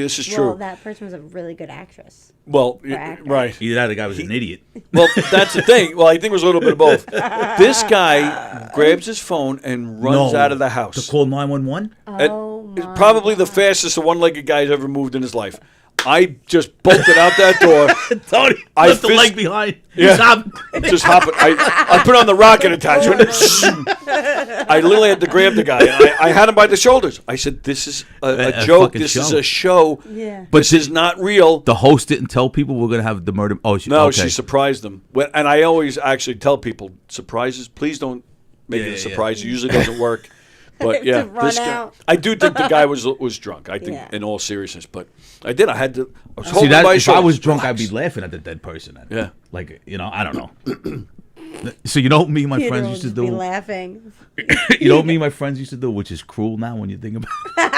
Speaker 1: this is true.
Speaker 3: Well, that person was a really good actress.
Speaker 1: Well,
Speaker 3: actor.
Speaker 1: right.
Speaker 2: Either that, the guy was an idiot.
Speaker 1: Well, that's the thing. Well, I think it was a little bit of both. This guy grabs his phone and runs out of the house.
Speaker 2: To call 911?
Speaker 3: Oh, my
Speaker 1: probably the
Speaker 3: God.
Speaker 1: fastest one-legged guy's ever moved in his life. I just bolted out that door.
Speaker 2: Tony,
Speaker 1: I
Speaker 2: left the leg behind.
Speaker 1: Yeah.
Speaker 2: He's
Speaker 1: Just hopping. I put on the rocket attachment. I literally had to grab the guy. I had him by the shoulders. I said, "This is a joke. This is a show.
Speaker 3: Yeah.
Speaker 1: But this is not real."
Speaker 2: The host didn't tell people we're going to have the murder. Oh,
Speaker 1: She surprised them. And I always actually tell people, surprises, please don't make it a surprise. It usually doesn't work. But yeah,
Speaker 3: To run out.
Speaker 1: I do think the guy was drunk. I think, in all seriousness, but I did. I had to. I was holding
Speaker 2: See,
Speaker 1: by his
Speaker 2: if
Speaker 1: shoulders.
Speaker 2: I was drunk,
Speaker 1: Relax.
Speaker 2: I'd be laughing at the dead person. Then.
Speaker 1: Yeah.
Speaker 2: Like, I don't know. So what me and my friends used to
Speaker 3: Be
Speaker 2: do?
Speaker 3: laughing.
Speaker 2: What me and my friends used to do, which is cruel now when you think about it.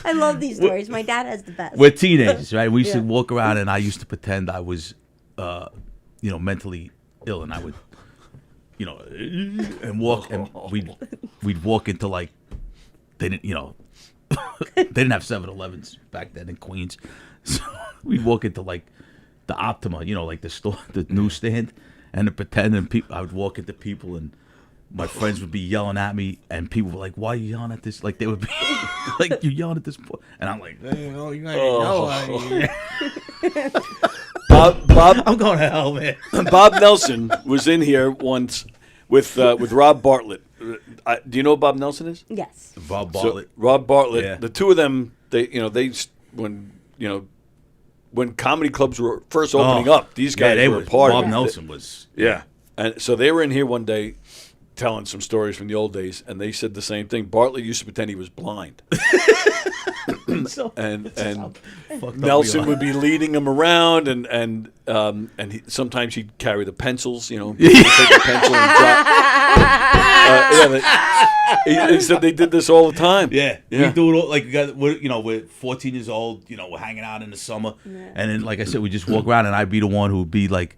Speaker 3: I love these stories. My dad has the best.
Speaker 2: We're teenagers, right? We used to walk around, and I used to pretend I was, mentally ill, and I would, and walk, and we'd walk into like, they didn't, they didn't have 7-Elevens back then in Queens, so we'd walk into like the Optima, like the store, the newsstand, and to pretend, and I would walk into people, and my friends would be yelling at me, and people were like, "Why are you yelling at this?" Like they would be like, "You're yelling at this," and I'm like, "Hey, you gotta yell at me."
Speaker 1: Bob,
Speaker 2: I'm going to hell, man.
Speaker 1: Bob Nelson was in here once with Rob Bartlett. Do you know who Bob Nelson is?
Speaker 3: Yes.
Speaker 2: Rob Bartlett.
Speaker 1: So, Rob Bartlett.
Speaker 2: Yeah.
Speaker 1: The two of them, when comedy clubs were first opening up, these guys
Speaker 2: they
Speaker 1: were a part
Speaker 2: Bob
Speaker 1: of it.
Speaker 2: Nelson was.
Speaker 1: Yeah. And so they were in here one day telling some stories from the old days, and they said the same thing. Bartlett used to pretend he was blind. and
Speaker 2: Fucked up
Speaker 1: Nelson
Speaker 2: we are.
Speaker 1: would be leading him around, and sometimes he'd carry the pencils, you know, he'd take the pencil and drop. He said they did this all the time.
Speaker 2: Yeah,
Speaker 1: Yeah.
Speaker 2: we do it all, like we're 14 years old. We're hanging out in the summer, and then like I said, we just walk around, and I'd be the one who would be like,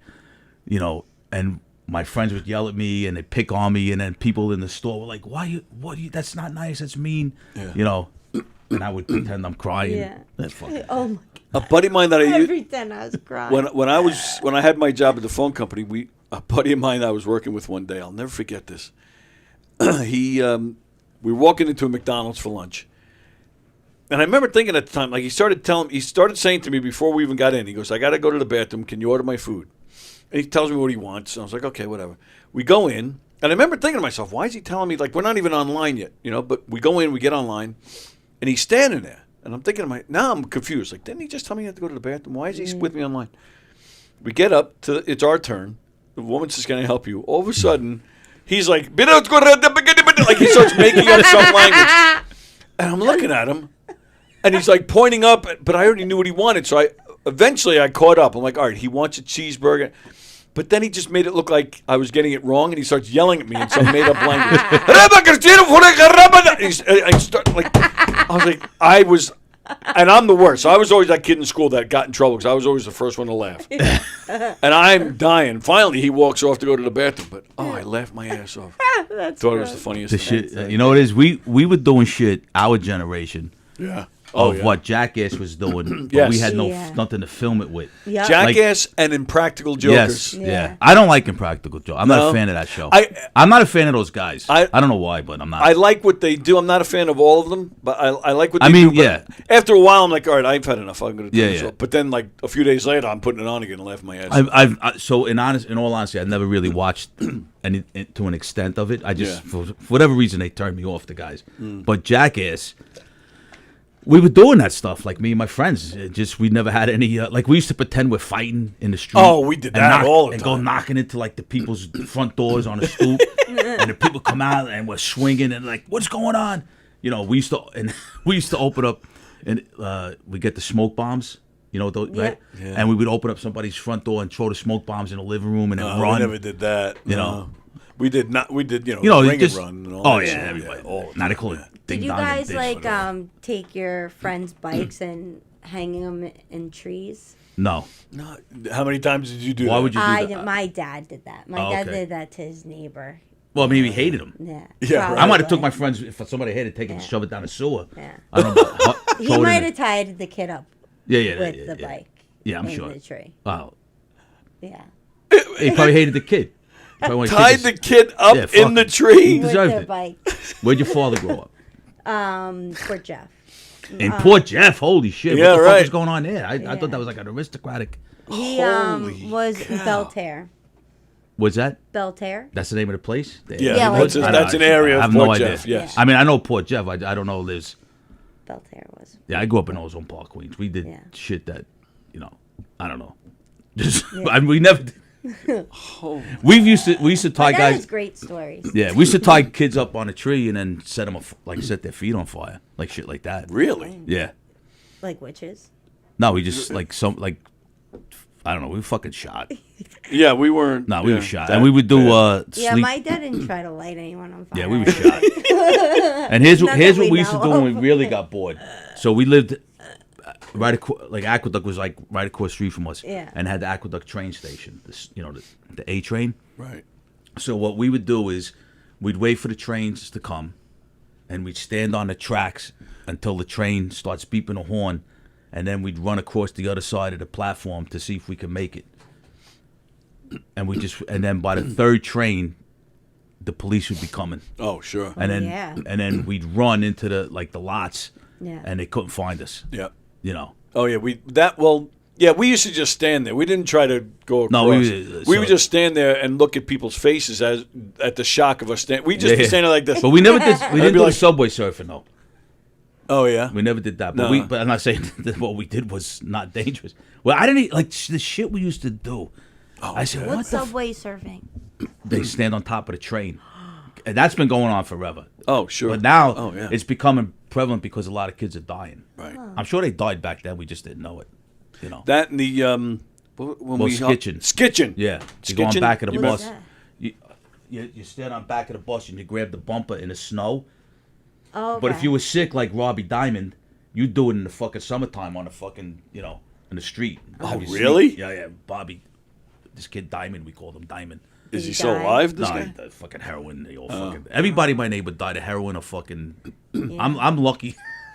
Speaker 2: and my friends would yell at me and they'd pick on me, and then people in the store were like, that's not nice, that's mean, and I would pretend I'm crying.
Speaker 3: Yeah.
Speaker 2: Fucking,
Speaker 3: Oh my
Speaker 1: A buddy of mine that
Speaker 3: Every time I was crying.
Speaker 1: when I had my job at the phone company, a buddy of mine I was working with one day, I'll never forget this. We were walking into a McDonald's for lunch, and I remember thinking at the time, like he started saying to me before we even got in, he goes, "I got to go to the bathroom. Can you order my food?" And he tells me what he wants. And I was like, "Okay, whatever." We go in, and I remember thinking to myself, "Why is he telling me, like, we're not even online yet, But we go in, we get online, and he's standing there, and I'm thinking, now I'm confused. Like, didn't he just tell me I have to go to the bathroom? Why is he with me online? We get up it's our turn. The woman's just going to help you. All of a sudden, he's like, like he starts making up some language. And I'm looking at him, and he's like pointing up, but I already knew what he wanted. So eventually I caught up. I'm like, all right, he wants a cheeseburger. But then he just made it look like I was getting it wrong, and he starts yelling at me in some made-up language. I was like, and I'm the worst. So I was always that kid in school that got in trouble because I was always the first one to laugh. And I'm dying. Finally, he walks off to go to the bathroom, but I laughed my ass off. Thought it was the funniest
Speaker 2: the
Speaker 1: thing.
Speaker 2: shit, you know what it is? We were doing shit, our generation,
Speaker 1: Yeah.
Speaker 2: of what Jackass was doing, but
Speaker 1: Yes.
Speaker 2: we had
Speaker 3: Yeah.
Speaker 2: nothing to film it with.
Speaker 3: Yep.
Speaker 1: Jackass and Impractical Jokers.
Speaker 2: Yes,
Speaker 3: Yeah.
Speaker 2: yeah. I don't like Impractical Joke. I'm not
Speaker 1: No.
Speaker 2: a fan of that show.
Speaker 1: I'm
Speaker 2: not a fan of those guys.
Speaker 1: I
Speaker 2: don't know why, but I'm not.
Speaker 1: I like what they do. I'm not a fan of all of them, but I like what they
Speaker 2: I mean,
Speaker 1: do. But
Speaker 2: yeah.
Speaker 1: After a while, I'm like, all right, I've had enough. I'm going to do
Speaker 2: Yeah,
Speaker 1: this.
Speaker 2: yeah.
Speaker 1: But then, like, a few days later, I'm putting it on again and laughing my ass off.
Speaker 2: So in all honesty, I never really watched any to an extent of it. I just for whatever reason they turned me off, the guys. But Jackass, we were doing that stuff, like me and my friends. We never had any like we used to pretend we're fighting in the street.
Speaker 1: Oh, we did that all the
Speaker 2: and
Speaker 1: time.
Speaker 2: go knocking into like the people's front doors on a stoop, and the people come out and we're swinging and like, what's going on? We used to open up and we get the smoke bombs. Right?
Speaker 1: Yeah.
Speaker 2: And we would open up somebody's front door and throw the smoke bombs in the living room and then
Speaker 1: No,
Speaker 2: run.
Speaker 1: we never did that.
Speaker 2: You
Speaker 1: No.
Speaker 2: know.
Speaker 1: We did not. We did,
Speaker 2: ring
Speaker 1: and run. And all that shit.
Speaker 2: everybody.
Speaker 1: all the
Speaker 2: Now they
Speaker 1: time,
Speaker 2: call it
Speaker 1: yeah.
Speaker 2: ding
Speaker 3: Did you
Speaker 2: dong and
Speaker 3: guys
Speaker 2: ditch.
Speaker 3: like take your friends' bikes and hanging them in trees?
Speaker 2: No.
Speaker 1: No, how many times did you do that?
Speaker 2: Why would you do that?
Speaker 3: My dad did that. My
Speaker 2: Oh,
Speaker 3: dad
Speaker 2: okay.
Speaker 3: did that to his neighbor.
Speaker 2: Well, maybe he hated them.
Speaker 3: Yeah.
Speaker 1: Yeah,
Speaker 3: probably.
Speaker 2: I might have took my friends if somebody hated it, take it and shove it down the sewer.
Speaker 3: Yeah.
Speaker 2: I don't know.
Speaker 3: He
Speaker 2: throw it in
Speaker 3: might
Speaker 2: the-
Speaker 3: have tied the kid up
Speaker 2: yeah,
Speaker 3: with
Speaker 2: yeah,
Speaker 3: the
Speaker 2: yeah.
Speaker 3: bike.
Speaker 2: Yeah, I'm
Speaker 3: in
Speaker 2: sure.
Speaker 3: the tree.
Speaker 2: Wow.
Speaker 3: Yeah.
Speaker 2: He probably hated the kid. Probably wanted
Speaker 1: Tied the kid up
Speaker 2: Yeah, fuck
Speaker 1: in the
Speaker 2: it.
Speaker 1: tree?
Speaker 3: With
Speaker 2: deserved
Speaker 3: their
Speaker 2: it.
Speaker 3: bike.
Speaker 2: Where'd your father grow up?
Speaker 3: Poor Jeff.
Speaker 2: In Port Jeff. Holy shit.
Speaker 1: Yeah,
Speaker 2: what the
Speaker 1: right.
Speaker 2: fuck was going on there? I
Speaker 3: Yeah.
Speaker 2: thought that was like an aristocratic.
Speaker 3: He
Speaker 1: Holy
Speaker 3: was
Speaker 1: cow.
Speaker 3: Belterre.
Speaker 2: What's that?
Speaker 3: Belterre.
Speaker 2: That's the name of the place?
Speaker 1: Yeah,
Speaker 3: Yeah, like-
Speaker 1: that's an area
Speaker 2: I
Speaker 1: of
Speaker 2: have no
Speaker 1: Port
Speaker 2: idea.
Speaker 1: Jeff. Yes.
Speaker 2: I mean, I know Port Jeff. I don't know there's.
Speaker 3: Belterre was.
Speaker 2: Yeah, I grew up in Ozone Park, Queens. We did
Speaker 3: Yeah.
Speaker 2: shit that, I don't know. Just I mean, we never. We used to tie
Speaker 3: That
Speaker 2: guys.
Speaker 3: is great stories.
Speaker 2: Yeah, we used to tie kids up on a tree and then set their feet on fire, like shit like that.
Speaker 1: Really?
Speaker 2: Yeah.
Speaker 3: Like witches.
Speaker 2: No, we just I don't know. We were fucking shot.
Speaker 1: Yeah, we weren't.
Speaker 2: No, we
Speaker 1: yeah,
Speaker 2: were shot,
Speaker 1: that
Speaker 2: and we would do
Speaker 1: bad.
Speaker 3: Yeah,
Speaker 2: sleep.
Speaker 3: my dad didn't try to light anyone on fire.
Speaker 2: Yeah, we were shot. And here's
Speaker 3: Not
Speaker 2: what
Speaker 3: that
Speaker 2: we used to
Speaker 3: we
Speaker 2: do
Speaker 3: know
Speaker 2: when we
Speaker 3: of.
Speaker 2: really got bored. So we lived right across, like Aqueduct was like right across the street from us,
Speaker 3: Yeah.
Speaker 2: and had the Aqueduct train station. This, the A train.
Speaker 1: Right.
Speaker 2: So what we would do is we'd wait for the trains to come, and we'd stand on the tracks until the train starts beeping a horn, and then we'd run across the other side of the platform to see if we could make it. And then by the third train, the police would be coming,
Speaker 1: Oh, sure.
Speaker 2: and then
Speaker 3: Yeah.
Speaker 2: and then we'd run into the lots,
Speaker 3: Yeah.
Speaker 2: and they couldn't find us.
Speaker 1: Yeah.
Speaker 2: Oh
Speaker 1: yeah, we used to just stand there. We didn't try to go across.
Speaker 2: No,
Speaker 1: we would just stand there and look at people's faces at the shock of us standing. We just
Speaker 2: Yeah.
Speaker 1: be standing like this.
Speaker 2: But we never did. We didn't
Speaker 1: be
Speaker 2: do
Speaker 1: like-
Speaker 2: the subway surfing though.
Speaker 1: Oh yeah.
Speaker 2: We never did that. But
Speaker 1: No.
Speaker 2: but I'm not saying that what we did was not dangerous. Well, I didn't like the shit we used to do. I said,
Speaker 3: What's
Speaker 2: what the?
Speaker 3: subway surfing?
Speaker 2: They stand on top of the train, and that's been going on forever.
Speaker 1: Oh sure.
Speaker 2: But now
Speaker 1: Oh yeah.
Speaker 2: it's becoming prevalent because a lot of kids are dying.
Speaker 1: Right.
Speaker 2: I'm sure they died back then. We just didn't know it. You know.
Speaker 1: That and the
Speaker 2: Skitchin.
Speaker 1: Skitchin.
Speaker 2: Yeah. You go on
Speaker 1: Skitchin?
Speaker 2: back of the
Speaker 3: What's
Speaker 2: bus.
Speaker 3: that?
Speaker 2: You stand on back of the bus and you grab the bumper in the snow.
Speaker 3: Oh,
Speaker 2: But if you were sick like Robbie Diamond, you do it in the fucking summertime on the fucking, in the street.
Speaker 1: Oh,
Speaker 2: You
Speaker 1: really?
Speaker 2: See, yeah. Bobby, this kid Diamond, we called him Diamond.
Speaker 1: Is he
Speaker 3: He
Speaker 1: still
Speaker 3: died?
Speaker 1: alive? This
Speaker 2: No,
Speaker 1: guy?
Speaker 2: the fucking heroin. They all fucking. Everybody in my neighborhood died of heroin or fucking. I'm lucky.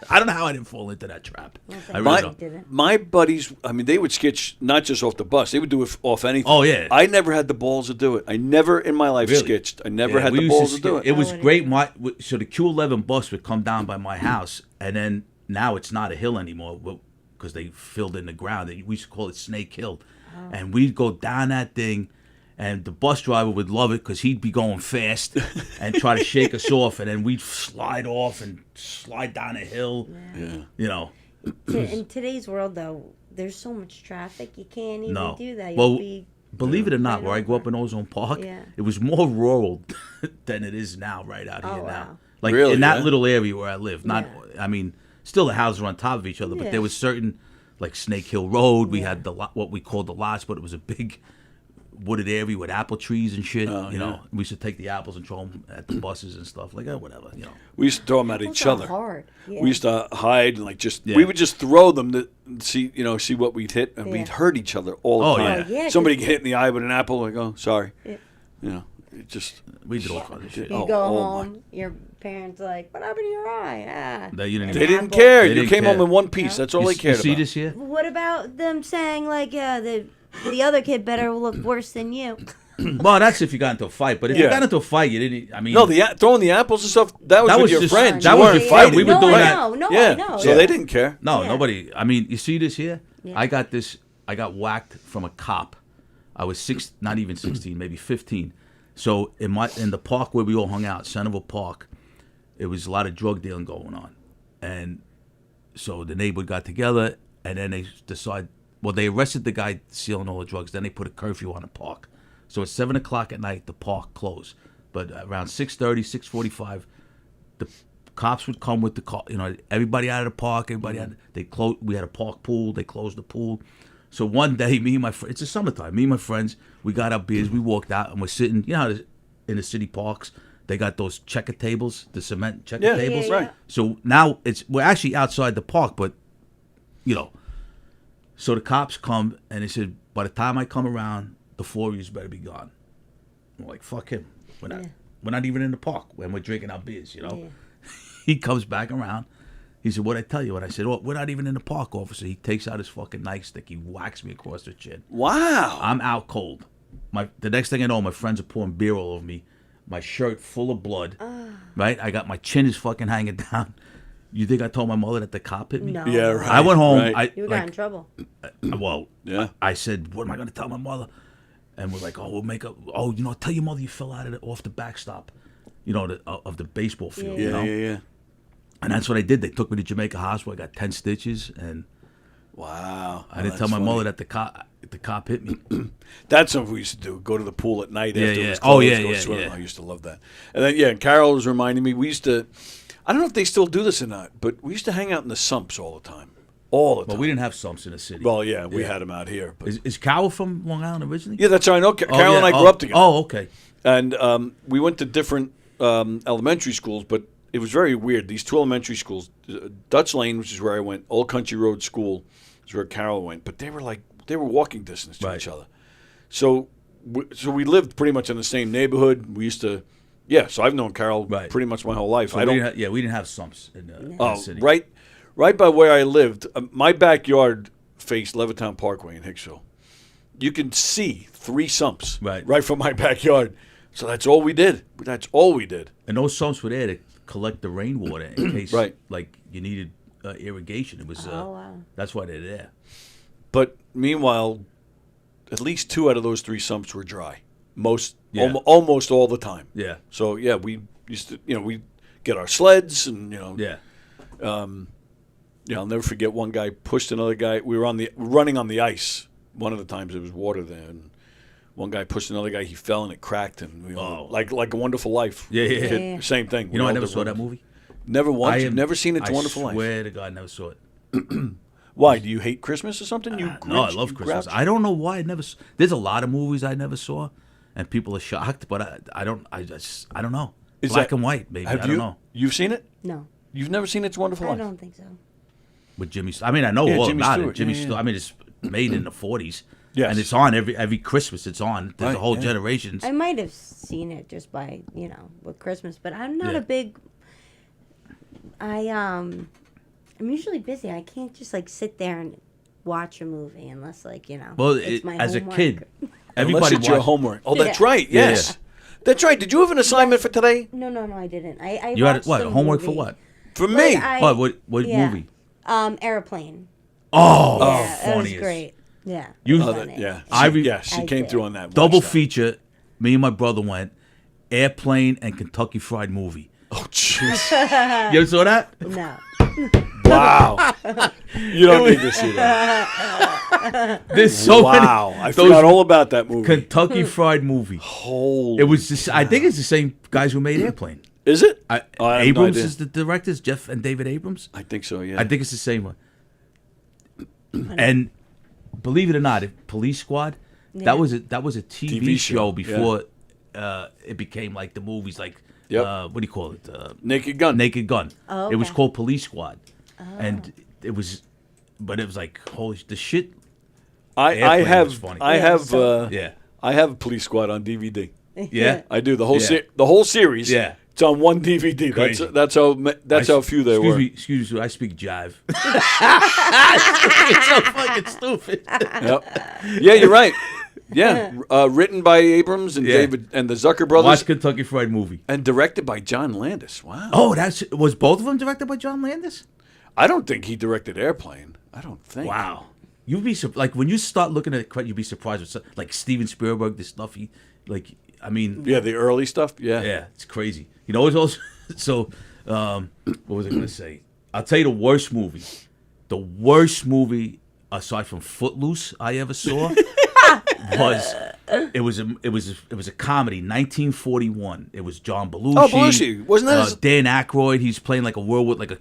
Speaker 2: I don't know how I didn't fall into that trap. I really
Speaker 1: My,
Speaker 2: don't.
Speaker 3: didn't.
Speaker 1: my buddies, I mean, they would skitch not just off the bus. They would do it off anything.
Speaker 2: Oh, yeah.
Speaker 1: I never had the balls to do it. I never in my life
Speaker 2: Really?
Speaker 1: skitched. I never
Speaker 2: Yeah,
Speaker 1: had
Speaker 2: we
Speaker 1: the
Speaker 2: used
Speaker 1: balls to do
Speaker 2: skit-
Speaker 1: it.
Speaker 2: It was
Speaker 3: wouldn't
Speaker 2: great. So the Q11 bus would come down by my house, and then now it's not a hill anymore because they filled in the ground. We used to call it Snake Hill, and we'd go down that thing, and the bus driver would love it because he'd be going fast and try to shake us off, and then we'd slide off and slide down a hill.
Speaker 1: Yeah.
Speaker 3: In today's world, though, there's so much traffic, you can't even
Speaker 2: No.
Speaker 3: do that.
Speaker 2: Well,
Speaker 3: You'll be
Speaker 2: Believe it or not,
Speaker 3: Right
Speaker 2: where I grew up
Speaker 3: over.
Speaker 2: in Ozone Park,
Speaker 3: Yeah.
Speaker 2: it was more rural than it is now, right out here
Speaker 3: Oh,
Speaker 2: now.
Speaker 3: wow.
Speaker 2: Like
Speaker 1: Really,
Speaker 2: in that
Speaker 1: yeah?
Speaker 2: little area where I live. Not,
Speaker 3: Yeah.
Speaker 2: I mean, still the houses were on top of each other, but
Speaker 3: Yeah.
Speaker 2: there was certain, like Snake Hill Road. We
Speaker 3: Yeah.
Speaker 2: had what we called the lots, but it was a big wooded area with apple trees and shit.
Speaker 1: Oh,
Speaker 2: you know, we used to take the apples and throw them at the buses and stuff. Like, whatever, you know.
Speaker 1: We used to throw them at
Speaker 3: Apples
Speaker 1: each
Speaker 3: are
Speaker 1: other.
Speaker 3: hard. Yeah.
Speaker 1: We used to hide and
Speaker 2: Yeah.
Speaker 1: we would just throw them to see what we'd hit, and
Speaker 3: Yeah.
Speaker 1: we'd hurt each other all the
Speaker 2: Oh,
Speaker 1: time.
Speaker 3: yeah. Oh, yeah,
Speaker 1: Somebody
Speaker 3: 'cause-
Speaker 1: get hit in the eye with an apple, like, oh, sorry.
Speaker 3: Yeah.
Speaker 1: You know, it just
Speaker 2: We did all kinds of shit.
Speaker 3: You
Speaker 1: Oh,
Speaker 3: go
Speaker 1: oh my.
Speaker 3: home, your parents like, what happened to your eye? Ah.
Speaker 2: That you didn't
Speaker 1: they
Speaker 2: even-
Speaker 1: didn't
Speaker 3: Apple.
Speaker 1: care.
Speaker 2: They
Speaker 1: You
Speaker 2: didn't
Speaker 1: came
Speaker 2: care.
Speaker 1: home in one piece. That's all
Speaker 2: you,
Speaker 1: they cared
Speaker 2: you see
Speaker 1: about.
Speaker 2: this here?
Speaker 3: What about them saying like, the other kid better look worse than you?
Speaker 2: Well, that's if you got into a fight. But if you
Speaker 1: Yeah.
Speaker 2: got into a fight, you didn't. I mean,
Speaker 1: No, throwing the apples and stuff. That was
Speaker 2: That
Speaker 1: with
Speaker 2: was
Speaker 1: your
Speaker 2: just-
Speaker 1: friends.
Speaker 2: that
Speaker 1: You
Speaker 2: was
Speaker 1: weren't
Speaker 2: your
Speaker 1: fighting.
Speaker 2: friend. We were
Speaker 3: no,
Speaker 2: doing
Speaker 3: I
Speaker 2: that.
Speaker 3: know. No,
Speaker 1: yeah.
Speaker 3: I know.
Speaker 1: So
Speaker 2: Yeah.
Speaker 1: they didn't care.
Speaker 2: No,
Speaker 3: Yeah.
Speaker 2: nobody. I mean, you see this here?
Speaker 3: Yeah.
Speaker 2: I got this. I got whacked from a cop. I was not even 16, maybe 15. So in the park where we all hung out, Centerville Park, it was a lot of drug dealing going on, and so the neighborhood got together, and then they decided. Well, they arrested the guy stealing all the drugs. Then they put a curfew on the park. So at 7:00 at night, the park closed. But around 6:30, 6:45, the cops would come with the car. You know, everybody out of the park. Everybody they closed. We had a park pool. They closed the pool. So one day, me and my friends, it's the summertime. Me and my friends, we got our beers. We walked out and we're sitting. You know, how in the city parks, they got those checker tables, the cement checker
Speaker 1: Yeah,
Speaker 2: tables.
Speaker 3: yeah, yeah.
Speaker 1: right.
Speaker 2: So now we're actually outside the park, but you know. So the cops come and they said, by the time I come around, the 4 of you better be gone. I'm like, fuck him. We're not even in the park when we're drinking our beers, you know.
Speaker 3: Yeah.
Speaker 2: He comes back around. He said, what'd I tell you? And I said, we're not even in the park, officer. He takes out his fucking nightstick. He whacks me across the chin.
Speaker 1: Wow.
Speaker 2: I'm out cold. The next thing I know, my friends are pouring beer all over me. My shirt full of blood. Right? I got my chin is fucking hanging down. You think I told my mother that the cop hit me?
Speaker 3: No.
Speaker 1: Yeah, right.
Speaker 2: I went home.
Speaker 1: right.
Speaker 3: You got in trouble.
Speaker 2: Well,
Speaker 1: Yeah.
Speaker 2: I said, what am I going to tell my mother? And we're like, we'll make up. Oh, tell your mother you fell out off the backstop, of the baseball field.
Speaker 1: Yeah,
Speaker 2: you know?
Speaker 1: yeah.
Speaker 2: And that's what I did. They took me to Jamaica Hospital. I got 10 stitches, and
Speaker 1: Wow.
Speaker 2: I didn't tell my mother that the cop hit me.
Speaker 1: That's something we used to do. Go to the pool at night
Speaker 2: Yeah,
Speaker 1: after
Speaker 2: yeah.
Speaker 1: it was
Speaker 2: Oh,
Speaker 1: closed.
Speaker 2: yeah,
Speaker 1: go
Speaker 2: yeah,
Speaker 1: swimming.
Speaker 2: yeah.
Speaker 1: I used to love that. And then, and Carol was reminding me, we used to, I don't know if they still do this or not, but we used to hang out in the sumps all the time. All the time.
Speaker 2: But we didn't have sumps in the city.
Speaker 1: Well, yeah, we had them out here. But
Speaker 2: Is Carol from Long Island originally?
Speaker 1: yeah, that's right. I know. Carol
Speaker 2: yeah.
Speaker 1: and I grew up together.
Speaker 2: Oh, okay.
Speaker 1: And we went to different elementary schools, but it was very weird. These two elementary schools, Dutch Lane, which is where I went, Old Country Road School is where Carol went, but they were walking distance to each other. So we lived pretty much in the same neighborhood. We used to, so I've known Carol pretty much my whole life.
Speaker 2: So we didn't have sumps in the city.
Speaker 1: Right by where I lived, my backyard faced Levittown Parkway in Hicksville. You can see 3 sumps right from my backyard. So that's all we did.
Speaker 2: And those sumps were there to collect the rainwater in case, like, you needed irrigation. It was.
Speaker 3: Wow.
Speaker 2: That's why they're there.
Speaker 1: But meanwhile, at least 2 out of those 3 sumps were dry.
Speaker 2: Yeah.
Speaker 1: Almost all the time.
Speaker 2: Yeah.
Speaker 1: So we used to, we get our sleds and
Speaker 2: Yeah.
Speaker 1: I'll never forget one guy pushed another guy. We were running on the ice. One of the times there was water there, and one guy pushed another guy. He fell and it cracked, and like A Wonderful Life.
Speaker 2: Yeah, yeah.
Speaker 1: Kid, same thing.
Speaker 2: I never saw that movie.
Speaker 1: Never once. You've never seen It's a Wonderful Life.
Speaker 2: I swear to God, I never saw it.
Speaker 1: Why? Do you hate Christmas or something? You
Speaker 2: No, I
Speaker 1: Grinch?
Speaker 2: love
Speaker 1: You
Speaker 2: Christmas.
Speaker 1: grouch?
Speaker 2: I don't know why I never. There's a lot of movies I never saw, and people are shocked. But I don't. I don't know.
Speaker 1: Is
Speaker 2: Black
Speaker 1: that-
Speaker 2: and white, maybe. I
Speaker 1: Have
Speaker 2: don't
Speaker 1: you?
Speaker 2: know.
Speaker 1: You've seen it?
Speaker 3: No,
Speaker 1: You've never seen It's a Wonderful
Speaker 3: I
Speaker 1: Life?
Speaker 3: don't think so.
Speaker 2: With Jimmy. I mean, I know
Speaker 1: Yeah,
Speaker 2: all
Speaker 1: Jimmy
Speaker 2: about
Speaker 1: Stewart.
Speaker 2: it. Jimmy
Speaker 1: Yeah, yeah.
Speaker 2: Stewart. I mean, it's made in the 40s.
Speaker 1: Yes.
Speaker 2: And it's on every Christmas. It's on. There's
Speaker 1: Right,
Speaker 2: a whole
Speaker 1: yeah.
Speaker 2: generations.
Speaker 3: I might have seen it just by with Christmas, but I'm not
Speaker 2: Yeah.
Speaker 3: a big. I'm usually busy. I can't just like sit there and watch a movie unless
Speaker 2: Well,
Speaker 3: it's my
Speaker 2: as a
Speaker 3: homework.
Speaker 2: kid,
Speaker 1: Unless
Speaker 2: everybody
Speaker 1: it's your
Speaker 2: watched.
Speaker 1: homework. Oh, that's
Speaker 3: Yeah.
Speaker 1: right.
Speaker 2: Yeah,
Speaker 1: Yes. That's right. Did you have an assignment for today?
Speaker 3: No, I didn't. I
Speaker 2: You had
Speaker 3: watched
Speaker 2: what?
Speaker 3: some
Speaker 2: Homework for
Speaker 3: movie.
Speaker 2: what?
Speaker 1: For
Speaker 3: But
Speaker 1: me.
Speaker 2: What
Speaker 3: yeah.
Speaker 2: movie?
Speaker 3: Airplane.
Speaker 2: Oh,
Speaker 3: Yeah, that was
Speaker 2: funniest.
Speaker 3: great. Yeah.
Speaker 2: You-
Speaker 3: it was
Speaker 1: Oh,
Speaker 3: funny.
Speaker 1: yeah.
Speaker 2: I re-
Speaker 1: She
Speaker 3: I
Speaker 1: came
Speaker 3: did.
Speaker 1: through on that.
Speaker 2: Double
Speaker 1: Watched that.
Speaker 2: feature. Me and my brother went Airplane and Kentucky Fried Movie.
Speaker 1: Oh, jeez.
Speaker 2: You ever saw that?
Speaker 3: No.
Speaker 1: Wow. You don't need to see that.
Speaker 2: There's so
Speaker 1: Wow. I
Speaker 2: many.
Speaker 1: forgot all about that movie.
Speaker 2: Kentucky Fried Movie.
Speaker 1: Holy.
Speaker 2: It was. Just, I think it's the same guys who made Airplane.
Speaker 1: Is it?
Speaker 2: I,
Speaker 1: Oh, I have no
Speaker 2: Abrams
Speaker 1: idea.
Speaker 2: is the directors. Jeff and David Abrams.
Speaker 1: I think so, yeah.
Speaker 2: I think it's the same one. And believe it or not, Police Squad.
Speaker 3: Yeah.
Speaker 2: That was a TV,
Speaker 1: TV
Speaker 2: show
Speaker 1: show,
Speaker 2: before it became like the movies. Like
Speaker 1: Yep.
Speaker 2: what do you call it?
Speaker 1: Naked Gun.
Speaker 2: Naked Gun.
Speaker 3: Oh,
Speaker 2: It was
Speaker 3: okay.
Speaker 2: called Police Squad, and it was, but it was like holy the shit.
Speaker 1: I
Speaker 2: Airplane was
Speaker 1: have
Speaker 2: funny.
Speaker 1: I
Speaker 3: Yeah,
Speaker 1: have
Speaker 3: so-
Speaker 2: Yeah,
Speaker 1: I have Police Squad on DVD.
Speaker 2: yeah.
Speaker 1: I do the whole
Speaker 2: Yeah.
Speaker 1: the whole series.
Speaker 2: Yeah.
Speaker 1: It's on one DVD.
Speaker 2: Crazy.
Speaker 1: That's how few they were.
Speaker 2: Excuse me. I speak jive. It's so fucking stupid.
Speaker 1: Yep. Yeah, you're right. Yeah, written by Abrams and
Speaker 2: Yeah.
Speaker 1: David and the Zucker brothers,
Speaker 2: Watch Kentucky Fried Movie.
Speaker 1: and directed by John Landis. Wow.
Speaker 2: Oh, was both of them directed by John Landis?
Speaker 1: I don't think he directed Airplane. I don't think.
Speaker 2: Wow. You'd be like when you start looking at it, you'd be surprised with like Steven Spielberg, the stuff he like. I mean,
Speaker 1: Yeah, the early stuff. Yeah.
Speaker 2: yeah, it's crazy. You know, it's also so. What was I going to say? I'll tell you the worst movie. The worst movie aside from Footloose I ever saw was it was a comedy, 1941. It was John Belushi.
Speaker 1: Oh, Belushi. Wasn't that his-
Speaker 2: Dan Aykroyd? He's playing like a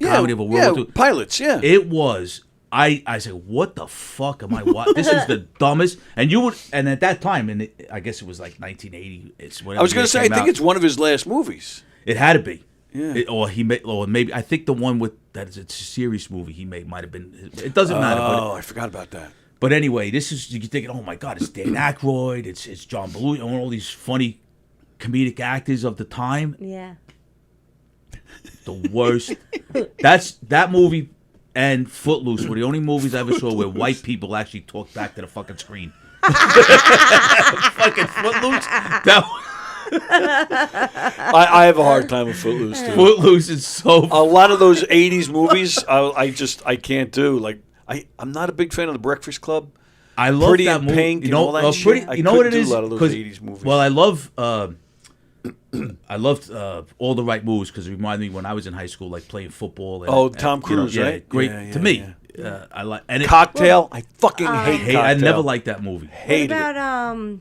Speaker 1: Yeah,
Speaker 2: comedy of a World War II.
Speaker 1: pilots. Yeah.
Speaker 2: It was. I said, what the fuck am I watching? This is the dumbest. And at that time, and I guess it was like 1980. It's
Speaker 1: I was going to say, I think it's one of his last movies.
Speaker 2: it had to be.
Speaker 1: Yeah.
Speaker 2: Or maybe I think the one it's a serious movie he made might have been. It doesn't matter.
Speaker 1: Oh, I forgot about that.
Speaker 2: But anyway, this is you're thinking, oh my god, it's Dan Aykroyd, it's John Belushi, and all these funny comedic actors of the time.
Speaker 3: Yeah.
Speaker 2: The worst. That movie and Footloose were the only movies I ever saw where white people actually talked back to the fucking screen. Fucking Footloose.
Speaker 1: I have a hard time with Footloose too.
Speaker 2: Footloose is so.
Speaker 1: A lot of those '80s movies, I can't do. Like I'm not a big fan of The Breakfast Club.
Speaker 2: I love
Speaker 1: Pretty
Speaker 2: that
Speaker 1: in
Speaker 2: movie.
Speaker 1: Pink
Speaker 2: You
Speaker 1: and
Speaker 2: know,
Speaker 1: all that
Speaker 2: well,
Speaker 1: shit. I
Speaker 2: you know what it
Speaker 1: couldn't
Speaker 2: is?
Speaker 1: do a lot of those
Speaker 2: 'Cause-
Speaker 1: 80s movies.
Speaker 2: Well, I love. I loved All the Right Moves because it reminded me when I was in high school, like playing football. And,
Speaker 1: Tom Cruise,
Speaker 2: yeah,
Speaker 1: right?
Speaker 2: Great
Speaker 1: Yeah,
Speaker 2: to
Speaker 1: yeah,
Speaker 2: me.
Speaker 1: yeah.
Speaker 2: I like and
Speaker 1: Cocktail. I fucking hate
Speaker 2: Hey,
Speaker 1: Cocktail.
Speaker 2: I never liked that movie.
Speaker 3: What
Speaker 1: Hated it.
Speaker 3: about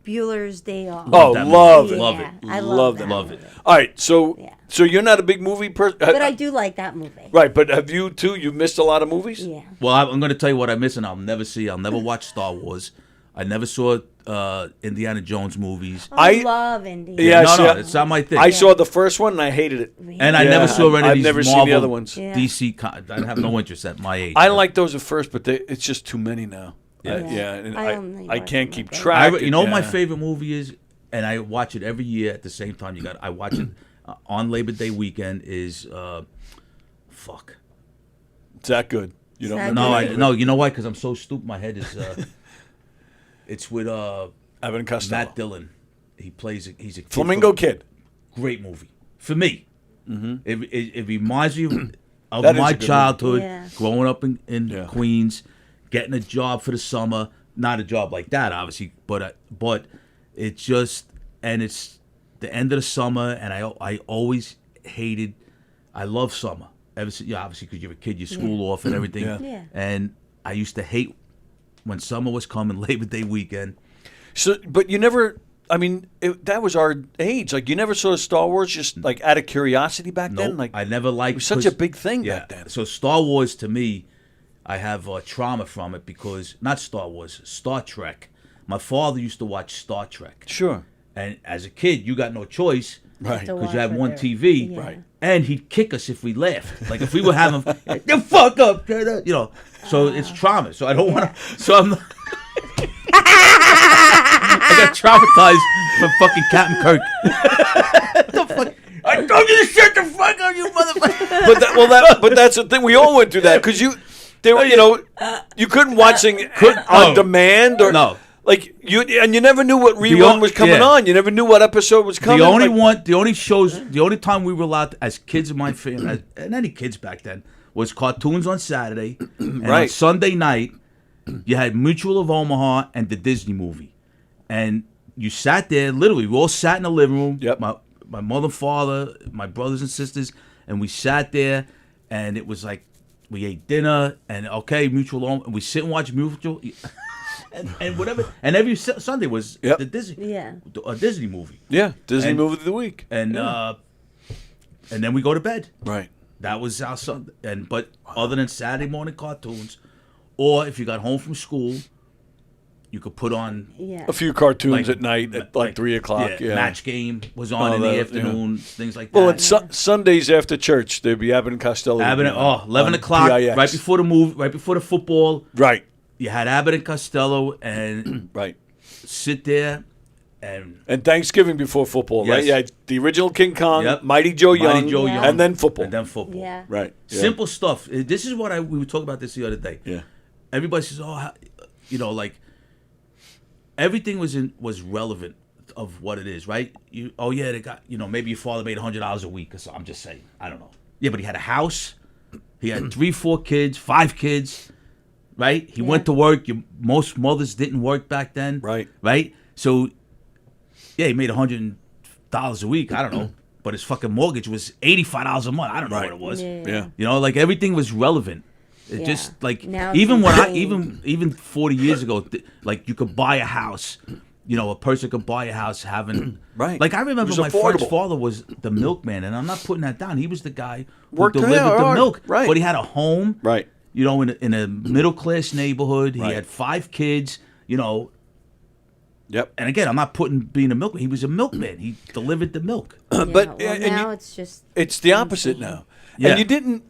Speaker 3: Bueller's Day Off?
Speaker 1: Oh,
Speaker 2: that
Speaker 1: love
Speaker 2: movie.
Speaker 1: it.
Speaker 2: Love
Speaker 3: Yeah,
Speaker 2: it.
Speaker 3: I
Speaker 1: Love
Speaker 3: that
Speaker 1: it.
Speaker 2: Love
Speaker 3: movie.
Speaker 2: it.
Speaker 1: All right, so
Speaker 3: Yeah.
Speaker 1: so you're not a big movie person,
Speaker 3: But I do like that movie.
Speaker 1: right? But have you too? You missed a lot of movies.
Speaker 3: Yeah.
Speaker 2: Well, I'm going to tell you what I miss, and I'll never see. I'll never watch Star Wars. I never saw Indiana Jones movies.
Speaker 3: I
Speaker 1: I-
Speaker 3: love India.
Speaker 1: Yeah,
Speaker 2: no,
Speaker 1: see,
Speaker 2: it's not my thing.
Speaker 1: I saw the first one and I hated it.
Speaker 2: and I
Speaker 1: Yeah,
Speaker 2: never saw any
Speaker 1: I've
Speaker 2: of these
Speaker 1: never
Speaker 2: Marvel,
Speaker 1: seen the other ones.
Speaker 3: Yeah.
Speaker 2: DC. I have no interest at my age.
Speaker 1: I like those at first, but it's just too many now.
Speaker 2: Yeah.
Speaker 1: Yeah, and
Speaker 3: I only
Speaker 1: I
Speaker 3: watch
Speaker 1: can't
Speaker 3: them
Speaker 1: keep
Speaker 3: like that.
Speaker 1: track.
Speaker 2: You know what my
Speaker 1: Yeah.
Speaker 2: favorite movie is, and I watch it every year at the same time. I watch it on Labor Day weekend. Is fuck.
Speaker 1: It's that good. You don't
Speaker 3: Is that
Speaker 1: remember?
Speaker 3: good?
Speaker 2: No. You know why? Because I'm so stupid. My head is. It's with
Speaker 1: Evan Costello.
Speaker 2: Matt Dillon. He plays. He's a kid
Speaker 1: Flamingo
Speaker 2: from-
Speaker 1: Kid.
Speaker 2: Great movie for me. Mm-hmm. It reminds me of
Speaker 1: That is
Speaker 2: my
Speaker 1: a good
Speaker 2: childhood,
Speaker 3: Yeah.
Speaker 2: growing up in
Speaker 1: Yeah.
Speaker 2: Queens, getting a job for the summer. Not a job like that, obviously, but it's just, and it's the end of the summer, and I always hated. I love summer. Obviously, because you're a kid, you school off and everything.
Speaker 1: Yeah.
Speaker 3: Yeah.
Speaker 2: And I used to hate when summer was coming, Labor Day weekend.
Speaker 1: So, but you never I mean, that was our age. Like, you never saw Star Wars just like out of curiosity back then.
Speaker 2: Nope,
Speaker 1: Like,
Speaker 2: I never liked.
Speaker 1: it was such a big thing back then.
Speaker 2: So Star Wars to me, I have trauma from it because not Star Wars, Star Trek. My father used to watch Star Trek.
Speaker 1: Sure.
Speaker 2: And as a kid, you got no choice,
Speaker 1: Right.
Speaker 2: Because you had one TV,
Speaker 3: Yeah.
Speaker 1: Right.
Speaker 2: and he'd kick us if we laughed. Like if we were having, the fuck up, you know. So it's trauma. So I don't want to. So I'm. I got traumatized from fucking Captain Kirk. The fuck? I told you to shut the fuck up, you motherfucker.
Speaker 1: But that's the thing. We all went through that because you couldn't watch things on demand or
Speaker 2: No.
Speaker 1: Like you never knew what rerun was coming on. You never knew what episode was coming.
Speaker 2: The only time we were allowed to, as kids in my family, and any kids back then, was cartoons on Saturday, and on Sunday night, you had Mutual of Omaha and the Disney movie, and you sat there. Literally, we all sat in the living room.
Speaker 1: Yep.
Speaker 2: My mother, father, my brothers and sisters, and we sat there, and it was like we ate dinner, and Mutual, and we sit and watch Mutual. And whatever, and every Sunday was the Disney, a Disney movie.
Speaker 1: Yeah, Disney movie of the week,
Speaker 2: and then we go to bed.
Speaker 1: Right.
Speaker 2: That was our Sunday. But other than Saturday morning cartoons, or if you got home from school, you could put on
Speaker 1: a few cartoons at night at like 3 o'clock. Yeah,
Speaker 2: Match Game was on in the afternoon, things like that.
Speaker 1: Well, Sundays after church, there'd be Abbott and Costello.
Speaker 2: 11 o'clock,
Speaker 1: PIX.
Speaker 2: right before the movie, right before the football.
Speaker 1: Right.
Speaker 2: You had Abbott and Costello, and sit there,
Speaker 1: and Thanksgiving before football, right? Yeah, the original King Kong, Mighty Joe Young, and then football.
Speaker 2: Yeah.
Speaker 1: Right. Yeah.
Speaker 2: Simple stuff. This is what we were talking about this the other day.
Speaker 1: Yeah.
Speaker 2: Everybody says, like everything was relevant of what it is, right? They got, maybe your father made $100 a week or so. I'm just saying, I don't know. Yeah, but he had a house. He had 3, 4 kids, 5 kids. Right? He went to work. Most mothers didn't work back then. Right? So, he made $100 a week. I don't know. But his fucking mortgage was $85 a month. I don't know what it was.
Speaker 1: Yeah.
Speaker 2: Like everything was relevant. It just like
Speaker 3: now
Speaker 2: even 40 years ago, like you could buy a house. A person could buy a house having Like I remember my first father was the milkman, and I'm not putting that down. He was the guy who delivered the milk.
Speaker 1: Right.
Speaker 2: But he had a home.
Speaker 1: Right.
Speaker 2: In a middle class neighborhood, he had 5 kids.
Speaker 1: Yep.
Speaker 2: And again, I'm not being a milkman. He was a milkman. He delivered the milk.
Speaker 1: But
Speaker 3: now it's
Speaker 1: the opposite now.
Speaker 2: Yeah.
Speaker 1: And you didn't.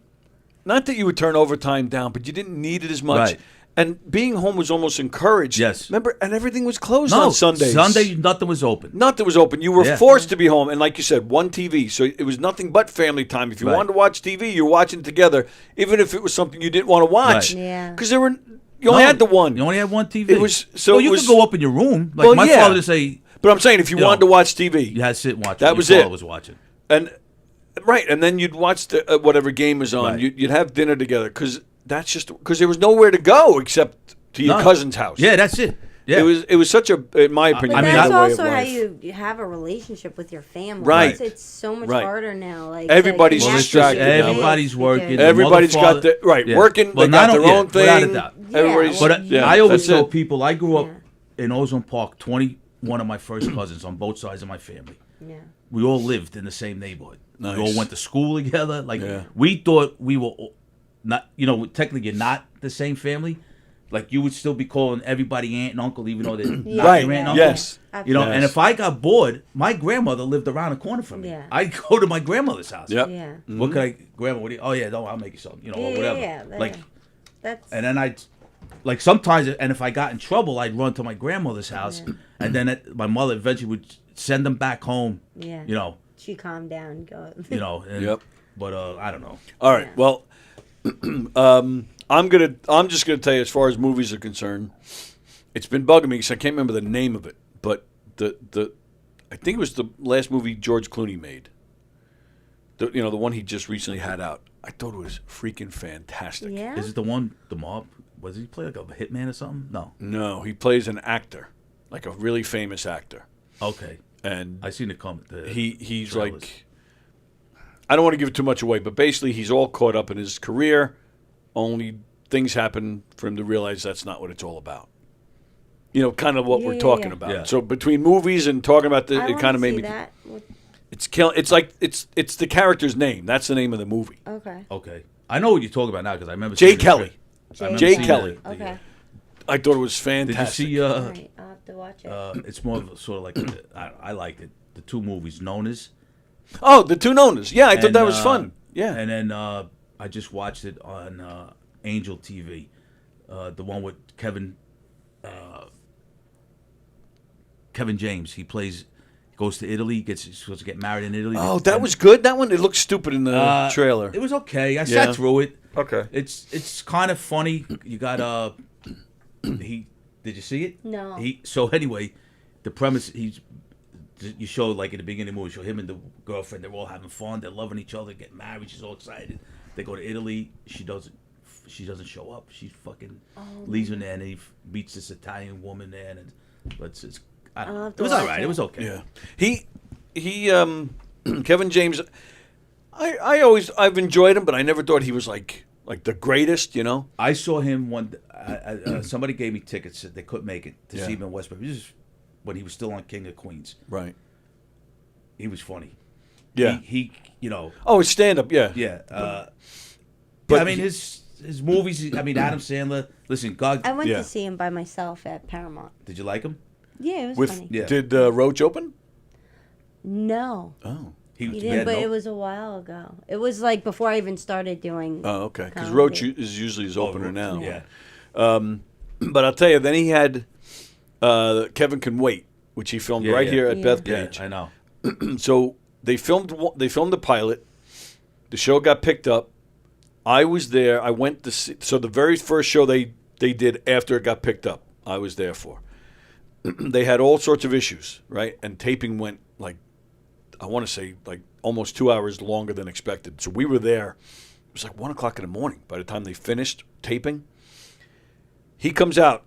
Speaker 1: Not that you would turn overtime down, but you didn't need it as much.
Speaker 2: Right.
Speaker 1: And being home was almost encouraged.
Speaker 2: Yes.
Speaker 1: Remember, and everything was closed on Sundays.
Speaker 2: Sunday, nothing was open.
Speaker 1: Nothing was open. You were forced to be home. And like you said, one TV. So it was nothing but family time. If you wanted to watch TV, you were watching it together, even if it was something you didn't want to watch. Because you only had the one.
Speaker 2: You only had one TV.
Speaker 1: It was,
Speaker 2: you could go up in your room. Like my father would say.
Speaker 1: But I'm saying, if you wanted to watch TV.
Speaker 2: You had to sit and watch it.
Speaker 1: That was
Speaker 2: your
Speaker 1: it.
Speaker 2: father was watching.
Speaker 1: And then you'd watch whatever game was on.
Speaker 2: Right.
Speaker 1: You'd have dinner together because there was nowhere to go except to your cousin's house.
Speaker 2: Yeah, that's it. Yeah.
Speaker 1: It was such a, in my opinion,
Speaker 3: But that's
Speaker 1: that way of
Speaker 3: also how
Speaker 1: life.
Speaker 3: you have a relationship with your family.
Speaker 1: Right.
Speaker 3: It's so much harder now. Like
Speaker 1: Everybody's distracted now.
Speaker 2: Everybody's working.
Speaker 1: Everybody's got working.
Speaker 2: Well,
Speaker 1: they got their own
Speaker 2: without a
Speaker 1: thing.
Speaker 2: doubt.
Speaker 1: Everybody's.
Speaker 2: But I always tell people, I grew up in Ozone Park. 21 of my first cousins on both sides of my family.
Speaker 3: Yeah.
Speaker 2: We all lived in the same neighborhood.
Speaker 1: Nice.
Speaker 2: We all went to school together. Like we thought we were not. Technically, you're not the same family. Like you would still be calling everybody aunt and uncle, even though they're not your aunt and uncle.
Speaker 1: Yes.
Speaker 2: And if I got bored, my grandmother lived around the corner from me.
Speaker 3: Yeah.
Speaker 2: I'd go to my grandmother's house.
Speaker 1: Yep.
Speaker 3: Yeah.
Speaker 1: Mm-hmm.
Speaker 2: What could I, Grandma? What do you? Oh yeah, no, I'll make you something. Or whatever. And then I'd, like sometimes, and if I got in trouble, I'd run to my grandmother's house, and then my mother eventually would send them back home.
Speaker 3: Yeah. She calmed down. Go.
Speaker 2: But I don't know.
Speaker 1: All right. Well, I'm just gonna tell you, as far as movies are concerned, it's been bugging me because I can't remember the name of it, but I think it was the last movie George Clooney made. The one he just recently had out. I thought it was freaking fantastic.
Speaker 3: Yeah.
Speaker 2: Is it the one, the mob? Was he play like a hitman or something?
Speaker 1: No, he plays an actor, like a really famous actor.
Speaker 2: Okay.
Speaker 1: And
Speaker 2: I seen it come.
Speaker 1: He's
Speaker 2: trailers.
Speaker 1: like, I don't want to give too much away, but basically he's all caught up in his career. Only things happen for him to realize that's not what it's all about. kind of what we're talking about.
Speaker 2: Yeah.
Speaker 1: So between movies and talking about
Speaker 3: I
Speaker 1: it kind of made me.
Speaker 3: that.
Speaker 1: It's like it's the character's name. That's the name of the movie.
Speaker 3: Okay.
Speaker 2: Okay. I know what you're talking about now because I remember
Speaker 1: Jay
Speaker 2: seeing the
Speaker 1: Kelly.
Speaker 2: trip. I remember
Speaker 1: Jay
Speaker 2: seeing
Speaker 1: Kelly.
Speaker 3: Okay.
Speaker 1: I thought it was
Speaker 2: Did you
Speaker 1: fantastic.
Speaker 2: see?
Speaker 3: All right, I'll have to watch it.
Speaker 2: It's more of a, sort of like I liked it. The two movies, Nonas.
Speaker 1: Oh, the two Nonas. Yeah, I thought
Speaker 2: And,
Speaker 1: that was fun. Yeah.
Speaker 2: And then I just watched it on Angel TV, the one with Kevin James. He goes to Italy, he's supposed to get married in Italy.
Speaker 1: Oh, that was good. That one. It looked stupid in the trailer.
Speaker 2: It was okay. I
Speaker 1: Yeah.
Speaker 2: sat through it.
Speaker 1: Okay.
Speaker 2: It's kind of funny. You got did you see it?
Speaker 3: No.
Speaker 2: So anyway, the premise you show like in the beginning of the movie, show him and the girlfriend, they're all having fun, they're loving each other, get married, she's all excited. They go to Italy, she doesn't show up. She fucking leaves him there, and he meets this Italian woman there, and I don't know. It was all right. It was okay.
Speaker 1: Yeah. He Kevin James. I've enjoyed him, but I never thought he was like the greatest.
Speaker 2: I saw him one. Somebody gave me tickets. They couldn't make it to
Speaker 1: Yeah.
Speaker 2: see him in Westbrook. This is when he was still on King of Queens.
Speaker 1: Right.
Speaker 2: He was funny.
Speaker 1: Yeah.
Speaker 2: He
Speaker 1: Oh, his stand up. Yeah.
Speaker 2: yeah.
Speaker 1: but
Speaker 2: I mean his movies. I mean Adam Sandler. Listen, God.
Speaker 3: I went
Speaker 1: Yeah.
Speaker 3: to see him by myself at Paramount.
Speaker 2: Did you like him?
Speaker 3: Yeah, it was
Speaker 1: With
Speaker 3: funny.
Speaker 2: Yeah.
Speaker 1: did Roach open?
Speaker 3: No,
Speaker 1: Oh.
Speaker 2: He
Speaker 3: he
Speaker 2: was
Speaker 3: didn't.
Speaker 2: bad,
Speaker 3: But
Speaker 2: no?
Speaker 3: it was a while ago. It was like before I even started doing.
Speaker 1: Oh, okay. Because
Speaker 3: Comedy.
Speaker 1: Roach is usually his opener
Speaker 2: Roach,
Speaker 1: now.
Speaker 2: Yeah.
Speaker 1: But I'll tell you, then he had Kevin Can Wait, which he filmed
Speaker 2: Yeah,
Speaker 1: right
Speaker 2: yeah.
Speaker 1: here at
Speaker 3: Yeah.
Speaker 1: Bethpage.
Speaker 2: Yeah, I know.
Speaker 1: So they filmed the pilot. The show got picked up. I was there. I went to see. So the very first show they did after it got picked up, I was there for. They had all sorts of issues, right? And taping went I want to say almost 2 hours longer than expected. So we were there. It was like 1 o'clock in the morning by the time they finished taping. He comes out.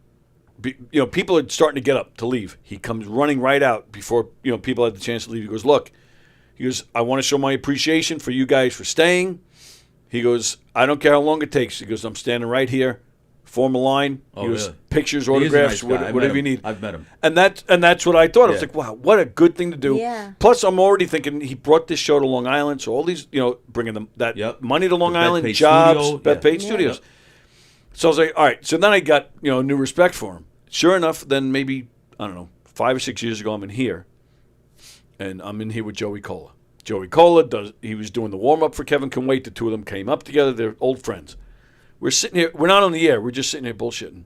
Speaker 1: People are starting to get up to leave. He comes running right out before people had the chance to leave. He goes, "Look," he goes, "I want to show my appreciation for you guys for staying." He goes, "I don't care how long it takes." He goes, "I'm standing right here. Form a line."
Speaker 2: Oh,
Speaker 1: he goes,
Speaker 2: really?
Speaker 1: "Pictures,
Speaker 2: He is a
Speaker 1: autographs,
Speaker 2: nice guy.
Speaker 1: whatever you need."
Speaker 2: I've met him.
Speaker 1: And that's what I thought. I was
Speaker 2: Yeah.
Speaker 1: like, "Wow, what a good thing to do."
Speaker 3: Yeah.
Speaker 1: Plus, I'm already thinking he brought this show to Long Island, so all these, bringing them that
Speaker 2: Yep.
Speaker 1: money to Long
Speaker 2: The
Speaker 1: Island,
Speaker 2: Bethpage
Speaker 1: jobs,
Speaker 2: Studio,
Speaker 1: Bethpage
Speaker 2: yeah.
Speaker 1: Studios.
Speaker 2: Yep.
Speaker 1: So I was like, all right. So then I got new respect for him. Sure enough, then maybe I don't know 5 or 6 years ago, I'm in here, and I'm in here with Joey Cola. Joey Cola he was doing the warm up for Kevin Can Wait. The two of them came up together. They're old friends. We're sitting here. We're not on the air. We're just sitting here bullshitting.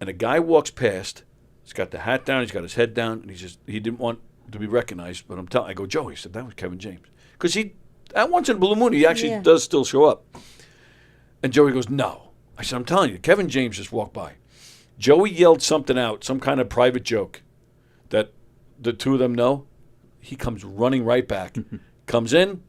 Speaker 1: And a guy walks past. He's got the hat down. He's got his head down, and he didn't want to be recognized. But I go, Joey. He said that was Kevin James because at once in a blue moon he actually does still show up. And Joey goes, no. I said, I'm telling you, Kevin James just walked by. Joey yelled something out, some kind of private joke that the two of them know. He comes running right back, comes in.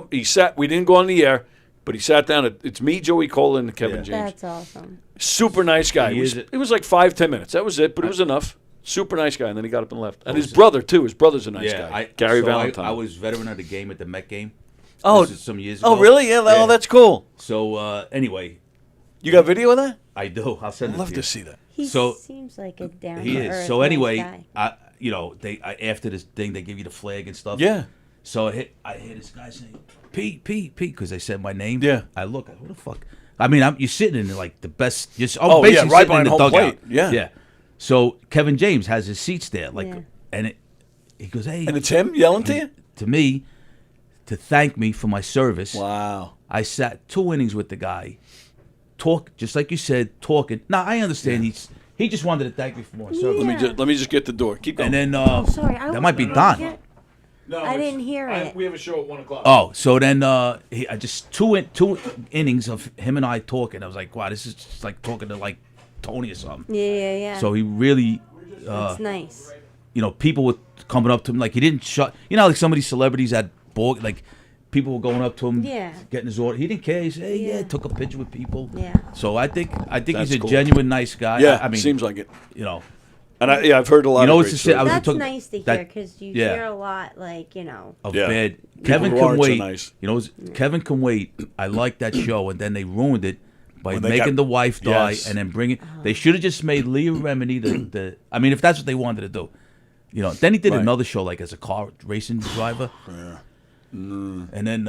Speaker 1: He sat. We didn't go on the air, but he sat down. It's me, Joey Cola, and Kevin James.
Speaker 3: That's awesome.
Speaker 1: Super nice guy. It was like 5-10 minutes. That was it, but it was enough. Super nice guy, and then he got up and left. And his brother too. His brother's a nice guy. Gary Valentine.
Speaker 2: I was veteran of the game at the Met game.
Speaker 1: Oh,
Speaker 2: This is some years ago.
Speaker 1: Oh, really? Yeah. Oh, that's cool.
Speaker 2: So anyway,
Speaker 1: You got video of that?
Speaker 2: I do. I'll send it
Speaker 1: I'd love
Speaker 2: to
Speaker 1: to
Speaker 2: you.
Speaker 1: see that.
Speaker 3: He
Speaker 2: So-
Speaker 3: seems like a down
Speaker 2: He
Speaker 3: to
Speaker 2: is.
Speaker 3: earth
Speaker 2: So anyway,
Speaker 3: guy.
Speaker 2: after this thing, they give you the flag and stuff.
Speaker 1: Yeah.
Speaker 2: So I hear this guy saying, Pete, because they said my name.
Speaker 1: Yeah.
Speaker 2: I look, who the fuck? I mean, you're sitting in like the best.
Speaker 1: Oh, yeah,
Speaker 2: basically
Speaker 1: right
Speaker 2: sitting in
Speaker 1: behind
Speaker 2: the
Speaker 1: home
Speaker 2: dugout.
Speaker 1: plate. Yeah.
Speaker 2: Yeah. So Kevin James has his seats there,
Speaker 3: Yeah.
Speaker 2: he goes, hey,
Speaker 1: And it's him yelling to you?
Speaker 2: to me, to thank me for my service.
Speaker 1: Wow.
Speaker 2: I sat 2 innings with the guy, just like you said, talking. Now I understand he just wanted to thank me for my service.
Speaker 3: Yeah.
Speaker 1: Let me just get the door. Keep going.
Speaker 2: And then
Speaker 3: Sorry,
Speaker 2: that might be Don.
Speaker 1: No,
Speaker 3: I didn't hear it.
Speaker 1: We have a show at 1 o'clock.
Speaker 2: Oh, so then I just two innings of him and I talking. I was like, wow, this is just like talking to like Tony or something.
Speaker 3: Yeah.
Speaker 2: So he really,
Speaker 3: That's nice.
Speaker 2: People were coming up to him like he didn't shut. Like some of these celebrities had like people were going up to him, getting his order. He didn't care. He said, hey,
Speaker 3: Yeah.
Speaker 2: took a picture with people.
Speaker 3: Yeah.
Speaker 2: So I think
Speaker 1: That's
Speaker 2: he's a
Speaker 1: cool.
Speaker 2: genuine nice guy.
Speaker 1: Yeah,
Speaker 2: I mean,
Speaker 1: seems like it.
Speaker 2: And
Speaker 1: I've heard a lot
Speaker 2: You know
Speaker 1: of
Speaker 2: what's
Speaker 1: great
Speaker 2: the shit? I
Speaker 1: stories.
Speaker 2: was
Speaker 3: That's
Speaker 2: talking-
Speaker 3: nice to hear
Speaker 2: that-
Speaker 3: because you
Speaker 2: yeah.
Speaker 3: hear a lot, like,
Speaker 2: of
Speaker 1: Yeah.
Speaker 2: bad.
Speaker 1: People
Speaker 2: Kevin
Speaker 1: who
Speaker 2: Can
Speaker 1: aren't so
Speaker 2: Wait.
Speaker 1: nice.
Speaker 2: Kevin Can Wait. I liked that show, and then they ruined it by
Speaker 1: When they
Speaker 2: making
Speaker 1: got-
Speaker 2: the wife die
Speaker 1: Yes.
Speaker 2: and then bringing. They should have just made Leah Remini the. I mean, if that's what they wanted to do, Then he did
Speaker 1: Right.
Speaker 2: another show like as a car racing driver. And then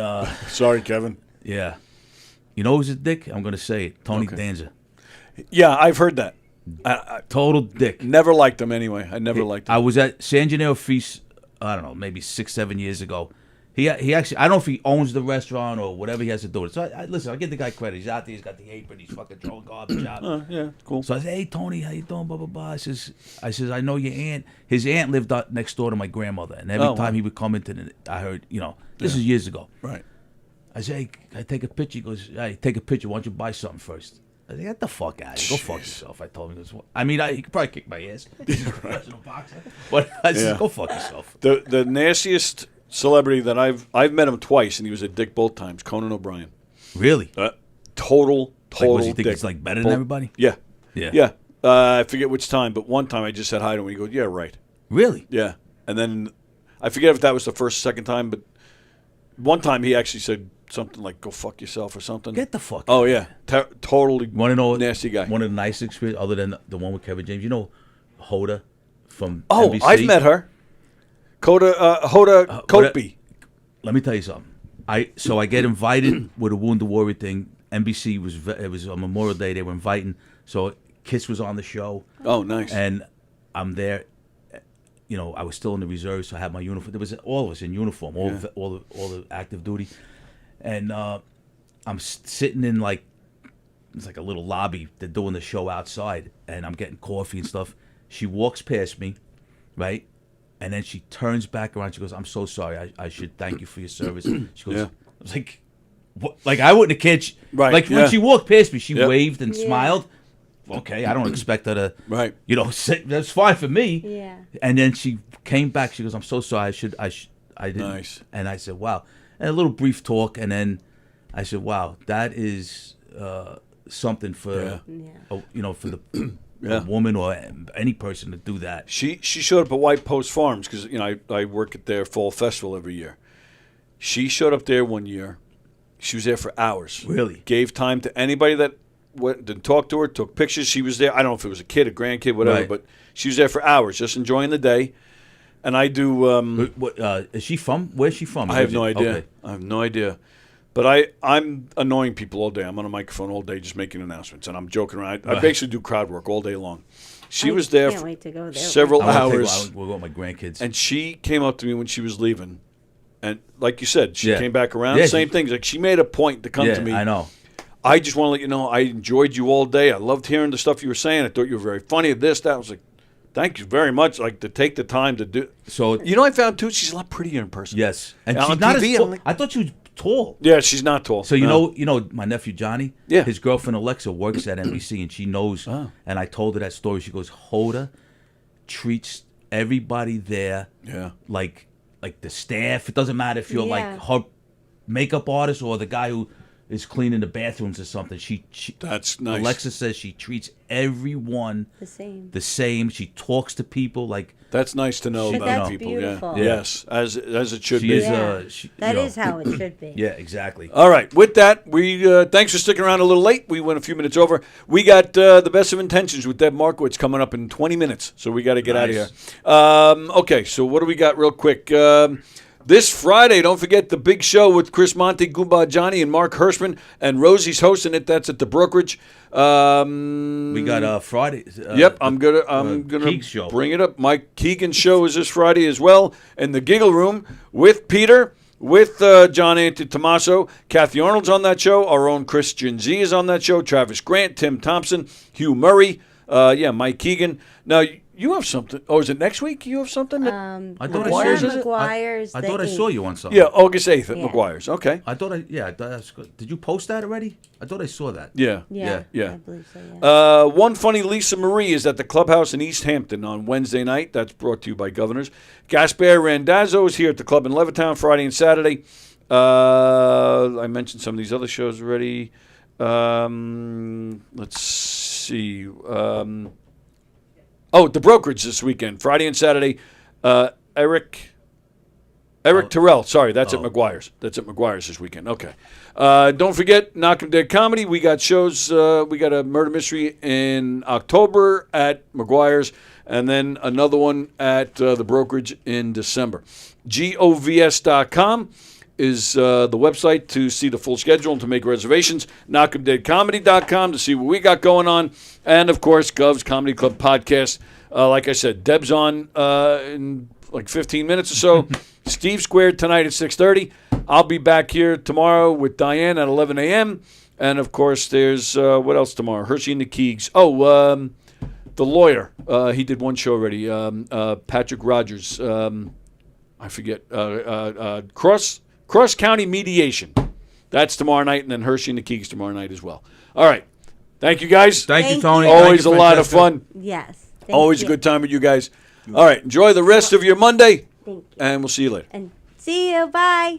Speaker 1: Sorry, Kevin.
Speaker 2: yeah, who's a dick? I'm gonna say it. Tony Danza,
Speaker 1: Yeah, I've heard that. I
Speaker 2: total dick.
Speaker 1: never liked him anyway. I never liked him.
Speaker 2: I was at San Gennaro Feast. I don't know, maybe 6-7 years ago. He actually, I don't know if he owns the restaurant or whatever he has to do with it. So listen, I give the guy credit. He's out there. He's got the apron. He's fucking throwing garbage out.
Speaker 1: Yeah, cool.
Speaker 2: So I said, "Hey Tony, how you doing?" Blah blah blah. I says, "I know your aunt. His aunt lived out next door to my grandmother, and every
Speaker 1: Oh,
Speaker 2: time
Speaker 1: wow.
Speaker 2: he would come into I heard, this is years ago.
Speaker 1: Right.
Speaker 2: I said, "Hey, can I take a picture?" He goes, "Hey, take a picture. Why don't you buy something first?" I said, "Get the fuck out of here. Go fuck yourself." I told him. He goes, I mean, he could probably kick my ass. He's a professional boxer. But I said,
Speaker 1: Yeah.
Speaker 2: "Go fuck yourself."
Speaker 1: The nastiest celebrity that I've met him twice, and he was a dick both times. Conan O'Brien.
Speaker 2: Really?
Speaker 1: Total
Speaker 2: Like, was he think
Speaker 1: dick.
Speaker 2: he's like better than
Speaker 1: Both-
Speaker 2: everybody?
Speaker 1: Yeah.
Speaker 2: Yeah.
Speaker 1: Yeah. I forget which time, but one time I just said hi to him. He goes, "Yeah, right."
Speaker 2: Really?
Speaker 1: Yeah. And then I forget if that was the first, second time, but one time he actually said something like, "Go fuck yourself" or something.
Speaker 2: Get the fuck.
Speaker 1: Oh yeah, totally.
Speaker 2: Want to know
Speaker 1: nasty guy?
Speaker 2: One of the nicest experiences, other than the one with Kevin James. Hoda from
Speaker 1: Oh,
Speaker 2: NBC?
Speaker 1: I've met her. Hoda Kotb.
Speaker 2: Let me tell you something. I get invited with a Wounded Warrior thing. NBC it was on Memorial Day. They were inviting. So Kiss was on the show.
Speaker 1: Oh, nice.
Speaker 2: And I'm there. I was still in the reserves, so I had my uniform. There was all of us in uniform, all the active duty. And I'm sitting in it's like a little lobby. They're doing the show outside, and I'm getting coffee and stuff. She walks past me, right? And then she turns back around. She goes, "I'm so sorry. I should thank you for your service." She goes,
Speaker 1: Yeah.
Speaker 2: I was like, what? Like I wouldn't have catch.
Speaker 1: Right,
Speaker 2: Like
Speaker 1: yeah.
Speaker 2: when she walked past me, she
Speaker 1: Yep.
Speaker 2: waved and
Speaker 3: Yeah.
Speaker 2: smiled. Okay, I don't expect her to.
Speaker 1: Right.
Speaker 2: Sit, that's fine for me.
Speaker 3: Yeah.
Speaker 2: And then she came back. She goes, "I'm so sorry. I didn't."
Speaker 1: Nice.
Speaker 2: And I said, "Wow." And a little brief talk, and then I said, "Wow, that is something for for the a woman or any person to do that."
Speaker 1: She showed up at White Post Farms because I work at their fall festival every year. She showed up there one year. She was there for hours.
Speaker 2: Really?
Speaker 1: Gave time to anybody that went and talked to her, took pictures. She was there. I don't know if it was a kid, a grandkid, whatever,
Speaker 2: Right.
Speaker 1: but she was there for hours, just enjoying the day. And I do.
Speaker 2: What is she from? Where's she from?
Speaker 1: I have no idea.
Speaker 2: Okay.
Speaker 1: I have no idea. But I'm annoying people all day. I'm on a microphone all day just making announcements, and I'm joking around. I basically do crowd work all day long. She was there
Speaker 3: Can't
Speaker 1: for
Speaker 3: wait to go there.
Speaker 1: several hours,
Speaker 2: We'll go with my grandkids.
Speaker 1: and she came up to me when she was leaving. And like you said, she
Speaker 2: Yeah.
Speaker 1: came back around.
Speaker 2: Yeah,
Speaker 1: Same things. Like she made a point to come
Speaker 2: yeah,
Speaker 1: to me.
Speaker 2: I know.
Speaker 1: I just want to let you know I enjoyed you all day. I loved hearing the stuff you were saying. I thought you were very funny. This, that. I was like, thank you very much. Like to take the time to do.
Speaker 2: So
Speaker 1: I found too. She's a lot prettier in person.
Speaker 2: yes, and
Speaker 1: On
Speaker 2: she's not
Speaker 1: TV,
Speaker 2: as tall.
Speaker 1: I'm like-
Speaker 2: I thought she was tall.
Speaker 1: Yeah, she's not tall.
Speaker 2: So you know my nephew Johnny.
Speaker 1: Yeah.
Speaker 2: His girlfriend Alexa works at NBC, and she knows.
Speaker 1: Oh.
Speaker 2: And I told her that story. She goes, "Hoda treats everybody there
Speaker 1: Yeah.
Speaker 2: like the staff. It doesn't matter if you're
Speaker 3: Yeah.
Speaker 2: like her makeup artist or the guy who is cleaning the bathrooms or something. She
Speaker 1: That's nice.
Speaker 2: Alexa says she treats everyone
Speaker 3: The same.
Speaker 2: the same. She talks to people like
Speaker 1: That's nice to know
Speaker 3: But
Speaker 1: about
Speaker 3: that's
Speaker 1: people.
Speaker 3: beautiful.
Speaker 1: Yeah.
Speaker 2: Yeah.
Speaker 1: Yes, as it should
Speaker 2: she
Speaker 1: be.
Speaker 2: is.
Speaker 3: Yeah. That
Speaker 2: you
Speaker 3: is
Speaker 2: know.
Speaker 3: how it should be.
Speaker 2: Yeah, exactly.
Speaker 1: All right. With that, we thanks for sticking around a little late. We went a few minutes over. We got the best of intentions with Deb Markowitz coming up in 20 minutes, so we got to get out of here.
Speaker 2: Nice.
Speaker 1: Okay, so what do we got real quick? This Friday, don't forget the big show with Chris Monte, Goomba Johnny, and Mark Hirschman, and Rosie's hosting it. That's at the Brokerage.
Speaker 2: We got Friday.
Speaker 1: Yep, I'm gonna
Speaker 2: Keegan's show.
Speaker 1: bring it up. Mike Keegan's show is this Friday as well, in the Giggle Room with Peter, with John Anthony Tommaso. Kathy Arnold's on that show. Our own Christian Z is on that show. Travis Grant, Tim Thompson, Hugh Murray. Mike Keegan. Now you have something. Oh, is it next week? You have something. That,
Speaker 2: I thought
Speaker 1: McGuire's,
Speaker 2: I
Speaker 1: is
Speaker 2: saw
Speaker 1: it?
Speaker 3: McGuire's.
Speaker 2: I
Speaker 3: the
Speaker 2: thought I
Speaker 3: 8th.
Speaker 2: saw you on something.
Speaker 1: yeah, August 8th at
Speaker 3: Yeah.
Speaker 1: McGuire's. Okay.
Speaker 2: I thought that's good. Did you post that already? I thought I saw that.
Speaker 1: Yeah.
Speaker 3: Yeah.
Speaker 1: Yeah.
Speaker 3: I believe so. Yeah.
Speaker 1: One Funny Lisa Marie is at the Clubhouse in East Hampton on Wednesday night. That's brought to you by Governors. Gaspar Randazzo is here at the club in Levittown Friday and Saturday. I mentioned some of these other shows already. Let's see. The Brokerage this weekend, Friday and Saturday. Eric Eric Terrell. Sorry, that's at McGuire's. That's at McGuire's this weekend. Okay. Don't forget, Knock 'em Dead Comedy. We got shows. We got a murder mystery in October at McGuire's, and then another one at the brokerage in December. govs.com is the website to see the full schedule and to make reservations. Knock'emDeadComedy.com to see what we got going on. And, of course, Gov's Comedy Club podcast. Like I said, Deb's on in like 15 minutes or so. Steve Squared tonight at 6:30. I'll be back here tomorrow with Diane at 11 a.m. And, of course, there's, what else tomorrow? Hershey and the Keegs. Oh, the lawyer. He did one show already. Patrick Rogers. I forget. Cross County Mediation. That's tomorrow night. And then Hershey and the Keegs tomorrow night as well. All right. Thank you, guys.
Speaker 2: Thank you,
Speaker 3: Thank
Speaker 2: Tony.
Speaker 3: you.
Speaker 1: Always
Speaker 2: Thank
Speaker 1: a
Speaker 2: you,
Speaker 1: lot of
Speaker 2: Francesca.
Speaker 1: fun.
Speaker 3: Yes. Thank
Speaker 1: Always a
Speaker 3: you.
Speaker 1: good time with you guys. All right. Enjoy the rest of your Monday.
Speaker 3: Thank you.
Speaker 1: And we'll see you later.
Speaker 3: And see you. Bye.